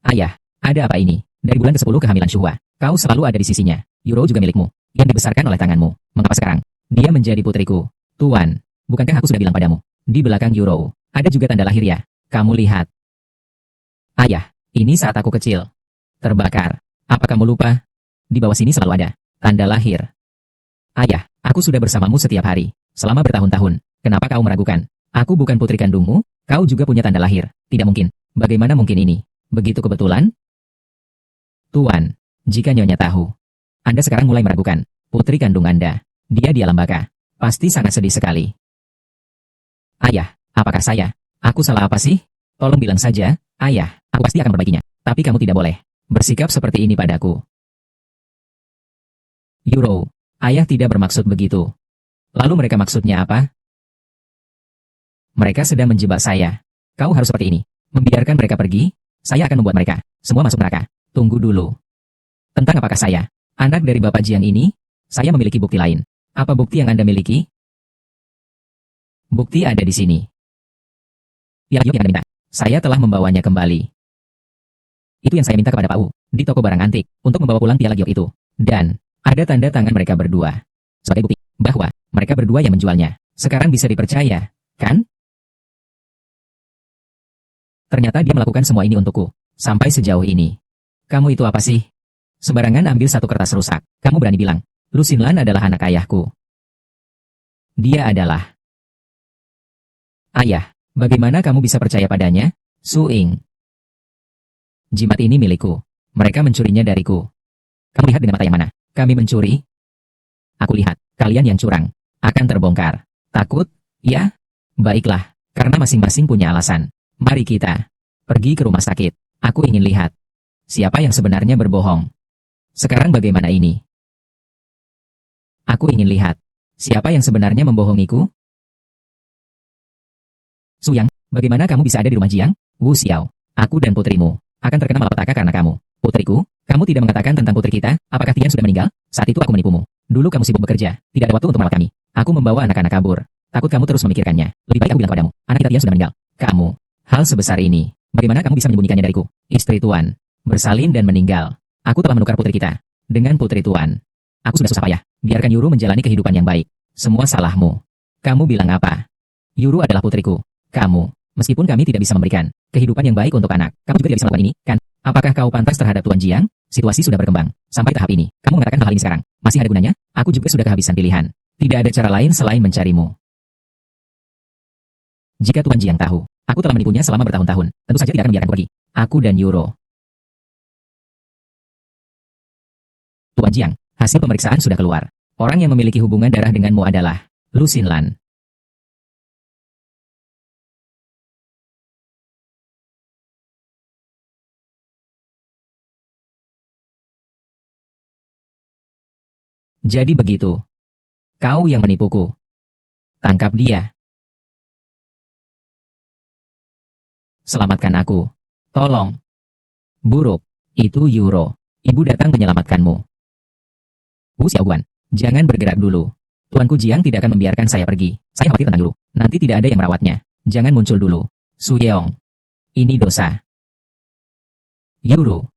Ayah, ada apa ini? Dari bulan ke-10 kehamilan Shuhua, kau selalu ada di sisinya. Yuro juga milikmu, yang dibesarkan oleh tanganmu. Mengapa sekarang dia menjadi putriku? Tuan, bukankah aku sudah bilang padamu? Di belakang Yuro, ada juga tanda lahir ya. Kamu lihat. Ayah, ini saat aku kecil. Terbakar. Apa kamu lupa? Di bawah sini selalu ada tanda lahir. Ayah, aku sudah bersamamu setiap hari, selama bertahun-tahun. Kenapa kau meragukan? Aku bukan putri kandungmu, kau juga punya tanda lahir. Tidak mungkin. Bagaimana mungkin ini? Begitu kebetulan? Tuan, jika Nyonya tahu, Anda sekarang mulai meragukan putri kandung Anda. Dia di alam baka. Pasti sangat sedih sekali. Ayah, apakah saya? Aku salah apa sih? Tolong bilang saja, Ayah, aku pasti akan perbaikinya. Tapi kamu tidak boleh bersikap seperti ini padaku. Yuro, Ayah tidak bermaksud begitu. Lalu mereka maksudnya apa? Mereka sedang menjebak saya. Kau harus seperti ini. Membiarkan mereka pergi, saya akan membuat mereka semua masuk neraka. Tunggu dulu. Tentang apakah saya, anak dari Bapak Jiang ini? Saya memiliki bukti lain. Apa bukti yang Anda miliki? Bukti ada di sini. Piala giok yang Anda minta. Saya telah membawanya kembali. Itu yang saya minta kepada Pak Wu, di toko barang antik, untuk membawa pulang piala giok itu. Dan, ada tanda tangan mereka berdua. Sebagai bukti, bahwa mereka berdua yang menjualnya. Sekarang bisa dipercaya, kan? Ternyata dia melakukan semua ini untukku. Sampai sejauh ini. Kamu itu apa sih? Sembarangan ambil satu kertas rusak. Kamu berani bilang, Lucinlan adalah anak ayahku. Dia adalah ayah. Bagaimana kamu bisa percaya padanya? Suing. Jimat ini milikku. Mereka mencurinya dariku. Kamu lihat dengan mata yang mana? Kami mencuri? Aku lihat, kalian yang curang. Akan terbongkar. Takut? Ya? Baiklah, karena masing-masing punya alasan. Mari kita pergi ke rumah sakit. Aku ingin lihat siapa yang sebenarnya berbohong. Sekarang bagaimana ini? Aku ingin lihat siapa yang sebenarnya membohongiku. Suyang, bagaimana kamu bisa ada di rumah Jiang? Wu Xiao, aku dan putrimu akan terkena malapetaka karena kamu. Putriku, kamu tidak mengatakan tentang putri kita, apakah Tian sudah meninggal? Saat itu aku menipumu. Dulu kamu sibuk bekerja, tidak ada waktu untuk merawat kami. Aku membawa anak-anak kabur. Takut kamu terus memikirkannya. Lebih baik aku bilang padamu, anak kita Tian sudah meninggal. Kamu, hal sebesar ini, bagaimana kamu bisa menyembunyikannya dariku? Istri Tuan, bersalin dan meninggal. Aku telah menukar putri kita dengan putri tuan. Aku sudah susah payah. Biarkan Yuru menjalani kehidupan yang baik. Semua salahmu. Kamu bilang apa? Yuru adalah putriku. Kamu, meskipun kami tidak bisa memberikan kehidupan yang baik untuk anak, kamu juga tidak bisa melakukan ini, kan? Apakah kau pantas terhadap Tuan Jiang? Situasi sudah berkembang. Sampai tahap ini, kamu mengatakan hal ini sekarang. Masih ada gunanya? Aku juga sudah kehabisan pilihan. Tidak ada cara lain selain mencarimu. Jika Tuan Jiang tahu, aku telah menipunya selama bertahun-tahun, tentu saja tidak akan membiarkanku pergi. Aku dan Yuro. Tuan Jiang, hasil pemeriksaan sudah keluar. Orang yang memiliki hubungan darah denganmu adalah Lu Xinlan. Jadi begitu. Kau yang menipuku. Tangkap dia. Selamatkan aku. Tolong. Buruk. Itu Yuro. Ibu datang menyelamatkanmu. Wu Xiaoguan, jangan bergerak dulu. Tuanku Jiang tidak akan membiarkan saya pergi. Saya khawatir tentang Yuro. Nanti tidak ada yang merawatnya. Jangan muncul dulu. Su Yeong. Ini dosa. Yuro.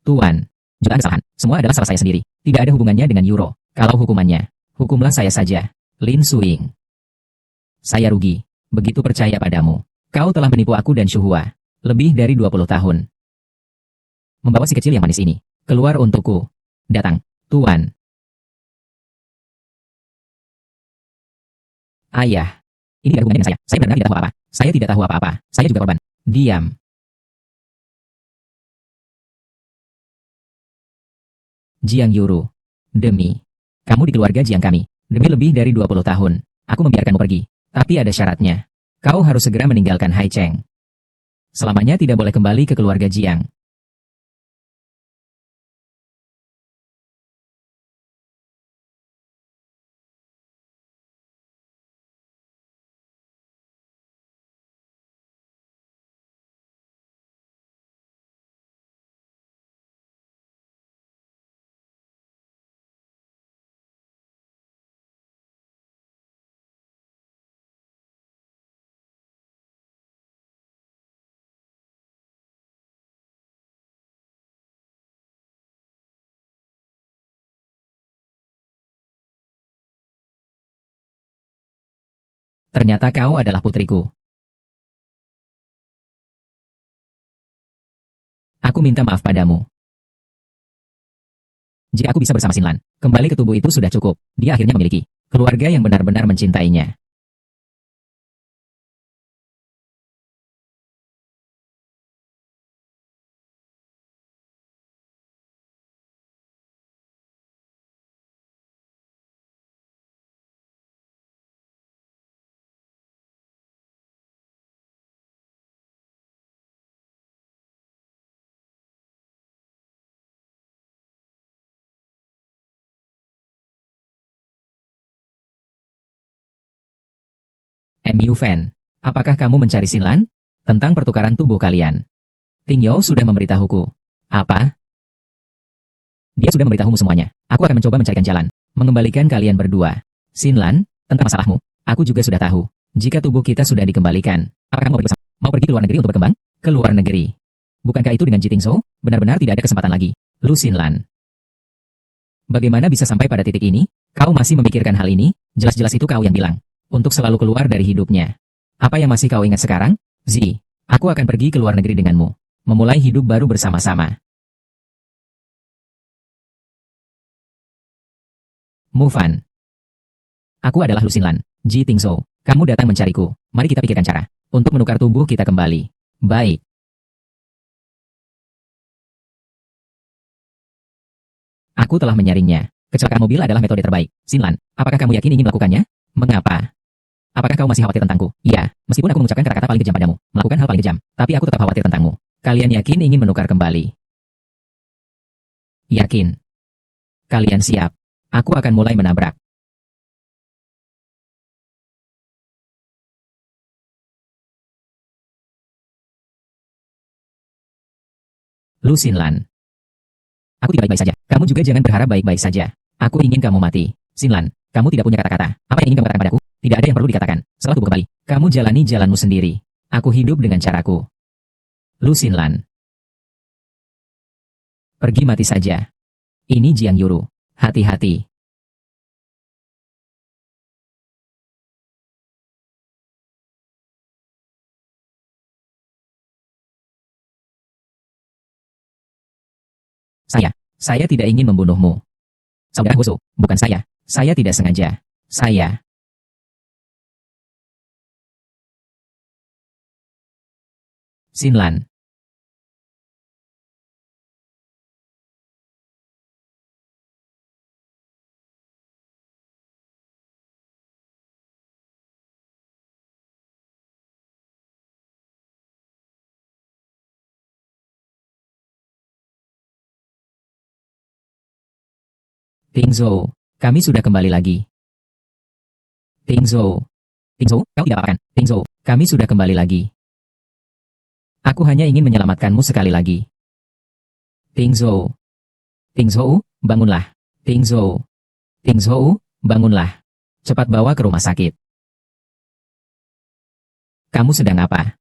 Tuan. Jutaan kesalahan. Semua adalah salah saya sendiri. Tidak ada hubungannya dengan Yuro. Kalau hukumannya, hukumlah saya saja. Lin Suing. Saya rugi. Begitu percaya padamu. Kau telah menipu aku dan Shuhua. Lebih dari 20 tahun. Membawa si kecil yang manis ini. Keluar untukku. Datang, Tuan. Ayah. Ini tidak hubungannya dengan saya. Saya benar-benar tidak tahu apa-apa. Saya tidak tahu apa-apa. Saya juga korban. Diam. Jiang Yuru. Demi. Kamu di keluarga Jiang kami. Demi lebih dari 20 tahun. Aku membiarkanmu pergi. Tapi ada syaratnya. Kau harus segera meninggalkan Hai Cheng. Selamanya tidak boleh kembali ke keluarga Jiang. Ternyata kau adalah putriku. Aku minta maaf padamu. Jika aku bisa bersama Xinlan, kembali ke tubuh itu sudah cukup. Dia akhirnya memiliki keluarga yang benar-benar mencintainya. MU Fan, apakah kamu mencari Xinlan? Tentang pertukaran tubuh kalian. Ting Yao sudah memberitahuku. Apa? Dia sudah memberitahumu semuanya. Aku akan mencoba mencarikan jalan. Mengembalikan kalian berdua. Xinlan, tentang masalahmu. Aku juga sudah tahu. Jika tubuh kita sudah dikembalikan, apakah kamu mau pergi ke luar negeri untuk berkembang? Ke luar negeri. Bukankah itu dengan Jitingzhou? Benar-benar tidak ada kesempatan lagi. Lu Xinlan. Bagaimana bisa sampai pada titik ini? Kau masih memikirkan hal ini? Jelas-jelas itu kau yang bilang. Untuk selalu keluar dari hidupnya. Apa yang masih kau ingat sekarang? Zi, aku akan pergi ke luar negeri denganmu. Memulai hidup baru bersama-sama. Move on. Aku adalah Lu Xinlan. Jitingzhou, kamu datang mencariku. Mari kita pikirkan cara untuk menukar tubuh kita kembali. Baik. Aku telah menyaringnya. Kecelakaan mobil adalah metode terbaik. Xinlan, apakah kamu yakin ingin melakukannya? Mengapa? Apakah kau masih khawatir tentangku? Iya, meskipun aku mengucapkan kata-kata paling kejam padamu, melakukan hal paling kejam, tapi aku tetap khawatir tentangmu. Kalian yakin ingin menukar kembali? Yakin. Kalian siap? Aku akan mulai menabrak. Lu Xinlan. Aku tidak baik-baik saja. Kamu juga jangan berharap baik-baik saja. Aku ingin kamu mati. Xinlan, kamu tidak punya kata-kata. Apa yang ingin kamu katakan padaku? Tidak ada yang perlu dikatakan. Setelah tubuh kembali, kamu jalani jalanmu sendiri. Aku hidup dengan caraku. Lu Xinlan. Pergi mati saja. Ini Jiang Yuru. Hati-hati. Saya tidak ingin membunuhmu. Saudara Husu, bukan saya. Saya tidak sengaja. Saya. Xinlan. Tingzhou, kami sudah kembali lagi. Tingzhou. Tingzhou, kau tidak apa-apa kan? Tingzhou, kami sudah kembali lagi. Aku hanya ingin menyelamatkanmu sekali lagi. Tingzhou. Tingzhou, bangunlah. Tingzhou. Tingzhou, bangunlah. Cepat bawa ke rumah sakit. Kamu sedang apa?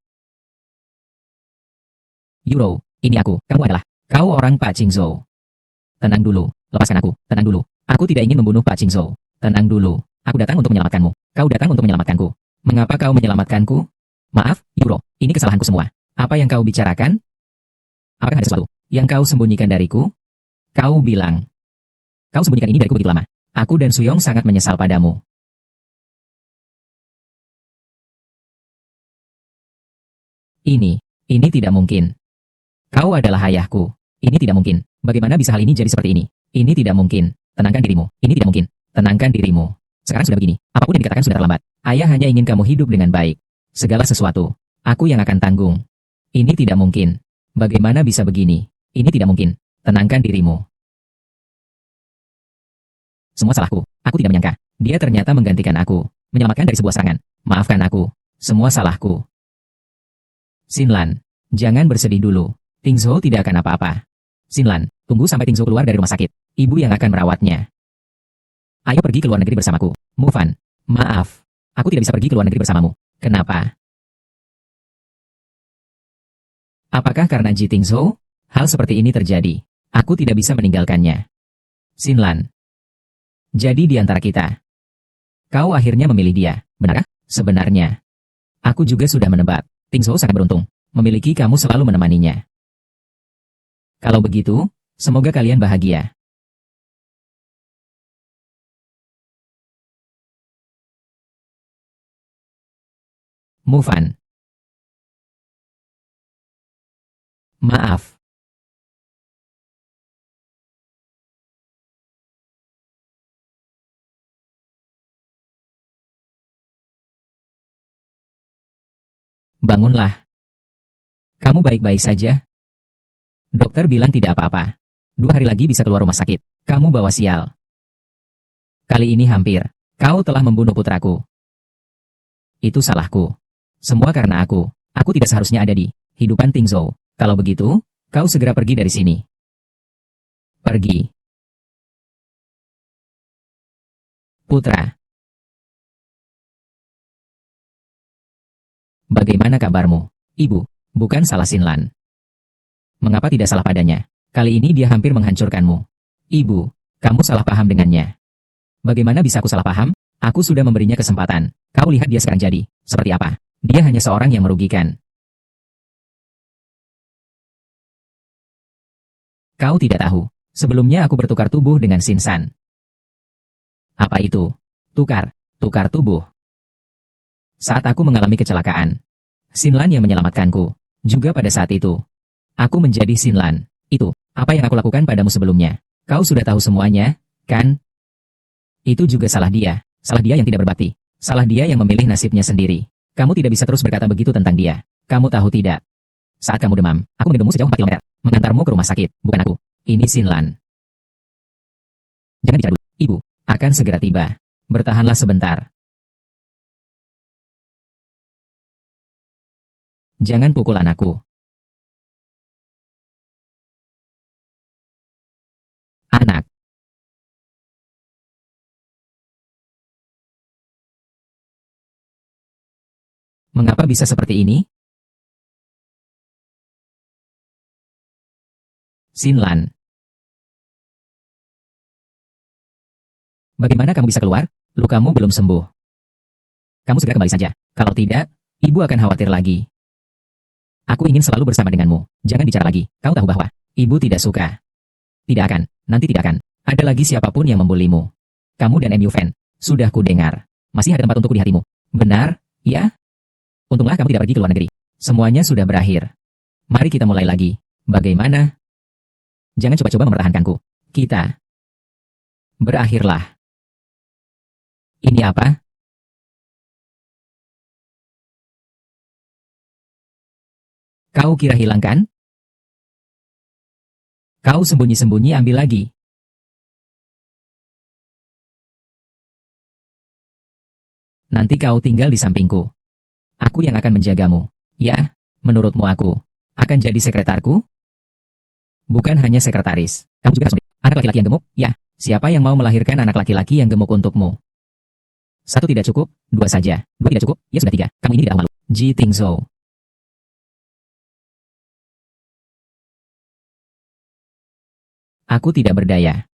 Yuro, ini aku. Kamu adalah. Kau orang Pak Qingzhou. Tenang dulu. Lepaskan aku. Tenang dulu. Aku tidak ingin membunuh Pak Qingzhou. Tenang dulu. Aku datang untuk menyelamatkanmu. Kau datang untuk menyelamatkanku. Mengapa kau menyelamatkanku? Maaf, Yuro. Ini kesalahanku semua. Apa yang kau bicarakan? Apakah ada sesuatu yang kau sembunyikan dariku? Kau bilang. Kau sembunyikan ini dariku begitu lama. Aku dan Suyong sangat menyesal padamu. Ini tidak mungkin. Kau adalah ayahku. Ini tidak mungkin. Bagaimana bisa hal ini jadi seperti ini? Ini tidak mungkin. Tenangkan dirimu. Ini tidak mungkin. Tenangkan dirimu. Sekarang sudah begini. Apapun yang dikatakan sudah terlambat. Ayah hanya ingin kamu hidup dengan baik. Segala sesuatu. Aku yang akan tanggung. Ini tidak mungkin. Bagaimana bisa begini? Ini tidak mungkin. Tenangkan dirimu. Semua salahku. Aku tidak menyangka. Dia ternyata menggantikan aku. Menyelamatkan dari sebuah serangan. Maafkan aku. Semua salahku. Xinlan. Jangan bersedih dulu. Tingzhou tidak akan apa-apa. Xinlan, tunggu sampai Tingzhou keluar dari rumah sakit. Ibu yang akan merawatnya. Ayo pergi ke luar negeri bersamaku. Move on. Maaf. Aku tidak bisa pergi ke luar negeri bersamamu. Kenapa? Apakah karena Ji Tingzhou? Hal seperti ini terjadi. Aku tidak bisa meninggalkannya. Xinlan. Jadi di antara kita. Kau akhirnya memilih dia, benarkah? Sebenarnya. Aku juga sudah menebak. Tingzhou sangat beruntung. Memiliki kamu selalu menemaninya. Kalau begitu, semoga kalian bahagia. Move on. Maaf. Bangunlah. Kamu baik-baik saja? Dokter bilang tidak apa-apa. 2 hari lagi bisa keluar rumah sakit. Kamu bawa sial. Kali ini hampir. Kau telah membunuh putraku. Itu salahku. Semua karena aku. Aku tidak seharusnya ada di hidupan Tingzhou. Kalau begitu, kau segera pergi dari sini. Pergi. Putra. Bagaimana kabarmu? Ibu, bukan salah Xinlan. Mengapa tidak salah padanya? Kali ini dia hampir menghancurkanmu. Ibu, kamu salah paham dengannya. Bagaimana bisa aku salah paham? Aku sudah memberinya kesempatan. Kau lihat dia sekarang jadi. Seperti apa? Dia hanya seorang yang merugikan. Kau tidak tahu. Sebelumnya aku bertukar tubuh dengan Xinsan. Apa itu? Tukar tubuh. Saat aku mengalami kecelakaan. Xinlan yang menyelamatkanku. Juga pada saat itu. Aku menjadi Xinlan. Itu, apa yang aku lakukan padamu sebelumnya. Kau sudah tahu semuanya, kan? Itu juga salah dia. Salah dia yang tidak berbakti. Salah dia yang memilih nasibnya sendiri. Kamu tidak bisa terus berkata begitu tentang dia. Kamu tahu tidak? Saat kamu demam, aku menggendongmu sejauh 4 kilometer. Mengantarmu ke rumah sakit, bukan aku. Ini Xinlan. Jangan bicara dulu. Ibu, akan segera tiba. Bertahanlah sebentar. Jangan pukul anakku. Anak. Mengapa bisa seperti ini? Xinlan. Bagaimana kamu bisa keluar? Lukamu belum sembuh. Kamu segera kembali saja. Kalau tidak, ibu akan khawatir lagi. Aku ingin selalu bersama denganmu. Jangan bicara lagi. Kamu tahu bahwa ibu tidak suka. Tidak akan. Nanti tidak akan. Ada lagi siapapun yang membulimu. Kamu dan MU Fan. Sudah ku dengar. Masih ada tempat untukku di hatimu. Benar? Ya? Untunglah kamu tidak pergi ke luar negeri. Semuanya sudah berakhir. Mari kita mulai lagi. Bagaimana? Jangan coba-coba mempertahankanku. Kita. Berakhirlah. Ini apa? Kau kira hilang kan? Kau sembunyi-sembunyi ambil lagi. Nanti kau tinggal di sampingku. Aku yang akan menjagamu. Ya, menurutmu aku akan jadi sekretarku? Bukan hanya sekretaris. Kamu juga harus anak laki-laki yang gemuk? Ya, siapa yang mau melahirkan anak laki-laki yang gemuk untukmu? Satu tidak cukup, dua saja. Dua tidak cukup, ya sudah tiga. Kamu ini tidak tahu malu. Ji Tingzhou. Aku tidak berdaya.